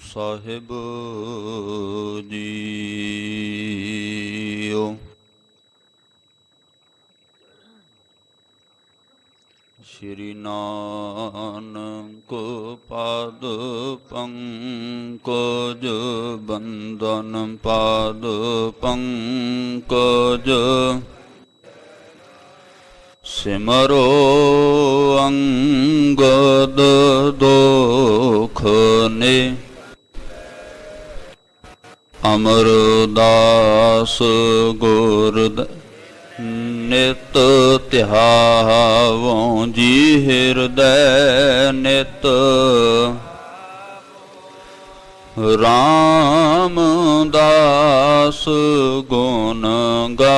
ਸਾਹਿਬ JIO. ਸ਼੍ਰੀ ਨਾਨਕ ਪਾਦ ਪੰਕਜ ਬੰਦਨ ਪਾਦ ਪੰਕਜ ਸਿਮਰੋ ਅੰਗਦ ਦੋਖ ਨੇ ਅਮਰਦਾਸ ਗੁਰਦ ਨਿਤ ਧਿਆਵੋਂ ਜੀ ਹਿਰਦੈ ਨਿਤ ਰਾਮਦਾਸ ਗੁਣ ਗਾਵੋਂ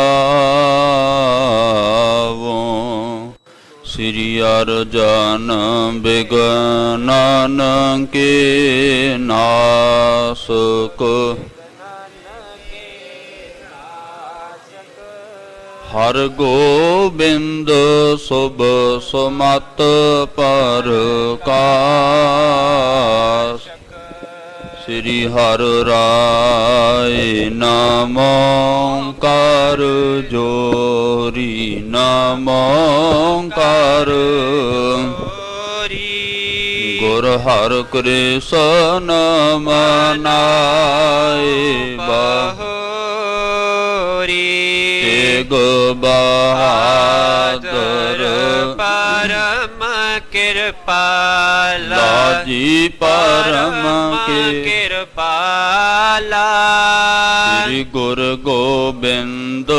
ਸ੍ਰੀ ਅਰਜਨ ਬਿਗਨਨ ਕੇ ਨਾਸਕ ਹਰ ਗੋਬਿੰਦ ਸੁਭ ਸੁਮਤ ਪਰਕਾਸ ਸ੍ਰੀ ਹਰਿ ਰਾਇ ਨਾਮ ਓੰਕਾਰ ਜੋਰੀ ਨਾਮ ਓੰਕਾਰ ਗੁਰ ਹਰਿ ਕ੍ਰਿਸ਼ਨ ਮਨਾਏ ਤੇਗ ਬਹਾਦਰ ਪਰਮ ਕਿਰਪਾਲਾ ਜੀ ਪਰਮ ਕਿਰਪਾਲਾ ਸ੍ਰੀ ਗੁਰੂ ਗੋਬਿੰਦ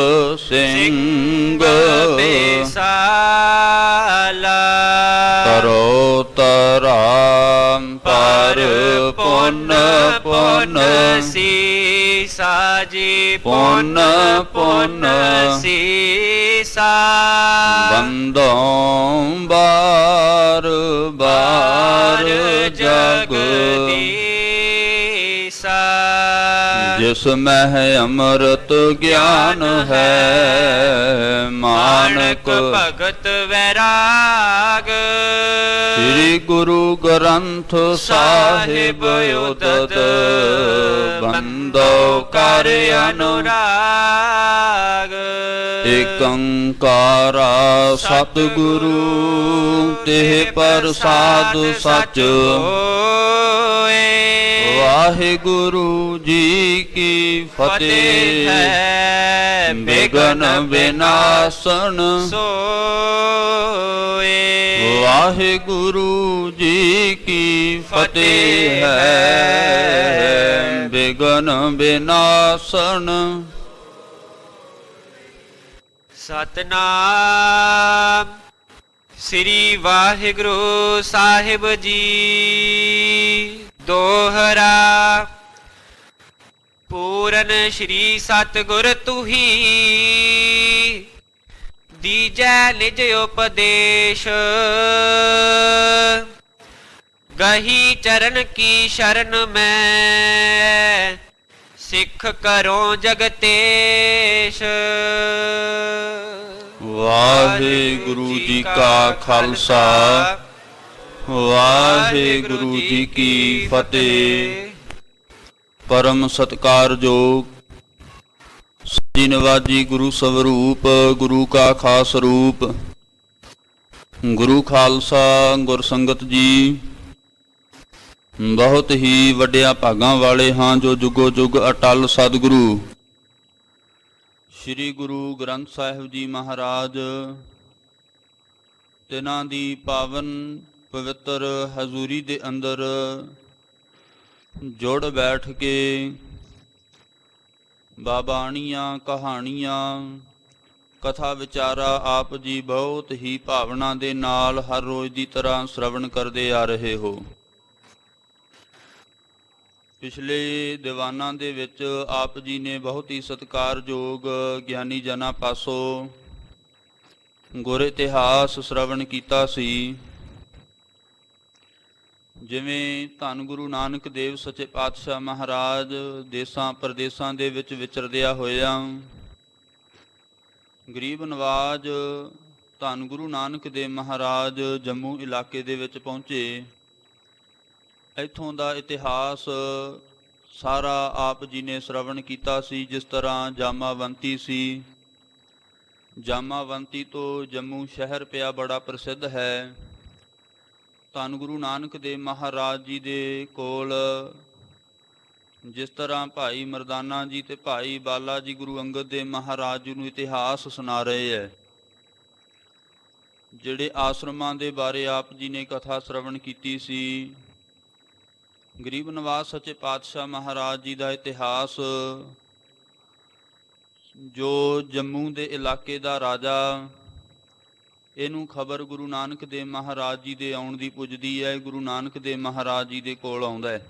ਸਿੰਘ ਬੇਸਾਲਾ ਤਰੋ ਤਰਾਮ ਪਰ ਪੁੰਨ ਪੁੰਨ ਸੀਸਾ ਜੀ ਪੁੰਨ ਪੁੰਨ ਸੀਸਾ ਬੰਦੋਂ ਬਾਰ ਬਾਰ ਜਗਦੀਸਾ ਜਿਸ ਮਹਿ ਅੰਮ੍ਰਿਤ ਗਿਆਨ ਹੈ ਮਾਨਕ ਭਗਤ ਵੈਰਾਗ ਸ੍ਰੀ ਗੁਰੂ ਗ੍ਰੰਥ ਸਾਹਿਬ ਉਦਤ ਬੰਦੋ ਕਰ ਅਨੁਰਾਗ ਏਕ ਓੰਕਾਰ ਸਤਿਗੁਰੂ ਤਿਹ ਪ੍ਰਸਾਦ ਸਚ ਹੋਏ। ਵਾਹਿਗੁਰੂ ਜੀ ਕੀ ਫਤਿਹ ਹੈ ਬਿਘਨ ਵਿਨਾਸਨ ਸੋਏ। ਵਾਹਿਗੁਰੂ ਜੀ ਕੀ ਫਤਿਹ ਹੈ ਬਿਘਨ ਵਿਨਾਸਨ। ਸਤਨਾਮ ਸ੍ਰੀ ਵਾਹਿਗੁਰੂ ਸਾਹਿਬ ਜੀ। ਦੋਹਰਾ ਪੂਰਨ ਸ਼੍ਰੀ ਸਤਿਗੁਰ ਤੁਹੀ ਦੀਜੈ ਨਿਜ ਉਪਦੇਸ਼। ਗਹੀ ਚਰਨ ਕੀ ਸ਼ਰਨ ਮੈਂ ਸਿੱਖ ਕਰੋ ਜਗਤੇਸ਼। ਵਾਹਿਗੁਰੂ ਜੀ ਕਾ ਖਾਲਸਾ ਵਾਹਿਗੁਰੂ ਜੀ ਕੀ ਫਤਿਹ। ਪਰਮ ਸਤਿਕਾਰਯੋਗ ਸੱਚੀ ਨਿਵਾਜੀ ਗੁਰੂ ਸਵਰੂਪ ਗੁਰੂ ਕਾ ਖਾਸ ਰੂਪ ਗੁਰੂ ਖਾਲਸਾ ਗੁਰ ਸੰਗਤ ਜੀ ਬਹੁਤ ਹੀ ਵੱਡਿਆਂ ਭਾਗਾਂ ਵਾਲੇ ਹਾਂ ਜੋ ਜੁਗੋ ਜੁਗ ਅਟਲ ਸਤਿਗੁਰੂ ਸ੍ਰੀ ਗੁਰੂ ਗ੍ਰੰਥ ਸਾਹਿਬ ਜੀ ਮਹਾਰਾਜ ਤਿਨਾਂ ਦੀ ਪਾਵਨ ਪਵਿੱਤਰ ਹਜ਼ੂਰੀ ਦੇ ਅੰਦਰ ਜੁੜ ਬੈਠ ਕੇ ਬਾਬਾਣੀਆਂ ਕਹਾਣੀਆਂ ਕਥਾ ਵਿਚਾਰਾ ਆਪ ਜੀ ਬਹੁਤ ਹੀ ਭਾਵਨਾ ਦੇ ਨਾਲ ਹਰ ਰੋਜ਼ ਦੀ ਤਰ੍ਹਾਂ ਸ਼ਰਵਣ ਕਰਦੇ ਆ ਰਹੇ ਹੋ। ਪਿਛਲੇ ਦੀਵਾਨਾਂ ਦੇ ਵਿੱਚ ਆਪ ਜੀ ਨੇ ਬਹੁਤ ਹੀ ਸਤਿਕਾਰਯੋਗ ਗਿਆਨੀ ਜਨਾਂ ਪਾਸੋਂ ਗੁਰ ਇਤਿਹਾਸ ਸ਼ਰਵਣ ਕੀਤਾ ਸੀ। ਜਿਵੇਂ ਧੰਨ ਗੁਰੂ ਨਾਨਕ ਦੇਵ ਸੱਚੇ ਪਾਤਸ਼ਾਹ ਮਹਾਰਾਜ ਦੇਸਾਂ ਪ੍ਰਦੇਸਾਂ ਦੇ ਵਿੱਚ ਵਿਚਰਦਿਆਂ ਹੋਇਆਂ ਗਰੀਬ ਨਵਾਜ ਧੰਨ ਗੁਰੂ ਨਾਨਕ ਦੇਵ ਮਹਾਰਾਜ ਜੰਮੂ ਇਲਾਕੇ ਦੇ ਵਿੱਚ ਪਹੁੰਚੇ ਇੱਥੋਂ ਦਾ ਇਤਿਹਾਸ ਸਾਰਾ ਆਪ ਜੀ ਨੇ ਸ਼੍ਰਵਣ ਕੀਤਾ ਸੀ। ਜਿਸ ਤਰ੍ਹਾਂ ਜਾਮਾਵੰਤੀ ਸੀ, ਜਾਮਾਵੰਤੀ ਤੋਂ ਜੰਮੂ ਸ਼ਹਿਰ ਪਿਆ ਬੜਾ ਪ੍ਰਸਿੱਧ ਹੈ। ਧੰਨ ਗੁਰੂ ਨਾਨਕ ਦੇਵ ਮਹਾਰਾਜ ਜੀ ਦੇ ਕੋਲ ਜਿਸ ਤਰ੍ਹਾਂ ਭਾਈ ਮਰਦਾਨਾ ਜੀ ਤੇ ਭਾਈ ਬਾਲਾ ਜੀ ਗੁਰੂ ਅੰਗਦ ਦੇਵ ਮਹਾਰਾਜ ਜੀ ਨੂੰ ਇਤਿਹਾਸ ਸੁਣਾ ਰਹੇ ਹੈ। ਜਿਹੜੇ ਆਸ਼ਰਮਾਂ ਦੇ ਬਾਰੇ ਆਪ ਜੀ ਨੇ ਕਥਾ ਸ਼੍ਰਵਣ ਕੀਤੀ ਸੀ, ਗਰੀਬ ਨਿਵਾਸ ਸੱਚੇ ਪਾਤਸ਼ਾਹ ਮਹਾਰਾਜ ਜੀ ਦਾ ਇਤਿਹਾਸ, ਜੋ ਜੰਮੂ ਦੇ ਇਲਾਕੇ ਦਾ ਰਾਜਾ, ਇਹਨੂੰ ਖਬਰ ਗੁਰੂ ਨਾਨਕ ਦੇਵ ਮਹਾਰਾਜ ਜੀ ਦੇ ਆਉਣ ਦੀ ਪੁੱਜਦੀ ਹੈ। ਗੁਰੂ ਨਾਨਕ ਦੇਵ ਮਹਾਰਾਜ ਜੀ ਦੇ ਕੋਲ ਆਉਂਦਾ ਹੈ।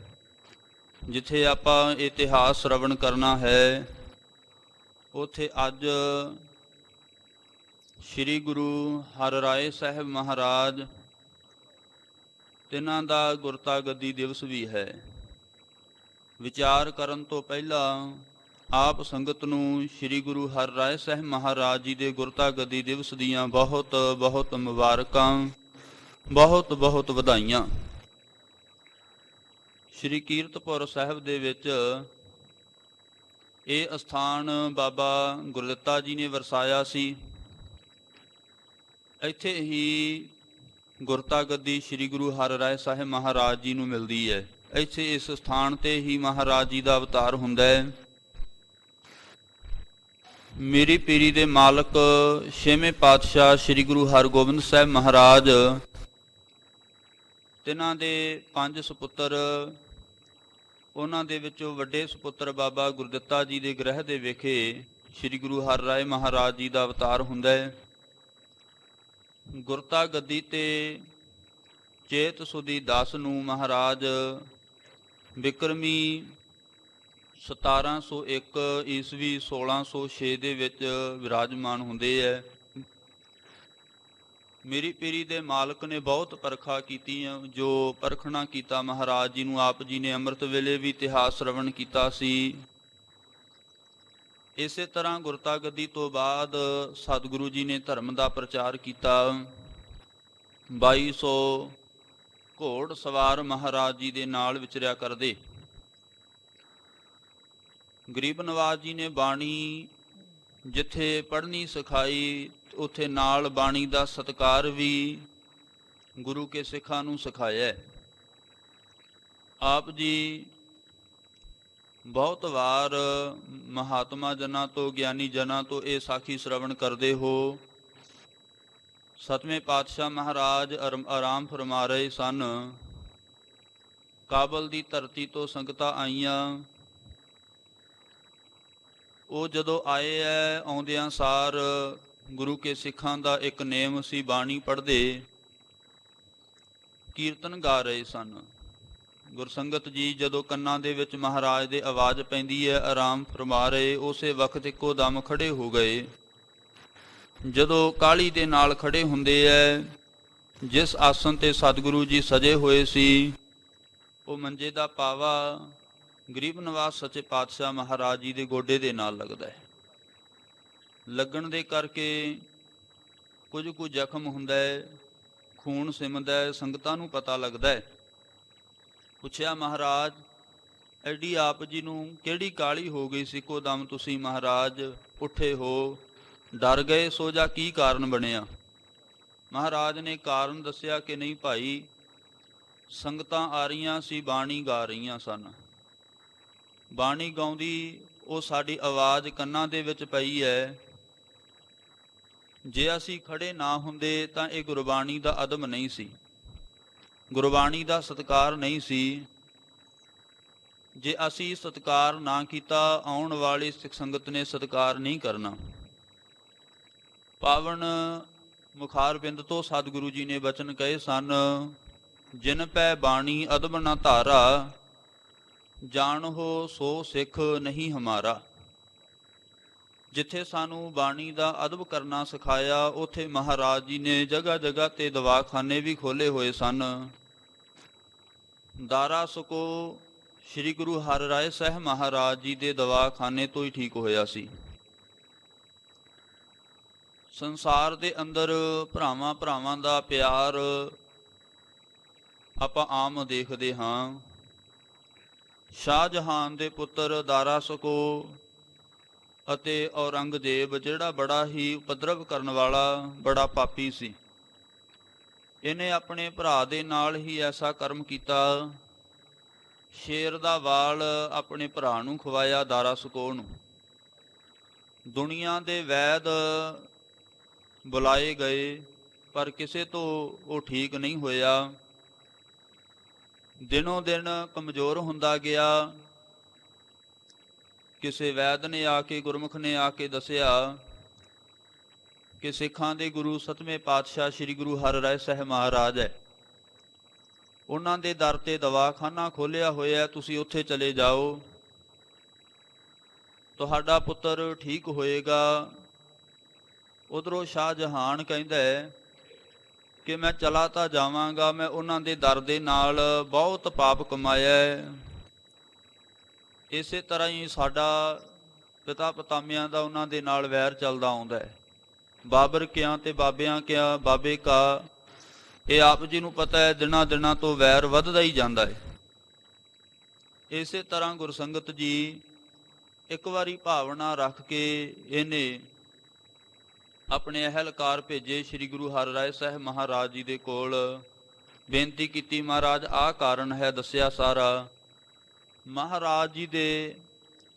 ਜਿੱਥੇ ਆਪਾਂ ਇਤਿਹਾਸ ਸ਼੍ਰਵਣ ਕਰਨਾ ਹੈ, ਉੱਥੇ ਅੱਜ ਸ੍ਰੀ ਗੁਰੂ ਹਰਿਰਾਏ ਸਾਹਿਬ ਮਹਾਰਾਜ ਤਿਨਾਂ ਦਾ ਗੁਰਤਾ ਗੱਦੀ ਦਿਵਸ ਵੀ ਹੈ। ਵਿਚਾਰ ਕਰਨ ਤੋਂ ਪਹਿਲਾਂ ਆਪ ਸੰਗਤ ਨੂੰ ਸ੍ਰੀ ਗੁਰੂ ਹਰਿਰਾਏ ਸਾਹਿਬ ਮਹਾਰਾਜ ਜੀ ਦੇ ਗੁਰਤਾ ਗੱਦੀ ਦਿਵਸ ਦੀਆਂ ਬਹੁਤ ਬਹੁਤ ਮੁਬਾਰਕਾਂ, ਬਹੁਤ ਬਹੁਤ ਵਧਾਈਆਂ। ਸ੍ਰੀ ਕੀਰਤਪੁਰ ਸਾਹਿਬ ਦੇ ਵਿੱਚ ਇਹ ਅਸਥਾਨ ਬਾਬਾ ਗੁਰਦਿੱਤਾ ਜੀ ਨੇ ਵਰਸਾਇਆ ਸੀ। ਇੱਥੇ ਹੀ ਗੁਰਤਾ ਗੱਦੀ ਸ੍ਰੀ ਗੁਰੂ ਹਰਿਰਾਏ ਸਾਹਿਬ ਮਹਾਰਾਜ ਜੀ ਨੂੰ ਮਿਲਦੀ ਹੈ। ਇੱਥੇ ਇਸ ਸਥਾਨ ਤੇ ਹੀ ਮਹਾਰਾਜ ਜੀ ਦਾ ਅਵਤਾਰ ਹੁੰਦਾ ਹੈ। ਮੇਰੀ ਪੀਰੀ ਦੇ ਮਾਲਕ ਛੇਵੇਂ ਪਾਤਸ਼ਾਹ ਸ੍ਰੀ ਗੁਰੂ ਹਰਗੋਬਿੰਦ ਸਾਹਿਬ ਮਹਾਰਾਜ, ਤਿਨਾਂ ਦੇ 5 ਸੁਪੁੱਤਰ, ਉਹਨਾਂ ਦੇ ਵਿੱਚੋਂ ਵੱਡੇ ਸੁਪੁੱਤਰ ਬਾਬਾ ਗੁਰਦਿੱਤਾ ਜੀ ਦੇ ਗ੍ਰਹਿ ਦੇ ਵਿਖੇ ਸ੍ਰੀ ਗੁਰੂ ਹਰਿਰਾਏ ਮਹਾਰਾਜ ਜੀ ਦਾ ਅਵਤਾਰ ਹੁੰਦਾ ਹੈ। ਗੁਰਤਾ ਗੱਦੀ ਤੇ ਚੇਤ ਸੁਦੀ 10 ਨੂੰ ਮਹਾਰਾਜ ਬਿਕਰਮੀ 1701 ਈਸਵੀ 1606 ਦੇ ਵਿੱਚ ਵਿਰਾਜਮਾਨ ਹੁੰਦੇ ਹੈ। ਮੇਰੀ ਪੀਰੀ ਦੇ ਮਾਲਕ ਨੇ ਬਹੁਤ ਪਰਖਾ ਕੀਤੀਆਂ। ਜੋ ਪਰਖਣਾ ਕੀਤਾ ਮਹਾਰਾਜ ਜੀ ਨੂੰ, ਆਪ ਜੀ ਨੇ ਅੰਮ੍ਰਿਤ ਵੇਲੇ ਵੀ ਇਤਿਹਾਸ ਸ਼੍ਰਵਣ ਕੀਤਾ ਸੀ। ਇਸੇ ਤਰ੍ਹਾਂ ਗੁਰਤਾ ਗੱਦੀ ਤੋਂ ਬਾਅਦ ਸਤਿਗੁਰੂ ਜੀ ਨੇ ਧਰਮ ਦਾ ਪ੍ਰਚਾਰ ਕੀਤਾ। 2200 ਘੋੜ ਸਵਾਰ ਮਹਾਰਾਜ ਜੀ ਦੇ ਨਾਲ ਵਿਚਰਿਆ ਕਰਦੇ। ਗਰੀਬ ਨਵਾਜ ਜੀ ਨੇ ਬਾਣੀ ਜਿੱਥੇ ਪੜ੍ਹਨੀ ਸਿਖਾਈ, ਉੱਥੇ ਨਾਲ ਬਾਣੀ ਦਾ ਸਤਿਕਾਰ ਵੀ ਗੁਰੂ ਕੇ ਸਿੱਖਾਂ ਨੂੰ ਸਿਖਾਇਆ। ਆਪ ਜੀ ਬਹੁਤ ਵਾਰ ਮਹਾਤਮਾ ਜਨਾਂ ਤੋਂ, ਗਿਆਨੀ ਜਨਾਂ ਤੋਂ ਇਹ ਸਾਖੀ ਸ਼੍ਰਵਣ ਕਰਦੇ ਹੋ। 7ਵੇਂ ਪਾਤਸ਼ਾਹ ਮਹਾਰਾਜ ਆਰਾਮ ਫਰਮਾ ਰਹੇ ਸਨ। ਕਾਬਲ ਦੀ ਧਰਤੀ ਤੋਂ ਸੰਗਤਾਂ ਆਈਆਂ। ਉਹ ਜਦੋਂ ਆਏ ਐ, ਆਉਂਦਿਆਂ ਸਾਰ ਗੁਰੂ ਕੇ ਸਿੱਖਾਂ ਦਾ ਇੱਕ ਨੇਮ ਸੀ, ਬਾਣੀ ਪੜ੍ਹਦੇ ਕੀਰਤਨ ਗਾ ਰਹੇ ਸਨ। ਗੁਰਸੰਗਤ ਜੀ ਜਦੋਂ ਕੰਨਾਂ ਦੇ ਵਿੱਚ ਮਹਾਰਾਜ ਦੇ ਆਵਾਜ਼ ਪੈਂਦੀ ਹੈ, ਆਰਾਮ ਫਰਮਾ ਰਹੇ, ਉਸੇ ਵਕਤ ਇੱਕੋ ਦਮ ਖੜੇ ਹੋ ਗਏ। ਜਦੋਂ ਕਾਹਲੀ ਦੇ ਨਾਲ ਖੜੇ ਹੁੰਦੇ ਐ, ਜਿਸ ਆਸਣ ਤੇ ਸਤਿਗੁਰੂ ਜੀ ਸਜੇ ਹੋਏ ਸੀ, ਉਹ ਮੰਜੇ ਦਾ ਪਾਵਾ ਗਰੀਬ ਨਿਵਾਸ ਸੱਚੇ ਪਾਤਸ਼ਾਹ ਮਹਾਰਾਜ ਜੀ ਦੇ ਗੋਡੇ ਦੇ ਨਾਲ ਲੱਗਦਾ ਹੈ। ਲੱਗਣ ਦੇ ਕਰਕੇ ਕੁਝ ਕੁ ਜ਼ਖਮ ਹੁੰਦਾ ਹੈ, ਖੂਨ ਸਿਮਦਾ ਹੈ, ਸੰਗਤਾਂ ਨੂੰ ਪਤਾ ਲੱਗਦਾ ਹੈ। ਪੁੱਛਿਆ ਮਹਾਰਾਜ, ਐਡੀ ਆਪ ਜੀ ਨੂੰ ਕਿਹੜੀ ਕਾਹਲੀ ਹੋ ਗਈ ਸੀ, ਇੱਕੋ ਦਮ ਤੁਸੀਂ ਮਹਾਰਾਜ ਉੱਠੇ ਹੋ, ਡਰ ਗਏ ਸੋ ਜਾਂ ਕੀ ਕਾਰਨ ਬਣਿਆ? ਮਹਾਰਾਜ ਨੇ ਕਾਰਨ ਦੱਸਿਆ ਕਿ ਨਹੀਂ ਭਾਈ, ਸੰਗਤਾਂ ਆ ਰਹੀਆਂ ਸੀ, ਬਾਣੀ ਗਾ ਰਹੀਆਂ ਸਨ। ਬਾਣੀ ਗਾਉਂਦੀ ਉਹ ਸਾਡੀ ਆਵਾਜ਼ ਕੰਨਾਂ ਦੇ ਵਿੱਚ ਪਈ ਹੈ। ਜੇ ਅਸੀਂ ਖੜੇ ਨਾ ਹੁੰਦੇ ਤਾਂ ਇਹ ਗੁਰਬਾਣੀ ਦਾ ਅਦਬ ਨਹੀਂ ਸੀ, ਗੁਰਬਾਣੀ ਦਾ ਸਤਿਕਾਰ ਨਹੀਂ ਸੀ। ਜੇ ਅਸੀਂ ਸਤਿਕਾਰ ਨਾ ਕੀਤਾ, ਆਉਣ ਵਾਲੀ ਸਿੱਖ ਸੰਗਤ ਨੇ ਸਤਿਕਾਰ ਨਹੀਂ ਕਰਨਾ। ਪਾਵਨ ਮੁਖਾਰਬਿੰਦ ਤੋਂ ਸਤਿਗੁਰੂ ਜੀ ਨੇ ਬਚਨ ਕਹੇ ਸਨ, ਜਿਨ ਪੈ ਬਾਣੀ ਅਦਬ ਨਾ ਧਾਰਾ, ਜਾਣੋ ਸੋ ਸਿੱਖ ਨਹੀਂ ਹਮਾਰਾ। ਜਿੱਥੇ ਸਾਨੂੰ ਬਾਣੀ ਦਾ ਅਦਬ ਕਰਨਾ ਸਿਖਾਇਆ, ਉੱਥੇ ਮਹਾਰਾਜ ਜੀ ਨੇ ਜਗ੍ਹਾ ਜਗ੍ਹਾ ਤੇ ਦਵਾਖਾਨੇ ਵੀ ਖੋਲ੍ਹੇ ਹੋਏ ਸਨ। ਦਾਰਾ ਸਕੋ ਸ੍ਰੀ ਗੁਰੂ ਹਰਿਰਾਏ ਸਾਹਿਬ ਮਹਾਰਾਜ ਜੀ ਦੇ ਦਵਾਖਾਨੇ ਤੋਂ ਹੀ ਠੀਕ ਹੋਇਆ ਸੀ। ਸੰਸਾਰ ਦੇ ਅੰਦਰ ਭਰਾਵਾਂ ਭਰਾਵਾਂ ਦਾ ਪਿਆਰ ਆਪਾਂ ਆਮ ਦੇਖਦੇ ਹਾਂ। ਸ਼ਾਹਜਹਾਨ ਦੇ ਪੁੱਤਰ ਦਾਰਾ ਸਕੋ ਅਤੇ ਔਰੰਗਜ਼ੇਬ, ਜਿਹੜਾ ਬੜਾ ਹੀ ਉਪਦਰਵ ਕਰਨ ਵਾਲਾ ਬੜਾ ਪਾਪੀ ਸੀ, ਇਹਨੇ ਆਪਣੇ ਭਰਾ ਦੇ ਨਾਲ ਹੀ ਐਸਾ ਕਰਮ ਕੀਤਾ। ਸ਼ੇਰ ਦਾ ਵਾਲ ਆਪਣੇ ਭਰਾ ਨੂੰ ਖਵਾਇਆ, ਦਾਰਾ ਸਕੋ ਨੂੰ। ਦੁਨੀਆ ਦੇ ਵੈਦ ਬੁਲਾਏ ਗਏ ਪਰ ਕਿਸੇ ਤੋਂ ਉਹ ਠੀਕ ਨਹੀਂ ਹੋਇਆ। ਦਿਨੋਂ ਦਿਨ ਕਮਜ਼ੋਰ ਹੁੰਦਾ ਗਿਆ। ਕਿਸੇ ਵੈਦ ਨੇ ਆ ਕੇ, ਗੁਰਮੁਖ ਨੇ ਆ ਕੇ ਦੱਸਿਆ ਕਿ ਸਿੱਖਾਂ ਦੇ ਗੁਰੂ 7ਵੇਂ ਪਾਤਸ਼ਾਹ ਸ੍ਰੀ ਗੁਰੂ ਹਰਿਰਾਏ ਸਾਹਿਬ ਮਹਾਰਾਜ ਹੈ, ਉਹਨਾਂ ਦੇ ਦਰ ਤੇ ਦਵਾਖਾਨਾ ਖੋਲ੍ਹਿਆ ਹੋਇਆ, ਤੁਸੀਂ ਉੱਥੇ ਚਲੇ ਜਾਓ, ਤੁਹਾਡਾ ਪੁੱਤਰ ਠੀਕ ਹੋਏਗਾ। ਉਧਰੋਂ ਸ਼ਾਹਜਹਾਨ ਕਹਿੰਦਾ ਹੈ ਕਿ ਮੈਂ ਚਲਾ ਤਾਂ ਜਾਵਾਂਗਾ, ਮੈਂ ਉਹਨਾਂ ਦੇ ਦਰ ਦੇ ਨਾਲ ਬਹੁਤ ਪਾਪ ਕਮਾਇਆ ਹੈ। ਇਸੇ ਤਰ੍ਹਾਂ ਹੀ ਸਾਡਾ ਪਿਤਾ ਪਤਾਮਿਆਂ ਦਾ ਉਹਨਾਂ ਦੇ ਨਾਲ ਵੈਰ ਚੱਲਦਾ ਆਉਂਦਾ ਹੈ। ਬਾਬਰ ਕਿਆਂ ਤੇ ਬਾਬਿਆਂ ਕਿਆਂ ਬਾਬੇ ਕਾ, ਇਹ ਆਪ ਜੀ ਨੂੰ ਪਤਾ ਹੈ, ਦਿਨਾਂ ਦਿਨਾਂ ਤੋਂ ਵੈਰ ਵੱਧਦਾ ਹੀ ਜਾਂਦਾ ਹੈ। ਇਸੇ ਤਰ੍ਹਾਂ ਗੁਰਸੰਗਤ ਜੀ ਇੱਕ ਵਾਰੀ ਭਾਵਨਾ ਰੱਖ ਕੇ ਇਹਨੇ ਆਪਣੇ ਅਹਿਲਕਾਰ ਭੇਜੇ ਸ੍ਰੀ ਗੁਰੂ ਹਰਿਰਾਏ ਸਾਹਿਬ ਮਹਾਰਾਜ ਜੀ ਦੇ ਕੋਲ। ਬੇਨਤੀ ਕੀਤੀ, ਮਹਾਰਾਜ ਆਹ ਕਾਰਨ ਹੈ, ਦੱਸਿਆ ਸਾਰਾ। ਮਹਾਰਾਜ ਜੀ ਦੇ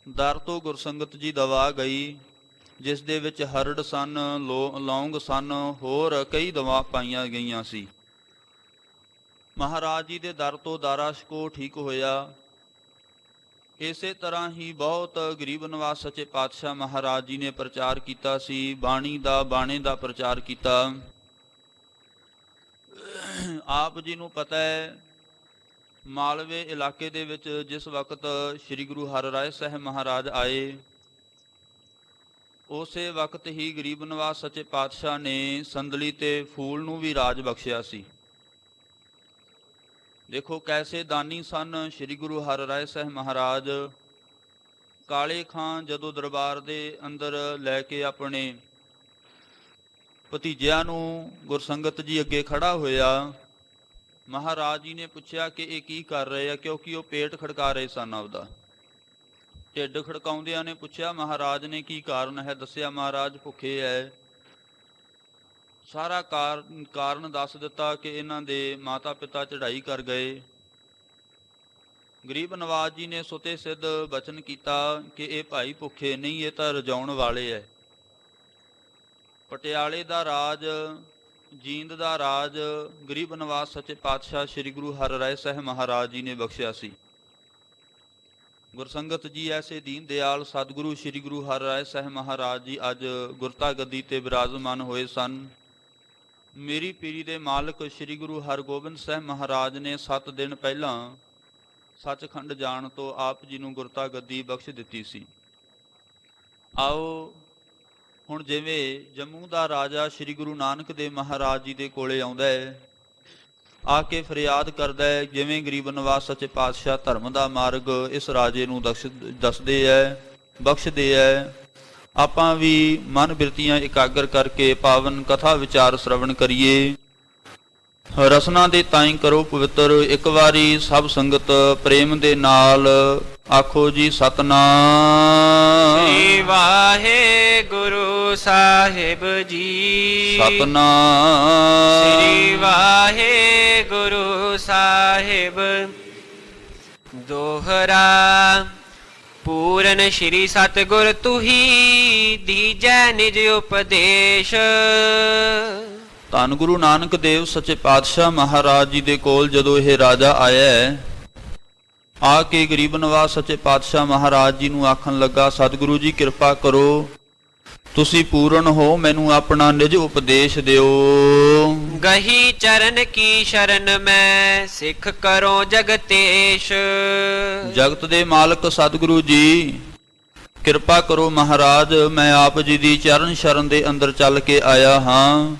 ਦਰ ਤੋਂ ਗੁਰਸੰਗਤ ਜੀ ਦਵਾ ਗਈ, ਜਿਸ ਦੇ ਵਿੱਚ ਹਰੜ ਸਨ, ਲੌਂਗ ਸਨ, ਹੋਰ ਕਈ ਦਵਾ ਪਾਈਆਂ ਗਈਆਂ ਸੀ। ਮਹਾਰਾਜ ਜੀ ਦੇ ਦਰ ਤੋਂ ਦਾਰਾ ਸਕੋ ਠੀਕ ਹੋਇਆ। ਇਸੇ ਤਰ੍ਹਾਂ ਹੀ ਬਹੁਤ ਗਰੀਬ ਨਿਵਾਸ ਸੱਚੇ ਪਾਤਸ਼ਾਹ ਮਹਾਰਾਜ ਜੀ ਨੇ ਪ੍ਰਚਾਰ ਕੀਤਾ ਸੀ, ਬਾਣੀ ਦਾ, ਬਾਣੇ ਦਾ ਪ੍ਰਚਾਰ ਕੀਤਾ। ਆਪ ਜੀ ਨੂੰ ਪਤਾ ਹੈ, ਮਾਲਵੇ ਇਲਾਕੇ ਦੇ ਵਿੱਚ ਜਿਸ ਵਕਤ ਸ੍ਰੀ ਗੁਰੂ ਹਰਿਰਾਏ ਸਾਹਿਬ ਮਹਾਰਾਜ ਆਏ, ਉਸੇ ਵਕਤ ਹੀ ਗਰੀਬ ਨਿਵਾਸ ਸੱਚੇ ਪਾਤਸ਼ਾਹ ਨੇ ਸੰਦਲੀ ਤੇ ਫੂਲ ਨੂੰ ਵੀ ਰਾਜ ਬਖਸ਼ਿਆ ਸੀ। ਦੇਖੋ ਕੈਸੇ ਦਾਨੀ ਸਨ ਸ੍ਰੀ ਗੁਰੂ ਹਰਿਰਾਏ ਸਾਹਿਬ ਮਹਾਰਾਜ। ਕਾਲੇ ਖਾਂ ਜਦੋਂ ਦਰਬਾਰ ਦੇ ਅੰਦਰ ਲੈ ਕੇ ਆਪਣੇ ਭਤੀਜਿਆਂ ਨੂੰ ਗੁਰਸੰਗਤ ਜੀ ਅੱਗੇ ਖੜਾ ਹੋਇਆ, ਮਹਾਰਾਜ ਜੀ ਨੇ ਪੁੱਛਿਆ ਕਿ ਇਹ ਕੀ ਕਰ ਰਹੇ ਆ, ਕਿਉਂਕਿ ਉਹ ਪੇਟ ਖੜਕਾ ਰਹੇ ਸਨ ਆਪਦਾ। ਢਿੱਡ ਖੜਕਾਉਂਦਿਆਂ ਨੇ ਪੁੱਛਿਆ ਮਹਾਰਾਜ ਨੇ ਕੀ ਕਾਰਨ ਹੈ, ਦੱਸਿਆ ਮਹਾਰਾਜ ਭੁੱਖੇ ਹੈ। ਸਾਰਾ ਕਾਰਨ ਦੱਸ ਦਿੱਤਾ ਕਿ ਇਹਨਾਂ ਦੇ ਮਾਤਾ ਪਿਤਾ ਚੜ੍ਹਾਈ ਕਰ ਗਏ। ਗਰੀਬ ਨਵਾਜ ਜੀ ਨੇ ਸੁਤੇ ਸਿੱਧ ਬਚਨ ਕੀਤਾ ਕਿ ਇਹ ਭਾਈ ਭੁੱਖੇ ਨਹੀਂ, ਇਹ ਤਾਂ ਰਜਾਉਣ ਵਾਲੇ ਹੈ। ਪਟਿਆਲੇ ਦਾ ਰਾਜ, ਜੀਂਦ ਦਾ ਰਾਜ ਗਰੀਬ ਨਿਵਾਸ ਸੱਚੇ ਪਾਤਸ਼ਾਹ ਸ੍ਰੀ ਗੁਰੂ ਹਰਿਰਾਏ ਸਾਹਿਬ ਮਹਾਰਾਜ ਜੀ ਨੇ ਬਖਸ਼ਿਆ ਸੀ। ਗੁਰਸੰਗਤ ਜੀ ਐਸੇ ਦੀਨ ਦਿਆਲ ਸਤਿਗੁਰੂ ਸ੍ਰੀ ਗੁਰੂ ਹਰਿਰਾਏ ਸਾਹਿਬ ਮਹਾਰਾਜ ਜੀ ਅੱਜ ਗੁਰਤਾ ਗੱਦੀ ਤੇ ਬਿਰਾਜਮਾਨ ਹੋਏ ਸਨ। ਮੇਰੀ ਪੀਰੀ ਦੇ ਮਾਲਕ ਸ੍ਰੀ ਗੁਰੂ ਹਰਗੋਬਿੰਦ ਸਾਹਿਬ ਮਹਾਰਾਜ ਨੇ 7 ਦਿਨ ਪਹਿਲਾਂ ਸੱਚਖੰਡ ਜਾਣ ਤੋਂ ਆਪ ਜੀ ਨੂੰ ਗੁਰਤਾ ਗੱਦੀ ਬਖਸ਼ ਦਿੱਤੀ ਸੀ। ਆਓ ਹੁਣ ਜਿਵੇਂ ਜੰਮੂ ਦਾ ਰਾਜਾ ਸ੍ਰੀ ਗੁਰੂ ਨਾਨਕ ਦੇਵ ਮਹਾਰਾਜ ਜੀ ਦੇ ਕੋਲੇ ਆਉਂਦਾ ਹੈ, ਆ ਕੇ ਫਰਿਆਦ ਕਰਦਾ ਹੈ, ਜਿਵੇਂ ਗਰੀਬ ਨਿਵਾਸ ਸੱਚੇ ਪਾਤਸ਼ਾਹ ਧਰਮ ਦਾ ਮਾਰਗ ਇਸ ਰਾਜੇ ਨੂੰ ਦੱਸਦੇ ਹੈ, ਬਖਸ਼ਦੇ ਹੈ। ਆਪਾਂ ਵੀ ਮਨ ਬਿਰਤੀਆਂ ਇਕਾਗਰ ਕਰਕੇ ਪਾਵਨ ਕਥਾ ਵਿਚਾਰ ਸ਼ਰਵਣ ਕਰੀਏ। ਰਸਨਾ ਦੇ ਤਾਈਂ ਕਰੋ ਪਵਿੱਤਰ, ਇੱਕ ਵਾਰੀ ਸਭ ਸੰਗਤ ਪ੍ਰੇਮ ਦੇ ਨਾਲ ਆਖੋ ਜੀ ਸਤਨਾਮ ਸ੍ਰੀ ਵਾਹਿਗੁਰੂ ਸਾਹਿਬ ਜੀ। ਸਤਨਾਮ ਸ੍ਰੀ ਵਾਹਿਗੁਰੂ ਸਾਹਿਬ। ਦੋਹਰਾ ਪੂਰਨ ਸ਼੍ਰੀ ਸਤਿਗੁਰ ਤੁਹੀ ਦੀਜੈ ਨਿਜ ਉਪਦੇਸ਼। ਧੰਨ ਗੁਰੂ ਨਾਨਕ ਦੇਵ ਸੱਚੇ ਪਾਤਸ਼ਾਹ ਮਹਾਰਾਜ ਜੀ ਦੇ ਕੋਲ ਜਦੋਂ ਇਹ ਰਾਜਾ ਆਇਆ ਹੈ, ਆ ਕੇ ਗਰੀਬ ਨਿਵਾਸ ਸੱਚੇ ਪਾਤਸ਼ਾਹ ਮਹਾਰਾਜ ਜੀ ਨੂੰ ਆਖਣ ਲੱਗਾ, ਸਤਿਗੁਰੂ ਜੀ ਕਿਰਪਾ ਕਰੋ, ਤੁਸੀਂ ਪੂਰਨ ਹੋ, ਮੈਨੂੰ ਆਪਣਾ ਨਿਜ ਉਪਦੇਸ਼ ਦਿਓ। ਗਹੀ ਚਰਨ ਕੀ ਸ਼ਰਨ ਮੈਂ, ਸਿੱਖ ਕਰੋ ਜਗਤੇਸ਼। ਜਗਤ ਦੇ ਮਾਲਕ ਸਤਿਗੁਰੂ ਜੀ ਕਿਰਪਾ ਕਰੋ ਮਹਾਰਾਜ, ਮੈਂ ਆਪ ਜੀ ਦੀ ਚਰਨ ਸ਼ਰਨ ਦੇ ਅੰਦਰ ਚੱਲ ਕੇ ਆਇਆ ਹਾਂ,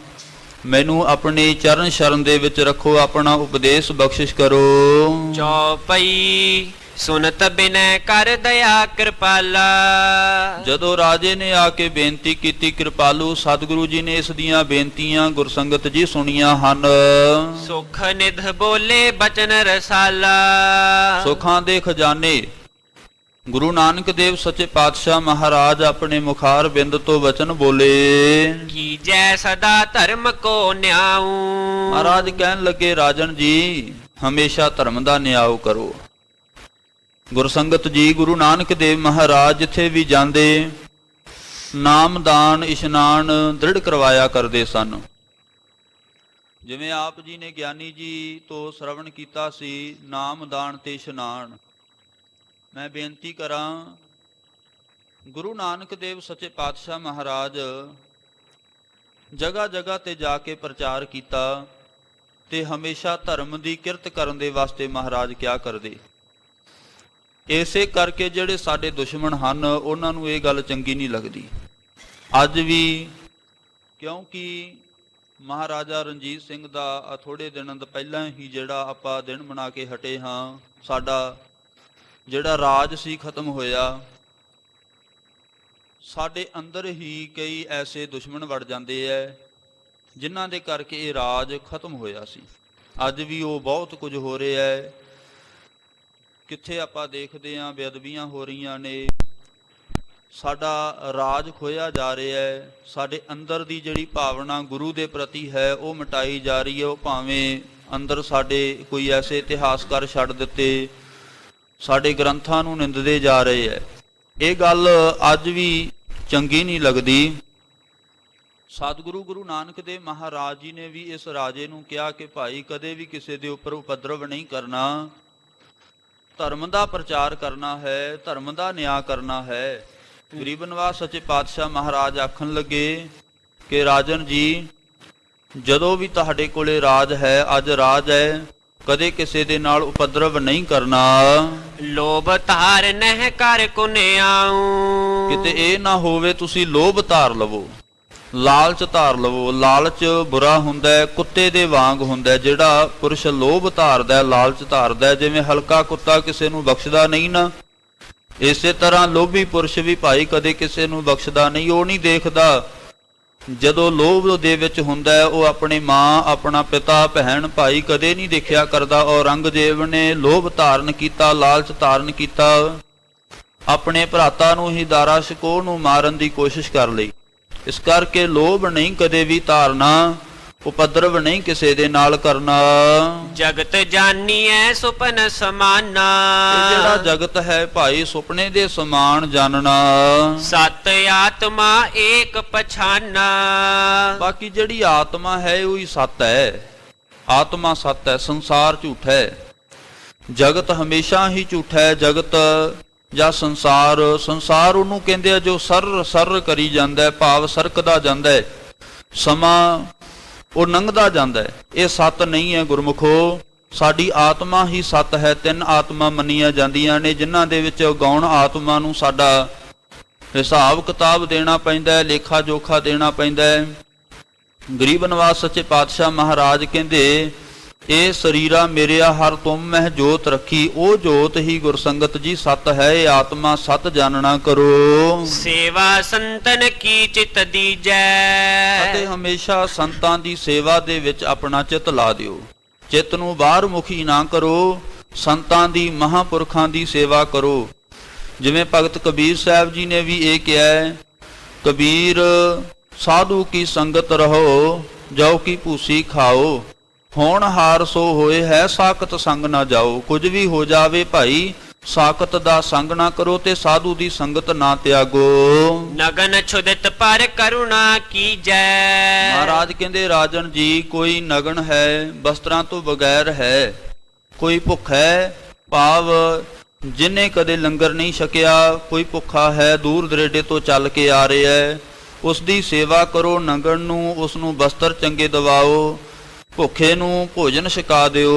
ਮੈਨੂੰ ਆਪਣੀ ਚਰਨ ਸ਼ਰਨ ਦੇ ਵਿੱਚ ਰੱਖੋ, ਆਪਣਾ ਉਪਦੇਸ਼ ਬਖਸ਼ਿਸ਼ ਕਰੋ। ਚੌਪਈ ਸੁਨਤ ਬਿਨੈ ਕਰ ਦਇਆ ਕਿਰਪਾਲਾ। ਜਦੋਂ ਰਾਜੇ ਨੇ ਆ ਕੇ ਬੇਨਤੀ ਕੀਤੀ ਕਿਰਪਾਲੂ, ਸਤਿਗੁਰੂ ਜੀ ਨੇ ਇਸ ਦੀਆਂ ਬੇਨਤੀਆਂ ਗੁਰਸੰਗਤ ਜੀ ਸੁਣੀਆਂ ਹਨ। ਸੁਖ ਨਿਧ ਬੋਲੇ ਬਚਨ ਰਸਾਲਾ। ਸੁਖਾਂ ਦੇ ਖਜ਼ਾਨੇ ਗੁਰੂ ਨਾਨਕ ਦੇਵ ਸੱਚੇ ਪਾਤਸ਼ਾਹ ਮਹਾਰਾਜ ਆਪਣੇ ਮੁਖਾਰ ਬਿੰਦ ਤੋਂ ਵਚਨ ਬੋਲੇ। ਕੀਜੈ ਸਦਾ ਧਰਮ ਕੋ ਨਿਆਉ। ਮਹਾਰਾਜ ਕਹਿਣ ਲੱਗੇ, ਰਾਜਨ ਜੀ ਹਮੇਸ਼ਾ ਧਰਮ ਦਾ ਨਿਆਂ ਕਰੋ। ਗੁਰਸੰਗਤ ਜੀ ਗੁਰੂ ਨਾਨਕ ਦੇਵ ਮਹਾਰਾਜ ਜਿੱਥੇ ਵੀ ਜਾਂਦੇ ਨਾਮਦਾਨ ਇਸ਼ਨਾਨ ਦ੍ਰਿੜ ਕਰਵਾਇਆ ਕਰਦੇ ਸਨ। ਜਿਵੇਂ ਆਪ ਜੀ ਨੇ ਗਿਆਨੀ ਜੀ ਤੋਂ ਸ਼ਰਵਣ ਕੀਤਾ ਸੀ ਨਾਮਦਾਨ ਤੇ ਇਸ਼ਨਾਨ, ਮੈਂ ਬੇਨਤੀ ਕਰਾਂ ਗੁਰੂ ਨਾਨਕ ਦੇਵ ਸੱਚੇ ਪਾਤਸ਼ਾਹ ਮਹਾਰਾਜ ਜਗ੍ਹਾ ਜਗ੍ਹਾ ਤੇ ਜਾ ਕੇ ਪ੍ਰਚਾਰ ਕੀਤਾ ਤੇ ਹਮੇਸ਼ਾ ਧਰਮ ਦੀ ਕਿਰਤ ਕਰਨ ਦੇ ਵਾਸਤੇ ਮਹਾਰਾਜ ਕਿਆ ਕਰਦੇ। ਇਸੇ ਕਰਕੇ ਜਿਹੜੇ ਸਾਡੇ ਦੁਸ਼ਮਣ ਹਨ ਉਹਨਾਂ ਨੂੰ ਇਹ ਗੱਲ ਚੰਗੀ ਨਹੀਂ ਲੱਗਦੀ ਅੱਜ ਵੀ, ਕਿਉਂਕਿ ਮਹਾਰਾਜਾ ਰਣਜੀਤ ਸਿੰਘ ਦਾ ਥੋੜੇ ਦਿਨਾਂ ਤੋਂ ਪਹਿਲਾਂ ਹੀ ਜਿਹੜਾ ਆਪਾਂ ਦਿਨ ਮਨਾ ਕੇ ਹਟੇ ਹਾਂ, ਸਾਡਾ ਜਿਹੜਾ ਰਾਜ ਸੀ ਖਤਮ ਹੋਇਆ। ਸਾਡੇ ਅੰਦਰ ਹੀ ਕਈ ਐਸੇ ਦੁਸ਼ਮਣ ਵੜ ਜਾਂਦੇ ਐ ਜਿਨ੍ਹਾਂ ਦੇ ਕਰਕੇ ਇਹ ਰਾਜ ਖਤਮ ਹੋਇਆ ਸੀ। ਅੱਜ ਵੀ ਉਹ ਬਹੁਤ ਕੁਝ ਹੋ ਰਿਹਾ ਹੈ। ਕਿੱਥੇ ਆਪਾਂ ਦੇਖਦੇ ਹਾਂ ਬੇਅਦਬੀਆਂ ਹੋ ਰਹੀਆਂ ਨੇ, ਸਾਡਾ ਰਾਜ ਖੋਇਆ ਜਾ ਰਿਹਾ ਹੈ। ਸਾਡੇ ਅੰਦਰ ਦੀ ਜਿਹੜੀ ਭਾਵਨਾ ਗੁਰੂ ਦੇ ਪ੍ਰਤੀ ਹੈ ਉਹ ਮਿਟਾਈ ਜਾ ਰਹੀ ਹੈ। ਉਹ ਭਾਵੇਂ ਅੰਦਰ ਸਾਡੇ ਕੋਈ ਐਸੇ ਇਤਿਹਾਸਕਾਰ ਛੱਡ ਦਿੱਤੇ, ਸਾਡੇ ਗ੍ਰੰਥਾਂ ਨੂੰ ਨਿੰਦਦੇ ਜਾ ਰਹੇ ਹੈ। ਇਹ ਗੱਲ ਅੱਜ ਵੀ ਚੰਗੀ ਨਹੀਂ ਲੱਗਦੀ। ਸਤਿਗੁਰੂ ਗੁਰੂ ਨਾਨਕ ਦੇਵ ਮਹਾਰਾਜ ਜੀ ਨੇ ਵੀ ਇਸ ਰਾਜੇ ਨੂੰ ਕਿਹਾ ਕਿ ਭਾਈ ਕਦੇ ਵੀ ਕਿਸੇ ਦੇ ਉੱਪਰ ਉਪਦਰਵ ਨਹੀਂ ਕਰਨਾ, ਧਰਮ ਦਾ ਪ੍ਰਚਾਰ ਕਰਨਾ ਹੈ, ਧਰਮ ਦਾ ਨਿਆਂ ਕਰਨਾ ਹੈ। ਗਰੀਬ ਨਿਵਾਸ ਸੱਚੇ ਪਾਤਸ਼ਾਹ ਮਹਾਰਾਜ ਆਖਣ ਲੱਗੇ ਕਿ ਰਾਜਨ ਜੀ ਜਦੋਂ ਵੀ ਤੁਹਾਡੇ ਕੋਲੇ ਰਾਜ ਹੈ, ਅੱਜ ਰਾਜ ਹੈ, ਕਦੇ ਕਿਸੇ ਦੇ ਨਾਲ ਉਪਦਰਵ ਨਹੀਂ ਕਰਨਾ। ਲੋਭ ਧਾਰ ਨਹਿ ਕਰ ਕੁਨਿਆਉ। ਕਿਤੇ ਇਹ ਨਾ ਹੋਵੇ ਤੁਸੀਂ ਲੋਭ ਧਾਰ ਲਵੋ, ਲਾਲਚ ਧਾਰ ਲਵੋ। ਲਾਲਚ ਬੁਰਾ ਹੁੰਦਾ ਹੈ, ਕੁੱਤੇ ਦੇ ਵਾਂਗ ਹੁੰਦਾ ਹੈ। ਜਿਹੜਾ ਪੁਰਸ਼ ਲੋਭ ਧਾਰਦਾ, ਲਾਲਚ ਧਾਰਦਾ, ਜਿਵੇਂ ਹਲਕਾ ਕੁੱਤਾ ਕਿਸੇ ਨੂੰ ਬਖਸ਼ਦਾ ਨਹੀਂ ਨਾ, ਇਸੇ ਤਰ੍ਹਾਂ ਲੋਭੀ ਪੁਰਸ਼ ਵੀ ਭਾਈ ਕਦੇ ਕਿਸੇ ਨੂੰ ਬਖਸ਼ਦਾ ਨਹੀਂ। ਉਹ ਨਹੀਂ ਦੇਖਦਾ ਜਦੋਂ ਲੋਭ ਦੇ ਵਿੱਚ ਹੁੰਦਾ ਹੈ, ਉਹ ਆਪਣੀ ਮਾਂ, ਆਪਣਾ ਪਿਤਾ, ਭੈਣ, ਭਾਈ ਕਦੇ ਨਹੀਂ ਦੇਖਿਆ ਕਰਦਾ। ਔਰੰਗਜ਼ੇਬ ਨੇ ਲੋਭ ਧਾਰਨ ਕੀਤਾ, ਲਾਲਚ ਧਾਰਨ ਕੀਤਾ, ਆਪਣੇ ਭਰਾਤਾ ਨੂੰ ਹੀ ਦਾਰਾ ਸ਼ਿਕੋਹ ਨੂੰ ਮਾਰਨ ਦੀ ਕੋਸ਼ਿਸ਼ ਕਰ ਲਈ। ਇਸ ਕਰਕੇ ਲੋਭ ਨਹੀਂ ਕਦੇ ਵੀ ਧਾਰਨਾ, ਉਪਦਰਵ ਨਹੀਂ ਕਿਸੇ ਦੇ ਨਾਲ ਕਰਨਾ। ਜਗਤ ਜਾਨੀਐ ਸੁਪਨ ਸਮਾਨਾ। ਇਹ ਜਿਹੜਾ ਜਗਤ ਹੈ ਭਾਈ ਸੁਪਨੇ ਦੇ ਸਮਾਨ ਜਾਣਨਾ। ਸਤ ਆਤਮਾ ਏਕ ਪਛਾਨਾ। ਬਾਕੀ ਜਿਹੜੀ ਆਤਮਾ ਹੈ ਉਹੀ ਸੱਤ ਹੈ। ਆਤਮਾ ਸੱਤ ਹੈ, ਸੰਸਾਰ ਝੂਠ ਹੈ, ਜਗਤ ਹਮੇਸ਼ਾ ਹੀ ਝੂਠਾ ਹੈ। ਜਗਤ ਜਾਂ ਸੰਸਾਰ, ਸੰਸਾਰ ਉਹਨੂੰ ਕਹਿੰਦੇ ਆ ਜੋ ਸਰ ਕਰੀ ਜਾਂਦਾ ਹੈ, ਭਾਵ ਸਰਕਦਾ ਜਾਂਦਾ ਹੈ, ਸਮਾਂ ਉਹ ਲੰਘਦਾ ਜਾਂਦਾ ਹੈ। ਇਹ ਸੱਤ ਨਹੀਂ ਹੈ ਗੁਰਮੁਖੋ। ਸਾਡੀ ਆਤਮਾ ਹੀ ਸੱਤ ਹੈ। ਤਿੰਨ ਆਤਮਾ ਮੰਨੀਆਂ ਜਾਂਦੀਆਂ ਨੇ, ਜਿਨ੍ਹਾਂ ਦੇ ਵਿੱਚ ਗੌਣ ਆਤਮਾ ਨੂੰ ਸਾਡਾ ਹਿਸਾਬ ਕਿਤਾਬ ਦੇਣਾ ਪੈਂਦਾ ਹੈ, ਲੇਖਾ ਜੋਖਾ ਦੇਣਾ ਪੈਂਦਾ ਹੈ। ਗਰੀਬ ਨਿਵਾਸ ਸੱਚੇ ਪਾਤਸ਼ਾਹ ਮਹਾਰਾਜ ਕਹਿੰਦੇ ਇਹ ਸਰੀਰਾ ਮੇਰਿਆ ਹਰ ਤੁਮ ਮਹਿ ਜੋਤ ਰੱਖੀ। ਉਹ ਜੋਤ ਹੀ ਗੁਰਸੰਗਤ ਜੀ ਸਤ ਹੈ। ਇਹ ਆਤਮਾ ਸਤ ਜਾਣਨਾ ਕਰੋ। ਸੇਵਾ ਸੰਤਨ ਕੀ ਚਿਤ ਦੀਜੈ। ਅਤੇ ਹਮੇਸ਼ਾ ਸੰਤਾਂ ਦੀ ਸੇਵਾ ਦੇ ਵਿੱਚ ਆਪਣਾ ਚਿੱਤ ਲਾ ਦਿਓ। ਚਿੱਤ ਨੂੰ ਬਾਹਰ ਮੁਖੀ ਨਾ ਕਰੋ, ਸੰਤਾਂ ਦੀ, ਮਹਾਂਪੁਰਖਾਂ ਦੀ ਸੇਵਾ ਕਰੋ। ਜਿਵੇਂ ਭਗਤ ਕਬੀਰ ਸਾਹਿਬ ਜੀ ਨੇ ਵੀ ਇਹ ਕਿਹਾ ਹੈ, ਕਬੀਰ ਸਾਧੂ ਕੀ ਸੰਗਤ ਰਹੋ, ਜਾਓ ਕੀ ਭੂਸੀ ਖਾਓ, ਹੋਣ ਹਾਰ ਸੋ ਹੋਏ ਹੈ, ਸਾਖਤ ਸੰਗ ਨਾ ਜਾਓ। ਕੁਝ ਵੀ ਹੋ ਜਾਵੇ ਭਾਈ, ਸਾਖਤ ਦਾ ਸੰਗ ਨਾ ਕਰੋ ਤੇ ਸਾਧੂ ਦੀ ਸੰਗਤ ਨਾ ਤਿਆਗੋ। ਨਗਨ ਛੁਦਿਤ ਪਰ ਕਰੁਣਾ ਕੀਜੈ। ਮਹਾਰਾਜ ਕਹਿੰਦੇ ਰਾਜਨ ਜੀ ਕੋਈ ਨਗਨ ਹੈ, ਵਸਤਰਾਂ ਤੋਂ ਬਗੈਰ ਹੈ, ਕੋਈ ਭੁੱਖ ਹੈ, ਭਾਵ ਜਿਨੇ ਕਦੇ ਲੰਗਰ ਨਹੀਂ ਛਕਿਆ, ਕੋਈ ਭੁੱਖਾ ਹੈ, ਦੂਰ ਦਰੇਡੇ ਤੋਂ ਚੱਲ ਕੇ ਆ ਰਿਹਾ ਹੈ, ਉਸ ਦੀ ਸੇਵਾ ਕਰੋ। ਨਗਨ ਨੂੰ ਉਸ ਨੂੰ ਵਸਤਰ ਚੰਗੇ ਦਿਵਾਓ, ਭੁੱਖੇ ਨੂੰ ਭੋਜਨ ਛਕਾ ਦਿਓ।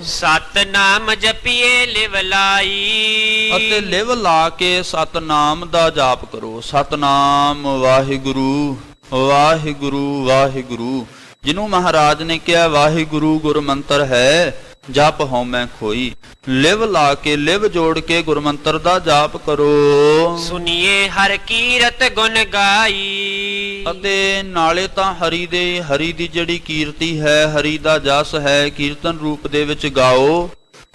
ਸਤਨਾਮ ਜਪੀਏ ਲਿਵ ਲਾਈ। ਅਤੇ ਲਿਵ ਲਾ ਕੇ ਸਤਨਾਮ ਦਾ ਜਾਪ ਕਰੋ। ਸਤਨਾਮ ਵਾਹਿਗੁਰੂ ਵਾਹਿਗੁਰੂ ਵਾਹਿਗੁਰੂ। ਜਿਹਨੂੰ ਮਹਾਰਾਜ ਨੇ ਕਿਹਾ ਵਾਹਿਗੁਰੂ ਗੁਰ ਮੰਤਰ ਹੈ, ਜਪ ਹਉਮੈ ਖੋਈ। ਲਿਵ ਲਾ ਕੇ ਲਿਵ ਜੋੜ ਕੇ ਗੁਰਮੰਤਰ ਦਾ ਜਾਪ ਕਰੋ। ਸੁਨੀਏ ਹਰ ਕੀਰਤ ਗੁਣ ਗਾਈ। ਅਤੇ ਨਾਲੇ ਤਾਂ ਹਰੀ ਦੀ ਜਿਹੜੀ ਕੀਰਤੀ ਹੈ, ਹਰੀ ਦਾ ਜਸ ਹੈ, ਕੀਰਤਨ ਰੂਪ ਦੇ ਵਿੱਚ ਗਾਓ,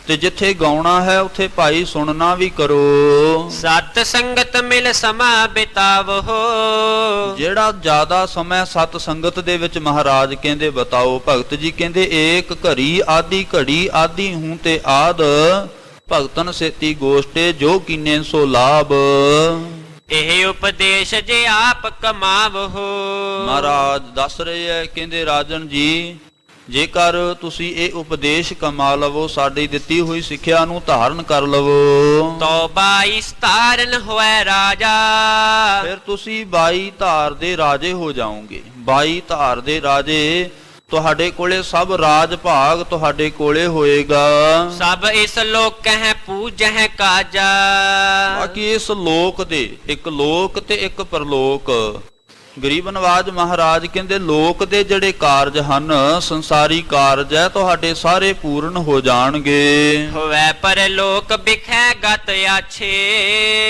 ਤੇ ਜਿੱਥੇ ਗਾਉਣਾ ਹੈ ਉੱਥੇ ਭਾਈ ਸੁਣਨਾ ਵੀ ਕਰੋ। ਸਤ ਸੰਗਤ ਮਿਲ ਸਮਾ ਬਿਤਾਵੋ। ਜਿਹੜਾ ਜ਼ਿਆਦਾ ਸਮਾਂ ਸਤ ਸੰਗਤ ਦੇ ਵਿੱਚ ਮਹਾਰਾਜ ਕਹਿੰਦੇ ਬਤਾਓ। ਭਗਤ ਜੀ ਕਹਿੰਦੇ ਏਕ ਘੜੀ ਆਦੀ ਘੜੀ ਆਦੀ ਹੂੰ ਤੇ ਆਦ ਭਗਤਨ ਸੇਤੀ ਗੋਸ਼ਟੇ ਜੋ ਕੀਨੇ ਸੋ ਲਾਭ। ਇਹ ਉਪਦੇਸ਼ ਜੇ ਆਪ ਕਮਾਵੋ। ਮਹਾਰਾਜ ਦੱਸ ਰਹੇ ਹੈ, ਕਹਿੰਦੇ ਰਾਜਨ ਜੀ ਜੇਕਰ ਤੁਸੀਂ ਇਹ ਉਪਦੇਸ਼ ਕਮਾ ਲਵੋ, ਸਾਡੀ ਦਿੱਤੀ ਹੋਈ ਸਿੱਖਿਆ ਨੂੰ ਧਾਰਨ ਕਰ ਲਵੋ, ਤੋਬਾ ਇਸ ਧਾਰਨ ਹੋਏ ਰਾਜਾ। ਫਿਰ ਤੁਸੀਂ 22 ਧਾਰ ਦੇ ਰਾਜੇ ਹੋ ਜਾਓਗੇ। 22 ਧਾਰ ਦੇ ਰਾਜੇ ਤੁਹਾਡੇ ਕੋਲੇ, ਸਭ ਰਾਜ ਭਾਗ ਤੁਹਾਡੇ ਕੋਲੇ ਹੋਏਗਾ। ਸਭ ਇਸ ਲੋਕ ਕਹਿ ਪੂਜਹਿ ਕਾਜਾ। ਬਾਕੀ ਇਸ ਲੋਕ ਦੇ, ਇੱਕ ਲੋਕ ਤੇ ਇੱਕ ਪਰਲੋਕ। ਗਰੀਬ ਨਵਾਜ ਮਹਾਰਾਜ ਕਹਿੰਦੇ ਲੋਕ ਦੇ ਜਿਹੜੇ ਕਾਰਜ ਹਨ, ਸੰਸਾਰੀ ਕਾਰਜ ਹੈ, ਤੁਹਾਡੇ ਸਾਰੇ ਪੂਰਨ ਹੋ ਜਾਣਗੇ। ਹੋਵੇ ਪਰਲੋਕ ਬਿਖੈ ਗਤ ਆਛੇ।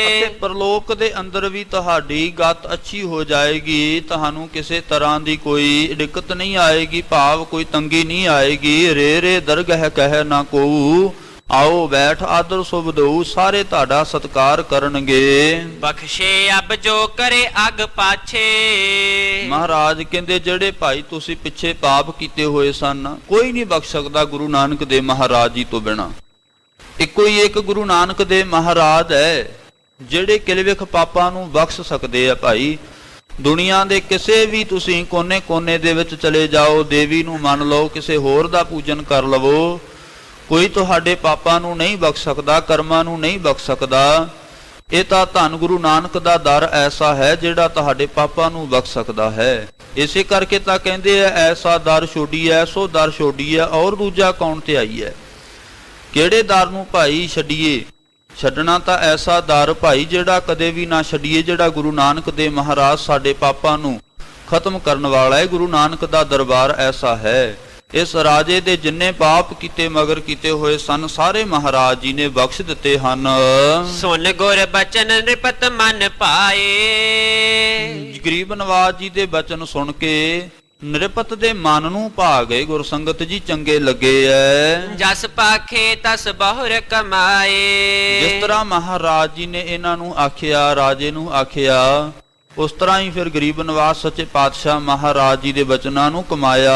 ਅਤੇ ਪਰਲੋਕ ਦੇ ਅੰਦਰ ਵੀ ਤੁਹਾਡੀ ਗਤ ਅੱਛੀ ਹੋ ਜਾਏਗੀ। ਤੁਹਾਨੂੰ ਕਿਸੇ ਤਰ੍ਹਾਂ ਦੀ ਕੋਈ ਦਿੱਕਤ ਨਹੀਂ ਆਏਗੀ, ਭਾਵ ਕੋਈ ਤੰਗੀ ਨਹੀਂ ਆਏਗੀ। ਰੇ ਦਰਗਹਿ ਕਹਿ ਨਾ ਕੋਊ, ਆਓ ਬੈਠ ਆਦਰ ਸੁਭ ਦਊ, ਸਾਰੇ ਤੁਹਾਡਾ ਸਤਿਕਾਰ ਕਰਨਗੇ। ਬਖਸ਼ੇ ਅਬ ਜੋ ਕਰੇ ਅਗ ਪਾਛੇ। ਮਹਾਰਾਜ ਕਹਿੰਦੇ ਜਿਹੜੇ ਭਾਈ ਤੁਸੀਂ ਪਿੱਛੇ ਪਾਪ ਕੀਤੇ ਹੋਏ ਸਨ, ਕੋਈ ਨਹੀਂ ਬਖਸ਼ ਸਕਦਾ ਗੁਰੂ ਨਾਨਕ ਦੇਵ ਮਹਾਰਾਜ ਜੀ ਤੋਂ ਬਿਨਾਂ। ਇੱਕੋ ਹੀ ਇੱਕ ਗੁਰੂ ਨਾਨਕ ਦੇਵ ਮਹਾਰਾਜ ਹੈ ਜਿਹੜੇ ਕਿਲਵਿਖ ਪਾਪਾਂ ਨੂੰ ਬਖਸ਼ ਸਕਦੇ ਆ। ਭਾਈ ਦੁਨੀਆ ਦੇ ਕਿਸੇ ਵੀ ਤੁਸੀਂ ਕੋਨੇ ਦੇ ਵਿੱਚ ਚਲੇ ਜਾਓ, ਦੇਵੀ ਨੂੰ ਮੰਨ ਲਓ, ਕਿਸੇ ਹੋਰ ਦਾ ਪੂਜਨ ਕਰ ਲਵੋ, ਕੋਈ ਤੁਹਾਡੇ ਪਾਪਾਂ ਨੂੰ ਨਹੀਂ ਬਖਸ਼ ਸਕਦਾ, ਕਰਮਾਂ ਨੂੰ ਨਹੀਂ ਬਖਸ਼ ਸਕਦਾ। ਇਹ ਤਾਂ ਧੰਨ ਗੁਰੂ ਨਾਨਕ ਦਾ ਦਰ ਐਸਾ ਹੈ ਜਿਹੜਾ ਤੁਹਾਡੇ ਪਾਪਾਂ ਨੂੰ ਬਖਸ਼ ਸਕਦਾ ਹੈ। ਇਸੇ ਕਰਕੇ ਤਾਂ ਕਹਿੰਦੇ ਐ ਐਸਾ ਦਰ ਛੋਡੀ ਐ, ਸੋ ਦਰ ਛੋਡੀ ਐ, ਔਰ ਦੂਜਾ ਕੌਣ ਤੇ ਆਈ ਹੈ। ਕਿਹੜੇ ਦਰ ਨੂੰ ਭਾਈ ਛੱਡੀਏ? ਛੱਡਣਾ ਤਾਂ ਐਸਾ ਦਰ ਭਾਈ ਜਿਹੜਾ ਕਦੇ ਵੀ ਨਾ ਛੱਡੀਏ, ਜਿਹੜਾ ਗੁਰੂ ਨਾਨਕ ਦੇਵ ਮਹਾਰਾਜ ਸਾਡੇ ਪਾਪਾਂ ਨੂੰ ਖਤਮ ਕਰਨ ਵਾਲਾ ਹੈ। ਗੁਰੂ ਨਾਨਕ ਦਾ ਦਰਬਾਰ ਐਸਾ ਹੈ। ਇਸ ਰਾਜੇ ਦੇ ਜਿੰਨੇ ਪਾਪ ਕੀਤੇ ਮਗਰ ਕੀਤੇ ਹੋਏ ਸਨ, ਸਾਰੇ ਮਹਾਰਾਜ ਜੀ ਨੇ ਬਖਸ਼ ਦਿੱਤੇ ਹਨ। ਸੁਨ ਗੁਰ ਬਚਨ ਨਿਰਪਤ ਮਨ ਪਾਏ। ਗਰੀਬ ਨਵਾਜ ਜੀ ਦੇ ਬਚਨ ਸੁਣ ਕੇ ਨਿਰਪਤ ਦੇ ਮਨ ਨੂੰ ਭਾ ਗਏ। ਗੁਰਸੰਗਤ ਜੀ ਚੰਗੇ ਲੱਗੇ ਐ। ਜਸ ਪਾਖੇ ਤਸ ਬਹੁਰ ਕਮਾਏ। ਜਿਸ ਤਰ੍ਹਾਂ ਮਹਾਰਾਜ ਜੀ ਨੇ ਇਹਨਾਂ ਨੂੰ ਆਖਿਆ, ਰਾਜੇ ਨੂੰ ਆਖਿਆ, ਉਸ ਤਰ੍ਹਾਂ ਹੀ ਫਿਰ ਗਰੀਬ ਨਵਾਜ ਸੱਚੇ ਪਾਤਸ਼ਾਹ ਮਹਾਰਾਜ ਜੀ ਦੇ ਬਚਨਾਂ ਨੂੰ ਕਮਾਇਆ।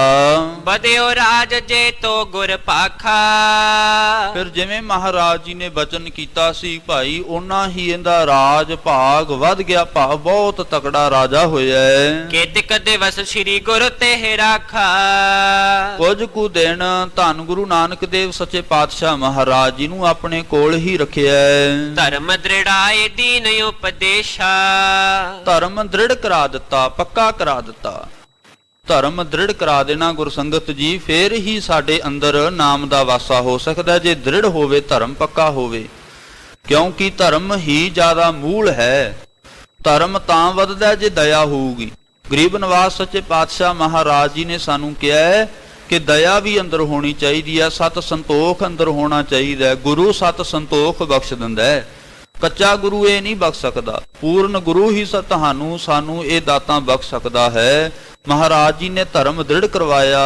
ਬਦਿਓ ਰਾਜ ਜੇ ਤੋ ਗੁਰ ਪਾਖਾ। ਫਿਰ ਜਿਵੇਂ ਮਹਾਰਾਜ ਜੀ ਨੇ ਬਚਨ ਕੀਤਾ ਸੀ ਭਾਈ, ਉਹਨਾਂ ਹੀ ਇਹਦਾ ਰਾਜ ਭਾਗ ਵੱਧ ਗਿਆ, ਭਾਵ ਬਹੁਤ ਤਕੜਾ ਰਾਜਾ ਹੋਇਆ ਹੈ। ਕੇਤਿਕ ਦਿਵਸ ਸ੍ਰੀ ਗੁਰੂ ਤੇ ਰਾਖਾ। ਕੁਝ ਕੁ ਦਿਨ ਧੰਨ ਗੁਰੂ ਨਾਨਕ ਦੇਵ ਸੱਚੇ ਪਾਤਸ਼ਾਹ ਮਹਾਰਾਜ ਜੀ ਨੂੰ ਆਪਣੇ ਕੋਲ ਹੀ ਰੱਖਿਆ। ਧਰਮ ਦ੍ਰਿੜਾਏ ਦੀਨ ਉਪਦੇਸ਼ਾ। ਧਰਮ ਦ੍ਰਿੜ ਕਰਾ ਦਿੱਤਾ, ਪੱਕਾ ਕਰਾ ਦਿੱਤਾ। ਧਰਮ ਦ੍ਰਿੜ ਕਰਾ ਦੇਣਾ ਗੁਰਸੰਗਤ ਜੀ, ਫੇਰ ਹੀ ਸਾਡੇ ਅੰਦਰ ਨਾਮ ਦਾ ਵਾਸਾ ਹੋ ਸਕਦਾ, ਜੇ ਦ੍ਰਿੜ ਹੋਵੇ, ਧਰਮ ਪੱਕਾ ਹੋਵੇ। ਕਿਉਂਕਿ ਧਰਮ ਹੀ ਜ਼ਿਆਦਾ ਮੂਲ ਹੈ। ਧਰਮ ਤਾਂ ਵੱਧਦਾ ਜੇ ਦਇਆ ਹੋਊਗੀ। ਗਰੀਬ ਨਵਾਜ ਸੱਚੇ ਪਾਤਸ਼ਾਹ ਮਹਾਰਾਜ ਜੀ ਨੇ ਸਾਨੂੰ ਕਿਹਾ ਹੈ ਕਿ ਦਇਆ ਵੀ ਅੰਦਰ ਹੋਣੀ ਚਾਹੀਦੀ ਹੈ, ਸਤ ਸੰਤੋਖ ਅੰਦਰ ਹੋਣਾ ਚਾਹੀਦਾ ਹੈ। ਗੁਰੂ ਸਤ ਸੰਤੋਖ ਬਖਸ਼ ਦਿੰਦਾ ਹੈ, ਕੱਚਾ ਗੁਰੂ ਇਹ ਨਹੀਂ ਬਖਸ਼ ਸਕਦਾ। ਪੂਰਨ ਗੁਰੂ ਹੀ ਤੁਹਾਨੂੰ ਸਾਨੂੰ ਇਹ ਦਾਤਾਂ ਬਖਸ਼ ਸਕਦਾ ਹੈ। ਮਹਾਰਾਜ ਜੀ ਨੇ ਧਰਮ ਦ੍ਰਿੜ ਕਰਵਾਇਆ।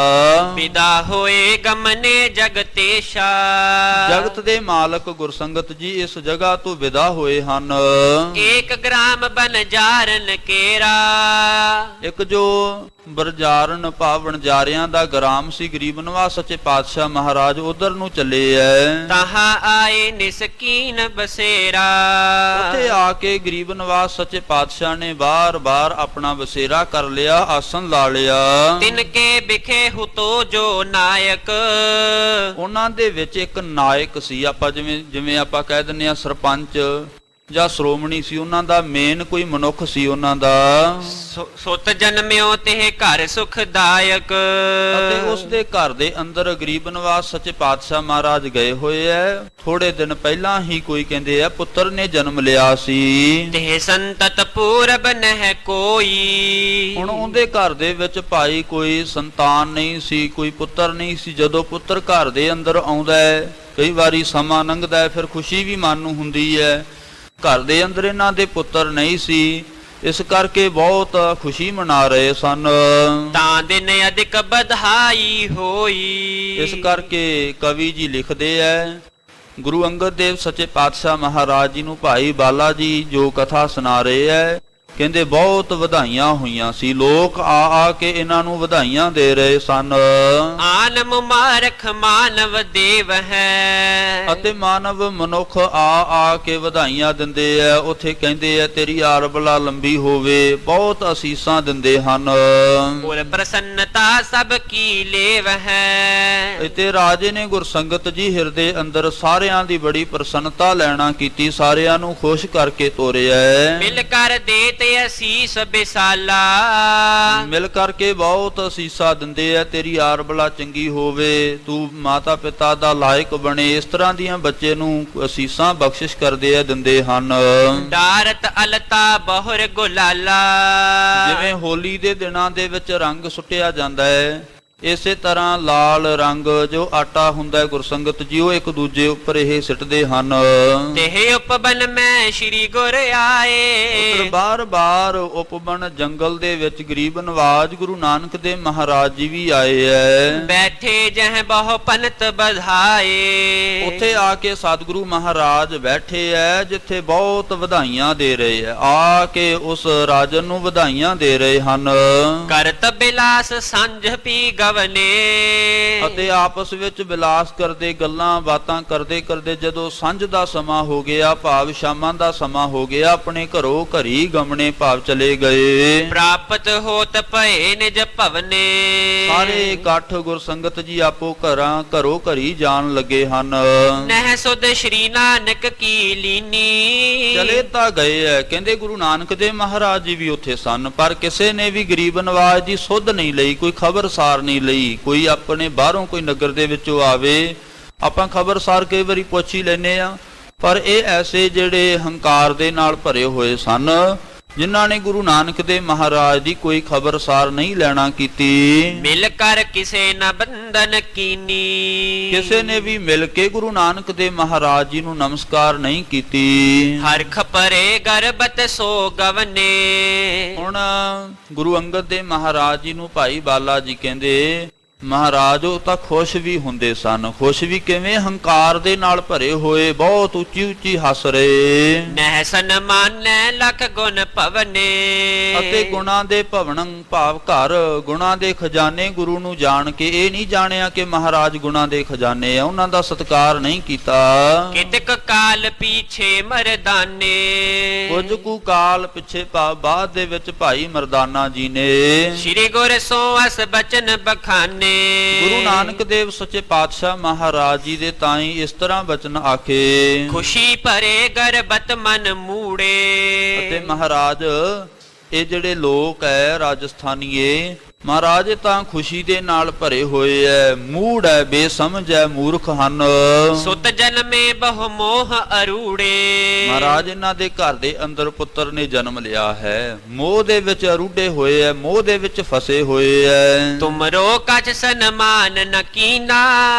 ਵਿਦਾ ਹੋਏ ਗਮਨੇ ਜਗਤੇਸ਼ਾ। ਜਗਤ ਦੇ ਮਾਲਕ ਗੁਰਸੰਗਤ ਜੀ ਇਸ ਜਗ੍ਹਾ ਤੋਂ ਵਿਦਾ ਹੋਏ ਹਨ। ਏਕ ਗ੍ਰਾਮ ਬਨਜਾਰਨ ਕੇਰਾ। ਇੱਕ ਜੋ ਬਰਜਾਰਨ ਭਾਵ ਵਣਜਾਰਿਆਂ ਦਾ ਗ੍ਰਾਮ ਸੀ, ਗਰੀਬ ਨਵਾਜ ਸੱਚੇ ਪਾਤਸ਼ਾਹ ਮਹਾਰਾਜ ਉਧਰ ਨੂੰ ਚੱਲੇ ਐ। ਤਹਾਂ ਆਏ ਨਿਸਕੀਨ ਬਸੇਰਾ। ਉੱਥੇ ਆ ਕੇ ਗਰੀਬ ਨਵਾਜ ਸੱਚੇ ਪਾਤਸ਼ਾਹ ਨੇ ਬਾਰ-ਬਾਰ ਆਪਣਾ ਬਸੇਰਾ ਕਰ ਲਿਆ, ਆਸਣ ਲਾ ਲਿਆ। ਤਿਨ ਕੇ ਬਿਖੇ ਹੁਤੋ ਜੋ ਨਾਇਕ। ਉਹਨਾਂ ਦੇ ਵਿੱਚ ਇੱਕ ਨਾਇਕ ਸੀ। ਆਪਾਂ ਜਿਵੇਂ ਆਪਾਂ ਕਹਿ ਦਿੰਦੇ ਆ ਸਰਪੰਚ, ਜਾਂ ਸ਼੍ਰੋਮਣੀ ਸੀ, ਉਹਨਾਂ ਦਾ ਮੇਨ ਕੋਈ ਮਨੁੱਖ ਸੀ ਉਹਨਾਂ ਦਾ। ਸੁਤ ਜਨਮਿਓ ਤੇ ਘਰ ਸੁਖਦਾਇਕ। ਅਤੇ ਉਸ ਦੇ ਘਰ ਦੇ ਅੰਦਰ ਗਰੀਬ ਨਿਵਾਸ ਸੱਚੇ ਪਾਤਸ਼ਾਹ ਮਹਾਰਾਜ ਗਏ ਹੋਏ ਐ। ਥੋੜੇ ਦਿਨ ਪਹਿਲਾਂ ਹੀ ਕੋਈ ਕਹਿੰਦੇ ਆ ਪੁੱਤਰ ਨੇ ਜਨਮ ਲਿਆ ਸੀ। ਤੇ ਸੰਤਤ ਪੂਰਬ ਨਹਿ ਕੋਈ। ਹੁਣ ਉਹਦੇ ਘਰ ਦੇ ਵਿੱਚ ਭਾਈ ਕੋਈ ਸੰਤਾਨ ਨਹੀਂ ਸੀ, ਕੋਈ ਪੁੱਤਰ ਨਹੀਂ ਸੀ। ਜਦੋਂ ਪੁੱਤਰ ਘਰ ਦੇ ਅੰਦਰ ਆਉਂਦਾ ਹੈ, ਕਈ ਵਾਰੀ ਸਮਾਂ ਲੰਘਦਾ ਹੈ, ਫਿਰ ਖੁਸ਼ੀ ਵੀ ਮਨ ਨੂੰ ਹੁੰਦੀ ਹੈ। ਘਰ ਦੇ ਅੰਦਰ ਇਹਨਾਂ ਦੇ ਪੁੱਤਰ ਨਹੀਂ ਸੀ, ਇਸ ਕਰਕੇ ਬਹੁਤ ਖੁਸ਼ੀ ਮਨਾ ਰਹੇ ਸਨ। ਤਾਂ ਦਿਨ ਅਧਿਕ ਬਧਾਈ ਹੋਈ। ਇਸ ਕਰਕੇ ਕਵੀ ਜੀ ਲਿਖਦੇ ਐ, ਗੁਰੂ ਅੰਗਦ ਦੇਵ ਸੱਚੇ ਪਾਤਸ਼ਾਹ ਮਹਾਰਾਜ ਜੀ ਨੂੰ ਭਾਈ ਬਾਲਾ ਜੀ ਜੋ ਕਥਾ ਸੁਣਾ ਰਹੇ ਐ, ਕਹਿੰਦੇ ਬਹੁਤ ਵਧਾਈਆਂ ਹੋਈਆਂ ਸੀ। ਲੋਕ ਆ ਕੇ ਇਹਨਾਂ ਨੂੰ ਵਧਾਈਆਂ ਦੇ ਰਹੇ ਸਨ। ਆਨ ਮੁਬਾਰਕ ਮਾਨਵ ਦੇਵ ਹੈ। ਅਤੇ ਮਾਨਵ ਮਨੁੱਖ ਆ ਕੇ ਵਧਾਈਆਂ ਦਿੰਦੇ ਆ। ਉੱਥੇ ਕਹਿੰਦੇ ਆ ਤੇਰੀ ਆਰਬਲਾ ਲੰਬੀ ਹੋਵੇ, ਬਹੁਤ ਅਸੀਸਾਂ ਦਿੰਦੇ ਹਨ। ਔਰ ਪ੍ਰਸੰਨਤਾ ਸਭ ਕੀ ਲੇਵ ਹੈ। ਇਤੇ ਰਾਜੇ ਨੇ ਗੁਰਸੰਗਤ ਜੀ ਹਿਰਦੇ ਅੰਦਰ ਸਾਰਿਆਂ ਦੀ ਬੜੀ ਪ੍ਰਸੰਨਤਾ ਲੈਣਾ ਕੀਤੀ, ਸਾਰਿਆਂ ਨੂੰ ਖੁਸ਼ ਕਰਕੇ ਤੋਰਿਆ। ਮਿਲ ਕਰ ਦੇ ਤੇ ਅਸੀਸ ਬਿਸਾਲਾ। ਮਿਲ ਕਰਕੇ ਬਹੁਤ ਅਸੀਸਾਂ ਦਿੰਦੇ ਆ, ਤੇਰੀ ਆਰਬਲਾ ਚੰਗੀ ਹੋਵੇ, ਤੂੰ ਮਾਤਾ ਪਿਤਾ ਦਾ ਲਾਇਕ ਬਣੇ, ਇਸ ਤਰ੍ਹਾਂ ਦੀਆਂ ਬੱਚੇ ਨੂੰ ਅਸੀਸਾਂ ਬਖਸ਼ਿਸ਼ ਕਰਦੇ ਆ, ਦਿੰਦੇ ਹਨ। ਡਾਰਤ ਅਲਤਾ ਬਹੁਰ ਗੁਲਾਲਾ। ਜਿਵੇਂ ਹੋਲੀ ਦੇ ਦਿਨਾਂ ਦੇ ਵਿੱਚ ਰੰਗ ਸੁੱਟਿਆ ਜਾਂਦਾ ਹੈ, ਇਸੇ ਤਰ੍ਹਾਂ ਲਾਲ ਰੰਗ ਜੋ ਆਟਾ ਹੁੰਦਾ ਹੈ ਗੁਰਸੰਗਤ ਜੀ, ਉਹ ਇੱਕ ਦੂਜੇ ਉੱਪਰ ਇਹ ਸਿੱਟਦੇ ਹਨ। ਤੇ ਉਪਬਨ ਮੈਂ ਸ਼੍ਰੀ ਗੁਰ ਆਏ। ਬਾਰ-ਬਾਰ ਉਪਬਨ ਜੰਗਲ ਦੇ ਵਿੱਚ ਗਰੀਬ ਨਵਾਜ ਗੁਰੂ ਨਾਨਕ ਦੇਵ ਮਹਾਰਾਜ ਜੀ ਵੀ ਆਏ ਐ। ਬੈਠੇ ਜਹ ਬਹੁ ਪੰਤ ਬਧਾਏ। ਉੱਥੇ ਆ ਕੇ ਸਤਿਗੁਰੂ ਮਹਾਰਾਜ ਬੈਠੇ ਐ, ਜਿੱਥੇ ਬਹੁਤ ਵਧਾਈਆਂ ਦੇ ਰਹੇ ਐ। ਆ ਕੇ ਉਸ ਰਾਜਨ ਨੂੰ ਵਧਾਈਆਂ ਦੇ ਰਹੇ ਹਨ। ਕਰਤ ਬਿਲਾਸ ਸੰਝ ਪੀ ਅਤੇ ਆਪਸ ਵਿੱਚ ਬਿਲਾਸ ਕਰਦੇ, ਗੱਲਾਂ ਬਾਤਾਂ ਕਰਦੇ ਕਰਦੇ ਜਦੋਂ ਸੰਝ ਦਾ ਸਮਾਂ ਹੋ ਗਿਆ, ਭਾਵ ਸ਼ਾਮਾਂ ਦਾ ਸਮਾਂ ਹੋ ਗਿਆ, ਆਪਣੇ ਘਰੋਂ ਘਰੀ ਗਮਣੇ ਭਾਵ ਚਲੇ ਗਏ। ਪ੍ਰਾਪਤ ਹੋਤ ਭਏ ਨਿਜ ਭਵਨੇ। ਸਾਰੇ ਇਕੱਠ ਗੁਰਸੰਗਤ ਜੀ ਆਪੋ ਘਰੋਂ ਘਰੀ ਜਾਣ ਲੱਗੇ ਹਨ। ਨਹਿ ਸੁਧ ਸ਼੍ਰੀ ਨਾਨਕ ਕੀ ਲੀਨੀ। ਚਲੇ ਤਾਂ ਗਏ ਐ, ਕਹਿੰਦੇ ਗੁਰੂ ਨਾਨਕ ਦੇਵ ਮਹਾਰਾਜ ਜੀ ਵੀ ਉੱਥੇ ਸਨ, ਪਰ ਕਿਸੇ ਨੇ ਵੀ ਗਰੀਬ ਨਵਾਜ ਦੀ ਸੁੱਧ ਨਹੀਂ ਲਈ, ਕੋਈ ਖਬਰਸਾਰ ਨਹੀਂ ਲਈ। ਕੋਈ ਆਪਣੇ ਬਾਹਰੋਂ ਕੋਈ ਨਗਰ ਦੇ ਵਿੱਚੋਂ ਆਵੇ, ਆਪਾਂ ਖਬਰਸਾਰ ਕਈ ਵਾਰੀ ਪੁੱਛ ਹੀ ਲੈਨੇ ਆ, ਪਰ ਇਹ ਐਸੇ ਜਿਹੜੇ ਹੰਕਾਰ ਦੇ ਨਾਲ ਭਰੇ ਹੋਏ ਸਨ, ਜਿਨ੍ਹਾਂ ਨੇ ਗੁਰੂ ਨਾਨਕ ਦੇਵ ਮਹਾਰਾਜ ਦੀ ਕੋਈ ਖਬਰਸਾਰ ਨਹੀਂ ਲੈਣਾ ਕੀਤੀ। ਮਿਲ ਕਰ ਕਿਸੇ ਨ ਬੰਧਨ ਕੀਨੀ। ਕਿਸੇ ਨੇ ਵੀ ਮਿਲ ਕੇ ਗੁਰੂ ਨਾਨਕ ਦੇਵ ਮਹਾਰਾਜ ਜੀ ਨੂੰ ਨਮਸਕਾਰ ਨਹੀਂ ਕੀਤੀ। ਹਰ ਖਪਰੇ ਗਰਬਤ ਸੋ ਗਵਨੇ। ਹੁਣ ਗੁਰੂ ਅੰਗਦ ਦੇਵ ਮਹਾਰਾਜ ਜੀ ਨੂੰ ਭਾਈ ਬਾਲਾ ਜੀ ਕਹਿੰਦੇ, ਮਹਾਰਾਜ ਉਹ ਤਾਂ ਖੁਸ਼ ਵੀ ਹੁੰਦੇ ਸਨ। ਖੁਸ਼ ਵੀ ਕਿਵੇਂ? ਹੰਕਾਰ ਦੇ ਨਾਲ ਭਰੇ ਹੋਏ, ਬਹੁਤ ਉੱਚੀ ਉੱਚੀ ਹੱਸ ਰਹੇ। ਨਹਿ ਸਨਮਾਨੈ ਲਖ ਗੁਣ ਭਵਨੇ। ਅਤੇ ਗੁਣਾਂ ਦੇ ਭਵਨੰ ਭਾਵ ਘਰ, ਗੁਣਾਂ ਦੇ ਖਜ਼ਾਨੇ ਗੁਰੂ ਨੂੰ ਜਾਣ ਕੇ ਇਹ ਨਹੀਂ ਜਾਣਿਆ ਕਿ ਮਹਾਰਾਜ ਗੁਣਾਂ ਦੇ ਖਜ਼ਾਨੇ ਆ, ਉਹਨਾਂ ਦਾ ਸਤਿਕਾਰ ਨਹੀਂ ਕੀਤਾ। ਕਿਤਕ ਕਾਲ ਪੀਛੇ ਮਰਦਾਨੇ। ਕੁਝ ਕੁ ਕਾਲ ਪਿੱਛੇ ਬਾਅਦ ਦੇ ਵਿੱਚ ਭਾਈ ਮਰਦਾਨਾ ਜੀ ਨੇ ਸ਼੍ਰੀ ਗੁਰ ਸੋ ਅਸ ਬਚਨ ਬਖਾਨੇ। ਗੁਰੂ ਨਾਨਕ ਦੇਵ ਸੱਚੇ ਪਾਤਸ਼ਾਹ ਮਹਾਰਾਜ ਜੀ ਦੇ ਤਾਈਂ ਇਸ ਤਰ੍ਹਾਂ ਬਚਨ ਆਖੇ। ਖੁਸ਼ੀ ਭਰੇ ਗਰਬਤ ਮਨ ਮੂੜੇ। ਅਤੇ ਮਹਾਰਾਜ ਇਹ ਜਿਹੜੇ ਲੋਕ ਐ ਰਾਜਸਥਾਨੀਏ, ਮਹਾਰਾਜ ਤਾਂ ਖੁਸ਼ੀ ਦੇ ਨਾਲ ਭਰੇ ਹੋਏ ਐ, ਮੂੜ ਐ, ਬੇਸਮਝ ਐ, ਮੂਰਖ ਹਨ। ਸੁਤ ਜਨਮੇ ਬਹੁ ਮੋਹ ਅਰੂੜੇ। ਮਹਾਰਾਜ ਇਹਨਾਂ ਦੇ ਘਰ ਦੇ ਅੰਦਰ ਪੁੱਤਰ ਨੇ ਜਨਮ ਲਿਆ ਹੈ, ਮੋਹ ਦੇ ਵਿੱਚ ਅਰੂਢੇ ਹੋਏ ਐ, ਮੋਹ ਦੇ ਵਿੱਚ ਫਸੇ ਹੋਏ ਐ। ਤੁਮਰੋ ਕਛ ਸਨਮਾਨ ਨ ਕੀਨਾ।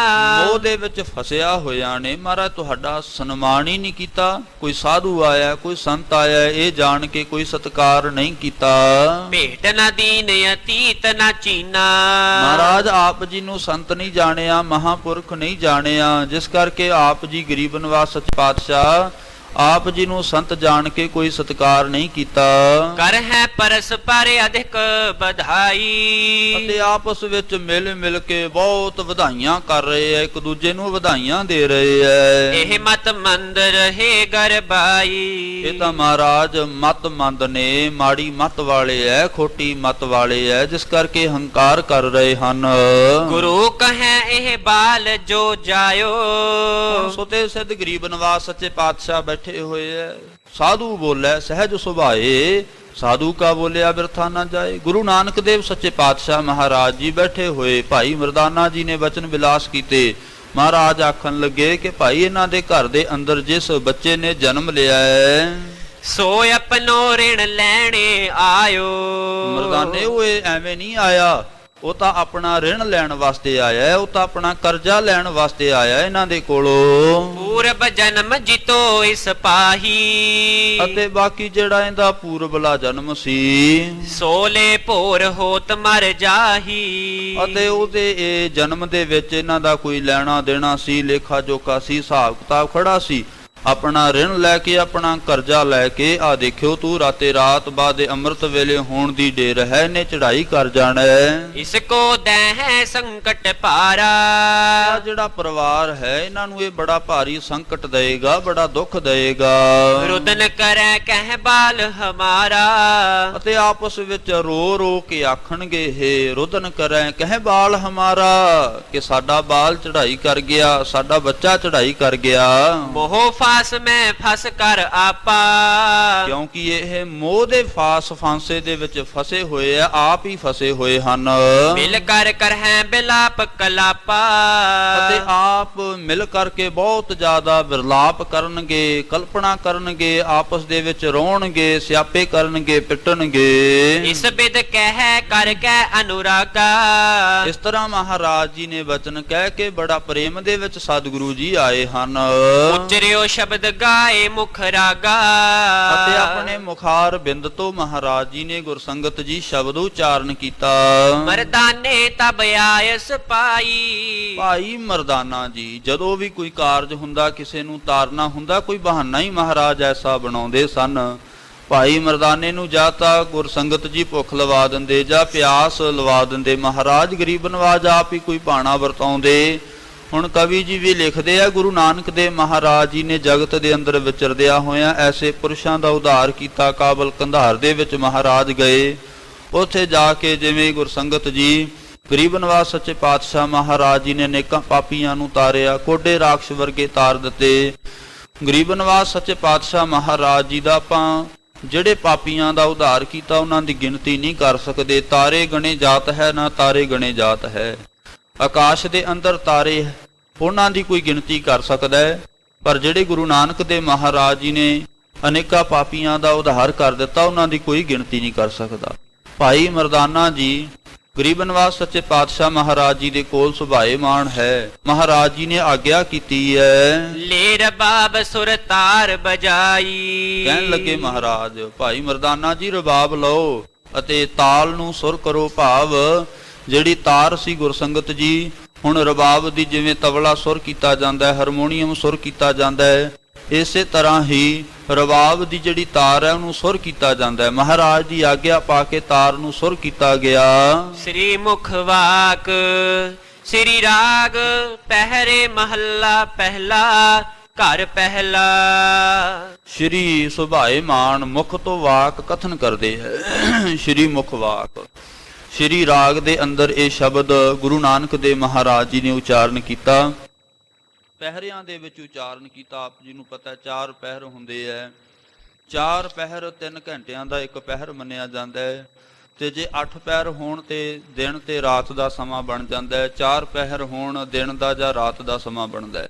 ਮੋਹ ਦੇ ਵਿੱਚ ਫਸਿਆ ਹੋਇਆ ਨੇ, ਮਹਾਰਾਜ ਤੁਹਾਡਾ ਸਨਮਾਨ ਹੀ ਨਹੀਂ ਕੀਤਾ। ਕੋਈ ਸਾਧੂ ਆਇਆ, ਕੋਈ ਸੰਤ ਆਇਆ, ਇਹ ਜਾਣ ਕੇ ਕੋਈ ਸਤਿਕਾਰ ਨਹੀਂ ਕੀਤਾ। ਭੇਟ ਨ ਦੀਨ ਅਤੀਤ ਨਾ ਚੀਨਾ। ਮਹਾਰਾਜ ਆਪ ਜੀ ਨੂੰ ਸੰਤ ਨਹੀਂ ਜਾਣਿਆ, ਮਹਾਪੁਰਖ ਨਹੀਂ ਜਾਣਿਆ, ਜਿਸ ਕਰਕੇ ਆਪ ਜੀ ਗਰੀਬ ਨਿਵਾਸ ਸੱਚੇ ਪਾਤਸ਼ਾਹ ਆਪ ਜੀ ਨੂੰ ਸੰਤ ਜਾਣ ਕੇ ਕੋਈ ਸਤਿਕਾਰ ਨਹੀਂ ਕੀਤਾ। ਕਰ ਹੈ ਪਰਸਪਰ ਅਧਿਕ ਵਧਾਈ। ਅਤੇ ਆਪਸ ਵਿੱਚ ਮਿਲ ਮਿਲ ਕੇ ਬਹੁਤ ਵਧਾਈਆਂ ਕਰ ਰਹੇ ਐ, ਇੱਕ ਦੂਜੇ ਨੂੰ ਵਧਾਈਆਂ ਦੇ ਰਹੇ ਐ। ਇਹ ਮਤ ਮੰਦ ਰਹੇ ਗਰਬਾਈ। ਇਹ ਤਾਂ ਮਹਾਰਾਜ ਮਤ ਮੰਦ ਨੇ, ਮਾੜੀ ਮਤ ਵਾਲੇ ਐ, ਖੋਟੀ ਮਤ ਵਾਲੇ ਐ, ਜਿਸ ਕਰਕੇ ਹੰਕਾਰ ਕਰ ਰਹੇ ਹਨ। ਗੁਰੂ ਕਹੈ ਇਹ ਬਾਲ ਜੋ ਜਾਇਓ। ਸੋ ਤੇ ਸਿੱਧ ਗਰੀਬ ਨਿਵਾਸ ਸੱਚੇ ਪਾਤਸ਼ਾਹ ਬੈਠੇ ਹੋਏ ਐ। ਸਾਧੂ ਬੋਲੇ ਸਹਿਜ ਸੁਭਾਏ, ਸਾਧੂ ਕਾ ਬੋਲਿਆ ਬਿਰਥਾ ਨਾ ਜਾਏ। ਗੁਰੂ ਨਾਨਕ ਦੇਵ ਸੱਚੇ ਪਾਤਸ਼ਾਹ ਮਹਾਰਾਜ ਜੀ ਬੈਠੇ ਹੋਏ, ਭਾਈ ਮਰਦਾਨਾ ਜੀ ਨੇ ਬਚਨ ਵਿਲਾਸ ਕੀਤੇ। ਮਹਾਰਾਜ ਆਖਣ ਲੱਗੇ ਕਿ ਭਾਈ ਇਹਨਾਂ ਦੇ ਘਰ ਦੇ ਅੰਦਰ ਜਿਸ ਬੱਚੇ ਨੇ ਜਨਮ ਲਿਆ ਹੈ, ਸੋ ਆਪਣੋ ਰਿਣ ਲੈਣੇ ਆਇਓ। ਮਰਦਾਨੇ ਓਏ ਐਵੇਂ ਨਹੀਂ ਆਇਆ, ਉਹ ਤਾਂ ਆਪਣਾ ਰਿਣ ਲੈਣ ਵਾਸਤੇ ਆਇਆ ਹੈ, ਉਹ ਤਾਂ ਆਪਣਾ ਕਰਜ਼ਾ ਲੈਣ ਵਾਸਤੇ ਆਇਆ ਹੈ ਇਹਨਾਂ ਦੇ ਕੋਲੋਂ। ਪੂਰਬ ਜਨਮ ਜਿਤੋ ਇਸ ਪਾਹੀ, ਅਤੇ ਬਾਕੀ ਜਿਹੜਾ ਇਹਦਾ ਪੂਰਬਲਾ ਜਨਮ ਸੀ, ਸੋਲੇ ਭੋਰ ਹੋਤ ਮਰ ਜਾਹੀ। ਅਤੇ ਉਹਦੇ ਇਹ ਜਨਮ ਦੇ ਵਿੱਚ ਇਹਨਾਂ ਦਾ ਕੋਈ ਲੈਣਾ ਦੇਣਾ ਸੀ, ਲੇਖਾ ਜੋਖਾ ਸੀ, ਹਿਸਾਬ ਕਿਤਾਬ ਖੜਾ ਸੀ। ਆਪਣਾ ਰਿਣ ਲੈ ਕੇ, ਆਪਣਾ ਕਰਜ਼ਾ ਲੈ ਕੇ, ਆ ਦੇਖਿਓ ਤੂੰ ਰਾਤੇ ਰਾਤ ਬਾਅਦ ਅੰਮ੍ਰਿਤ ਵੇਲੇ ਹੋਣ ਦੀ ਢੇਰ ਹੈ, ਨੇ ਚੜਾਈ ਕਰ ਜਾਣਾ ਹੈ। ਇਸ ਕੋ ਦਹਿ ਹੈ ਸੰਕਟ ਭਾਰਾ, ਜਿਹੜਾ ਪਰਿਵਾਰ ਹੈ ਇਹਨਾਂ ਨੂੰ ਇਹ ਬੜਾ ਭਾਰੀ ਸੰਕਟ ਦੇਗਾ, ਬੜਾ ਦੁੱਖ ਦੇਗਾ। ਰੁਦਨ ਕਰੈ ਕਹਿ ਬਾਲ ਹਮਾਰਾ, ਅਤੇ ਆਪਸ ਵਿੱਚ ਰੋ ਰੋ ਕੇ ਆਖਣਗੇ, ਹੇ ਰੁਦਨ ਕਰੈ ਕਹਿ ਬਾਲ ਹਮਾਰਾ, ਕਿ ਸਾਡਾ ਬਾਲ ਚੜਾਈ ਕਰ ਗਿਆ, ਸਾਡਾ ਬੱਚਾ ਚੜਾਈ ਕਰ ਗਿਆ। ਮੋਹ ਫਾਸ ਮੈਂ ਫਸ ਕਰ ਆਪਾ, ਕਿਉਂਕਿ ਇਹ ਮੋਹ ਦੇ ਫਾਂਸੇ ਦੇ ਵਿੱਚ ਫਸੇ ਹੋਏ ਆ, ਆਪ ਹੀ ਫਸੇ ਹੋਏ ਹਨ। ਮਿਲ ਕਰ ਕਰ ਹੈ ਬਿਲਾਪ ਕਲਾਪਾ, ਅਤੇ ਆਪ ਮਿਲ ਕਰਕੇ ਬਹੁਤ ਜ਼ਿਆਦਾ ਵਿਰਲਾਪ ਕਰਨਗੇ, ਕਲਪਨਾ ਕਰਨਗੇ, ਆਪਸ ਦੇ ਵਿੱਚ ਰੋਣਗੇ, ਸਿਆਪੇ ਕਰਨਗੇ, ਪਿੱਟਣਗੇ। ਇਸ ਬਿਦ ਕਹਿ ਕਰ ਕਹਿ ਅਨੁਰਾਗਾ, ਇਸ ਤਰ੍ਹਾਂ ਮਹਾਰਾਜ ਜੀ ਨੇ ਬਚਨ ਕਹਿ ਕੇ ਬੜਾ ਪ੍ਰੇਮ ਦੇ ਵਿੱਚ ਸਤਿਗੁਰੂ ਜੀ ਆਏ ਹਨ। ਉਚਰਿਓ ਸ਼ਬਦ ਗਾਏ ਮੁਖ ਰਾਗਾ, ਅਤੇ ਆਪਣੇ ਮੁਖਾਰ ਬਿੰਦ ਤੋਂ ਮਹਾਰਾਜ ਜੀ ਨੇ ਗੁਰਸੰਗਤ ਜੀ ਸ਼ਬਦ ਉਚਾਰਨ ਕੀਤਾ। ਮਰਦਾਨੇ ਤਬ ਆਇਸ ਪਾਈ, ਭਾਈ ਮਰਦਾਨਾ ਜੀ ਜਦੋਂ ਵੀ ਕੋਈ ਕਾਰਜ ਹੁੰਦਾ, ਕਿਸੇ ਨੂੰ ਤਾਰਨਾ ਹੁੰਦਾ, ਕੋਈ ਬਹਾਨਾ ਹੀ ਮਹਾਰਾਜ ਐਸਾ ਬਣਾਉਂਦੇ ਸਨ। ਭਾਈ ਮਰਦਾਨੇ ਨੂੰ ਜਾਂ ਤਾਂ ਗੁਰਸੰਗਤ ਜੀ ਭੁੱਖ ਲਵਾ ਦਿੰਦੇ, ਜਾਂ ਪਿਆਸ ਲਵਾ ਦਿੰਦੇ। ਮਹਾਰਾਜ ਗਰੀਬ ਨਵਾਜ ਆਪ ਹੀ ਕੋਈ ਭਾਣਾ ਵਰਤਾਉਂਦੇ। ਹੁਣ ਕਵੀ ਜੀ ਵੀ ਲਿਖਦੇ ਆ, ਗੁਰੂ ਨਾਨਕ ਦੇਵ ਮਹਾਰਾਜ ਜੀ ਨੇ ਜਗਤ ਦੇ ਅੰਦਰ ਵਿਚਰਦਿਆਂ ਹੋਇਆਂ ਐਸੇ ਪੁਰਸ਼ਾਂ ਦਾ ਉਧਾਰ ਕੀਤਾ। ਕਾਬਲ ਕੰਧਾਰ ਦੇ ਵਿੱਚ ਮਹਾਰਾਜ ਗਏ, ਉੱਥੇ ਜਾ ਕੇ ਜਿਵੇਂ ਗੁਰਸੰਗਤ ਜੀ ਗਰੀਬ ਨਵਾਜ ਸੱਚੇ ਪਾਤਸ਼ਾਹ ਮਹਾਰਾਜ ਜੀ ਨੇ ਅਨੇਕਾਂ ਪਾਪੀਆਂ ਨੂੰ ਤਾਰਿਆ, ਕੋਡੇ ਰਾਖਸ਼ ਵਰਗੇ ਤਾਰ ਦਿੱਤੇ। ਗਰੀਬ ਨਵਾਜ ਸੱਚੇ ਪਾਤਸ਼ਾਹ ਮਹਾਰਾਜ ਜੀ ਦਾ ਆਪਾਂ ਜਿਹੜੇ ਪਾਪੀਆਂ ਦਾ ਉਧਾਰ ਕੀਤਾ ਉਹਨਾਂ ਦੀ ਗਿਣਤੀ ਨਹੀਂ ਕਰ ਸਕਦੇ। ਤਾਰੇ ਗਣੇ ਜਾਤ ਹੈ, ਨਾ ਤਾਰੇ ਗਣੇ ਜਾਤ ਹੈ। ਆਕਾਸ਼ ਦੇ ਅੰਦਰ ਤਾਰੇ, ਉਹਨਾਂ ਦੀ ਕੋਈ ਗਿਣਤੀ ਕਰ ਸਕਦਾ ਹੈ, ਪਰ ਜਿਹੜੇ ਗੁਰੂ ਨਾਨਕ ਦੇਵ ਮਹਾਰਾਜ ਜੀ ਨੇ ਅਨੇਕਾਂ ਪਾਪੀਆਂ ਦਾ ਉਧਾਰ ਕਰ ਦਿੱਤਾ, ਉਹਨਾਂ ਦੀ ਕੋਈ ਗਿਣਤੀ ਨਹੀਂ ਕਰ ਸਕਦਾ। ਭਾਈ ਮਰਦਾਨਾ ਜੀ ਗਰੀਬ ਨਵਾਜ ਸੱਚੇ ਪਾਤਸ਼ਾਹ ਮਹਾਰਾਜ ਜੀ ਦੇ ਕੋਲ ਸੁਭਾਏਮਾਨ ਹੈ। ਮਹਾਰਾਜ ਜੀ ਨੇ ਆਗਿਆ ਕੀਤੀ ਹੈ, ਲੈ ਰਬਾਬ ਸੁਰ ਤਾਰ ਬਜਾਈ। ਕਹਿਣ ਲੱਗੇ ਮਹਾਰਾਜ, ਭਾਈ ਮਰਦਾਨਾ ਜੀ ਰਬਾਬ ਲਓ ਅਤੇ ਤਾਲ ਨੂੰ ਸੁਰ ਕਰੋ। ਭਾਵ ਜਿਹੜੀ ਤਾਰ ਸੀ ਗੁਰਸੰਗਤ ਜੀ, ਹੁਣ ਰਬਾਬ ਦੀ ਜਿਵੇਂ ਤਬਲਾ ਸੁਰ ਕੀਤਾ ਜਾਂਦਾ ਹੈ, ਹਾਰਮੋਨੀਅਮ ਸੁਰ ਕੀਤਾ ਜਾਂਦਾ ਹੈ, ਇਸੇ ਤਰ੍ਹਾਂ ਹੀ ਰਬਾਬ ਦੀ ਜਿਹੜੀ ਤਾਰ ਹੈ ਉਹਨੂੰ ਸੁਰ ਕੀਤਾ ਜਾਂਦਾ ਹੈ। ਮਹਾਰਾਜ ਦੀ ਆਗਿਆ ਪਾ ਕੇ ਤਾਰ ਨੂੰ ਸੁਰ ਕੀਤਾ ਗਿਆ। ਸ੍ਰੀ ਮੁਖ ਵਾਕ ਸ੍ਰੀ ਰਾਗ ਪਹਿਰੇ ਮਹੱਲਾ ਪਹਿਲਾ, ਘਰ ਪਹਿਲਾ। ਸ਼੍ਰੀ ਸੁਭਾਏਮਾਨ ਮੁਖ ਤੋਂ ਵਾਕ ਕਥਨ ਕਰਦੇ ਹੈ। ਸ਼੍ਰੀ ਮੁਖ ਵਾਕ, ਸ਼੍ਰੀ ਰਾਗ ਦੇ ਅੰਦਰ ਇਹ ਸ਼ਬਦ ਗੁਰੂ ਨਾਨਕ ਦੇਵ ਮਹਾਰਾਜ ਜੀ ਨੇ ਉਚਾਰਨ ਕੀਤਾ। ਪਹਿਰਿਆਂ ਦੇ ਵਿੱਚ ਉਚਾਰਨ ਕੀਤਾ। ਆਪ ਜੀ ਨੂੰ ਪਤਾ 4 ਪਹਿਰ ਹੁੰਦੇ ਹੈ। 4 ਪਹਿਰ 3 ਘੰਟਿਆਂ ਦਾ ਇੱਕ ਪਹਿਰ ਮੰਨਿਆ ਜਾਂਦਾ ਹੈ, ਤੇ ਜੇ 8 ਪਹਿਰ ਹੋਣ ਤੇ ਦਿਨ ਤੇ ਰਾਤ ਦਾ ਸਮਾਂ ਬਣ ਜਾਂਦਾ ਹੈ। 4 ਪਹਿਰ ਹੋਣ ਦਿਨ ਦਾ ਜਾਂ ਰਾਤ ਦਾ ਸਮਾਂ ਬਣਦਾ ਹੈ।